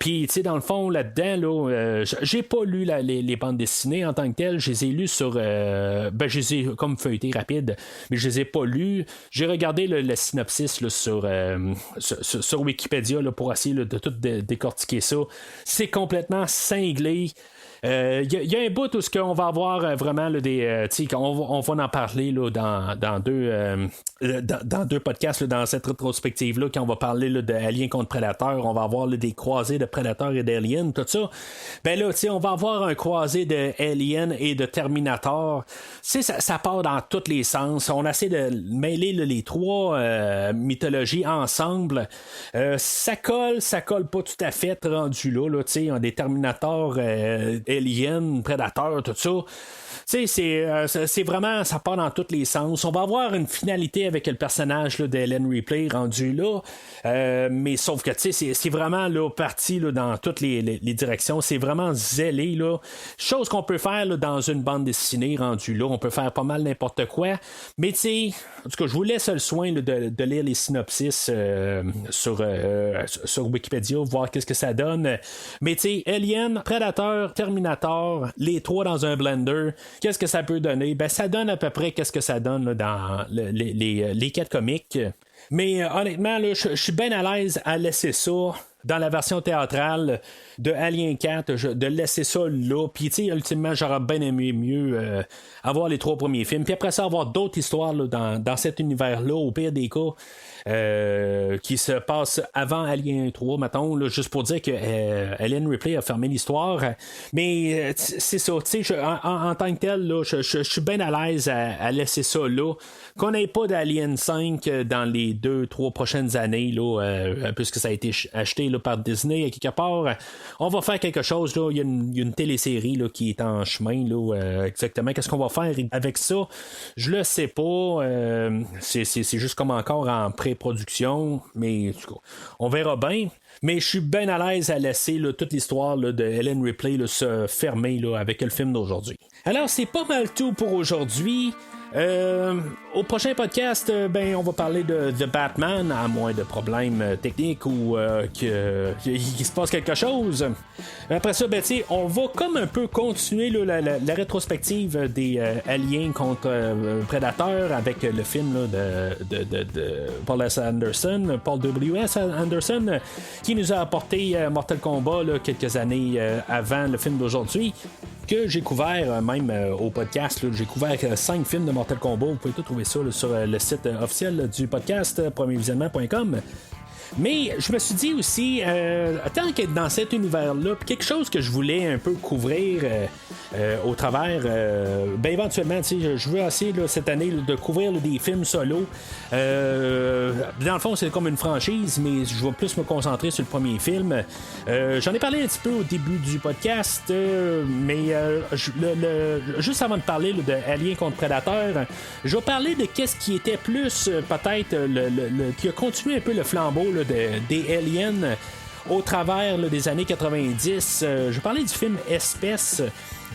Puis dans le fond là-dedans là, j'ai pas lu les bandes dessinées en tant que telles. Je les ai lues sur je les ai comme feuilleté rapide, mais je les ai pas lues. J'ai regardé le synopsis là, sur Wikipédia là, pour essayer là, de tout décortiquer ça. C'est complètement cinglé. Il y a un bout où on va avoir vraiment là, on va en parler là, dans deux podcasts là, dans cette rétrospective là, quand on va parler là, de Alien contre Predator, on va avoir là, des croisés de Predator et d'Alien, tout ça. Ben là, on va avoir un croisé de Alien et de Terminator. Ça part dans tous les sens. On essaie de mêler là, les 3 mythologies ensemble. Ça colle pas tout à fait rendu là, on a des Terminators, Alien, Predator, tout ça. C'est vraiment, ça part dans tous les sens. On va avoir une finalité avec le personnage là, d'Ellen Ripley rendu là, mais sauf que c'est vraiment là, parti là, dans toutes les directions. C'est vraiment zélé là. Chose qu'on peut faire là, dans une bande dessinée rendue là. On peut faire pas mal n'importe quoi. Mais en tout cas, je vous laisse le soin là, de lire les synopsis sur Wikipédia, voir qu'est-ce que ça donne. Mais Alien, Predator, Terminator, les 3 dans un blender. Qu'est-ce que ça peut donner? Ben, ça donne à peu près qu'est-ce que ça donne là, dans les 4 comiques. Mais honnêtement, là, je suis bien à l'aise à laisser ça dans la version théâtrale de Alien 4, de laisser ça là. Puis, ultimement, j'aurais bien aimé mieux avoir les 3 premiers films. Puis après ça, avoir d'autres histoires là, dans cet univers-là, au pire des cas. Qui se passe avant Alien 3, mettons, là, juste pour dire que Ellen Ripley a fermé l'histoire. Mais c'est ça, en tant que tel, là, je suis bien à l'aise à laisser ça là. Qu'on n'ait pas d'Alien 5 dans les 2-3 prochaines années, là, puisque ça a été acheté là, par Disney à quelque part. On va faire quelque chose, là. Il y a une télésérie là, qui est en chemin, là, exactement. Qu'est-ce qu'on va faire avec ça? Je le sais pas. C'est juste comme encore en pré-production, mais on verra bien. Mais je suis bien à l'aise à laisser là, toute l'histoire là, de Ellen Ripley là, se fermer là, avec le film d'aujourd'hui. Alors, c'est pas mal tout pour aujourd'hui. Au prochain podcast, on va parler de The Batman, à moins de problèmes techniques ou qu'il se passe quelque chose. Après ça, on va comme un peu continuer là, la rétrospective des Aliens contre Predator avec le film là, de Paul S. Anderson, Paul W.S. Anderson, qui nous a apporté Mortal Kombat là, quelques années avant le film d'aujourd'hui, que j'ai couvert même au podcast. Là, j'ai couvert 5 films de Mortal Kombat. Vous pouvez tout trouver ça là, sur le site officiel du podcast premiervisionnement.com. Mais je me suis dit aussi, tant qu'être dans cet univers-là, quelque chose que je voulais un peu couvrir au travers, ben éventuellement, je veux essayer là, cette année là, de couvrir là, des films solo. Dans le fond, c'est comme une franchise, mais je vais plus me concentrer sur le premier film. J'en ai parlé un petit peu au début du podcast, mais juste avant de parler là, de Alien contre Predator, je vais parler de qu'est-ce qui était plus peut-être qui a continué un peu le flambeau là, des Aliens au travers là, des années 90. Je vais parler du film Espèce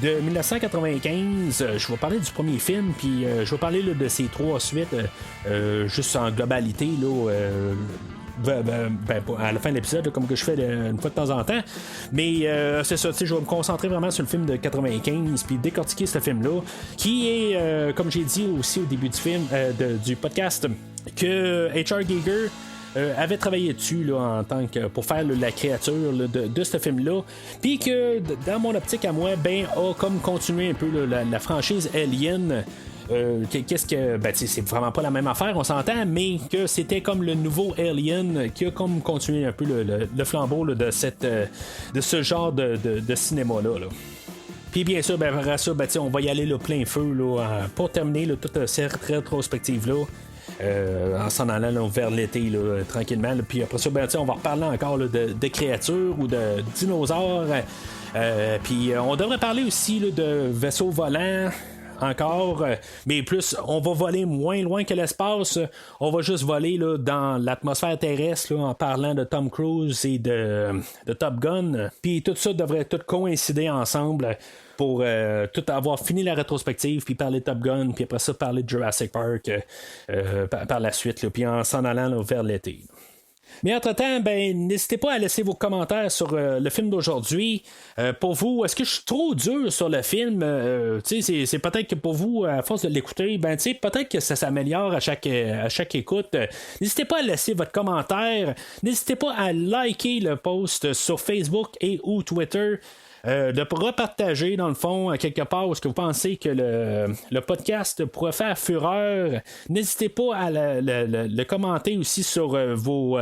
de 1995. Je vais parler du premier film, puis je vais parler là, de ces 3 suites, juste en globalité, là, à la fin de l'épisode, comme que je fais une fois de temps en temps. Mais c'est ça, je vais me concentrer vraiment sur le film de 95, puis décortiquer ce film-là, qui est, comme j'ai dit aussi au début du film, du podcast, que H.R. Giger avait travaillé dessus là, en tant que pour faire là, la créature là, de ce film-là, puis que dans mon optique à moi, a comme continué un peu là, la franchise Alien. Qu'est-ce que c'est vraiment pas la même affaire, on s'entend, mais que c'était comme le nouveau Alien qui a comme continué un peu le flambeau là, de ce genre de cinéma là. Puis bien sûr, après ça, on va y aller là, plein feu là, pour terminer là, toute cette rétrospective là. En s'en allant là, vers l'été là, tranquillement là. Puis après ça on va reparler encore là, de créatures ou de dinosaures, puis on devrait parler aussi là, de vaisseaux volants encore, mais plus on va voler moins loin que l'espace, on va juste voler là, dans l'atmosphère terrestre là, en parlant de Tom Cruise et de Top Gun, puis tout ça devrait tout coïncider ensemble pour tout avoir fini la rétrospective, puis parler de Top Gun, puis après ça parler de Jurassic Park par la suite, là, puis en s'en allant là, vers l'été. Mais entre-temps, n'hésitez pas à laisser vos commentaires sur le film d'aujourd'hui. Pour vous, est-ce que je suis trop dur sur le film? C'est peut-être que pour vous, à force de l'écouter, peut-être que ça s'améliore à chaque écoute. N'hésitez pas à laisser votre commentaire. N'hésitez pas à liker le post sur Facebook et ou Twitter. De repartager dans le fond quelque part où est-ce que vous pensez que le podcast pourrait faire fureur. N'hésitez pas à le commenter aussi sur vos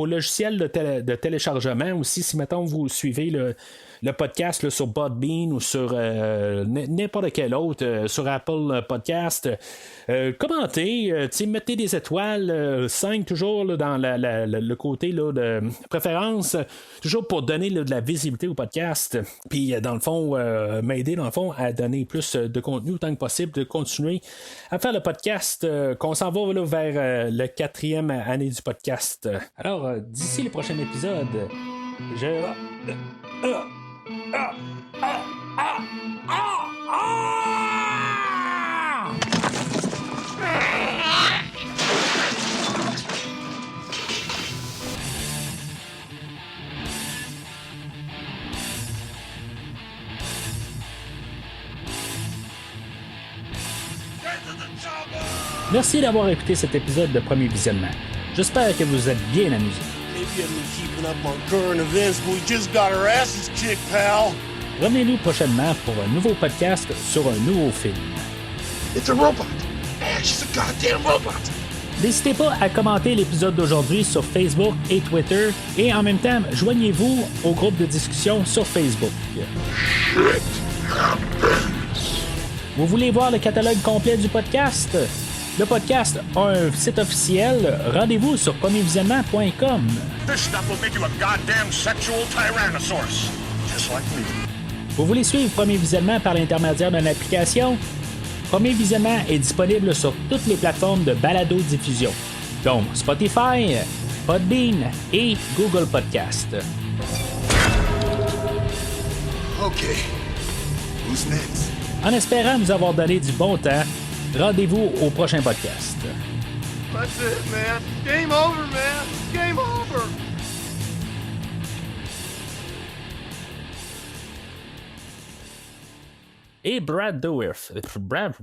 logiciels de téléchargement aussi, si mettons vous suivez le podcast là, sur Podbean ou sur n'importe quel autre, sur Apple Podcast. Commentez, mettez des étoiles, 5 toujours là, dans le côté là, de préférence, toujours pour donner là, de la visibilité au podcast. Puis dans le fond, m'aider dans le fond à donner plus de contenu autant que possible, de continuer à faire le podcast, qu'on s'en va là, vers la 4e année du podcast. Alors, d'ici le prochain épisode, Merci d'avoir écouté cet épisode de Premier Visionnement. J'espère que vous êtes bien amusés. Revenez-nous prochainement pour un nouveau podcast sur un nouveau film. N'hésitez pas à commenter l'épisode d'aujourd'hui sur Facebook et Twitter, et en même temps, joignez-vous au groupe de discussion sur Facebook. Vous voulez voir le catalogue complet du podcast? Le podcast a un site officiel. Rendez-vous sur premiervisionnement.com. Vous voulez suivre Premier Visionnement par l'intermédiaire d'une application? Premier Visionnement est disponible sur toutes les plateformes de balado-diffusion, dont Spotify, Podbean et Google Podcast. Okay. Who's next? En espérant vous avoir donné du bon temps, rendez-vous au prochain podcast. That's it, man. Game over, man. Game over. Et Brad Dourif. Brad.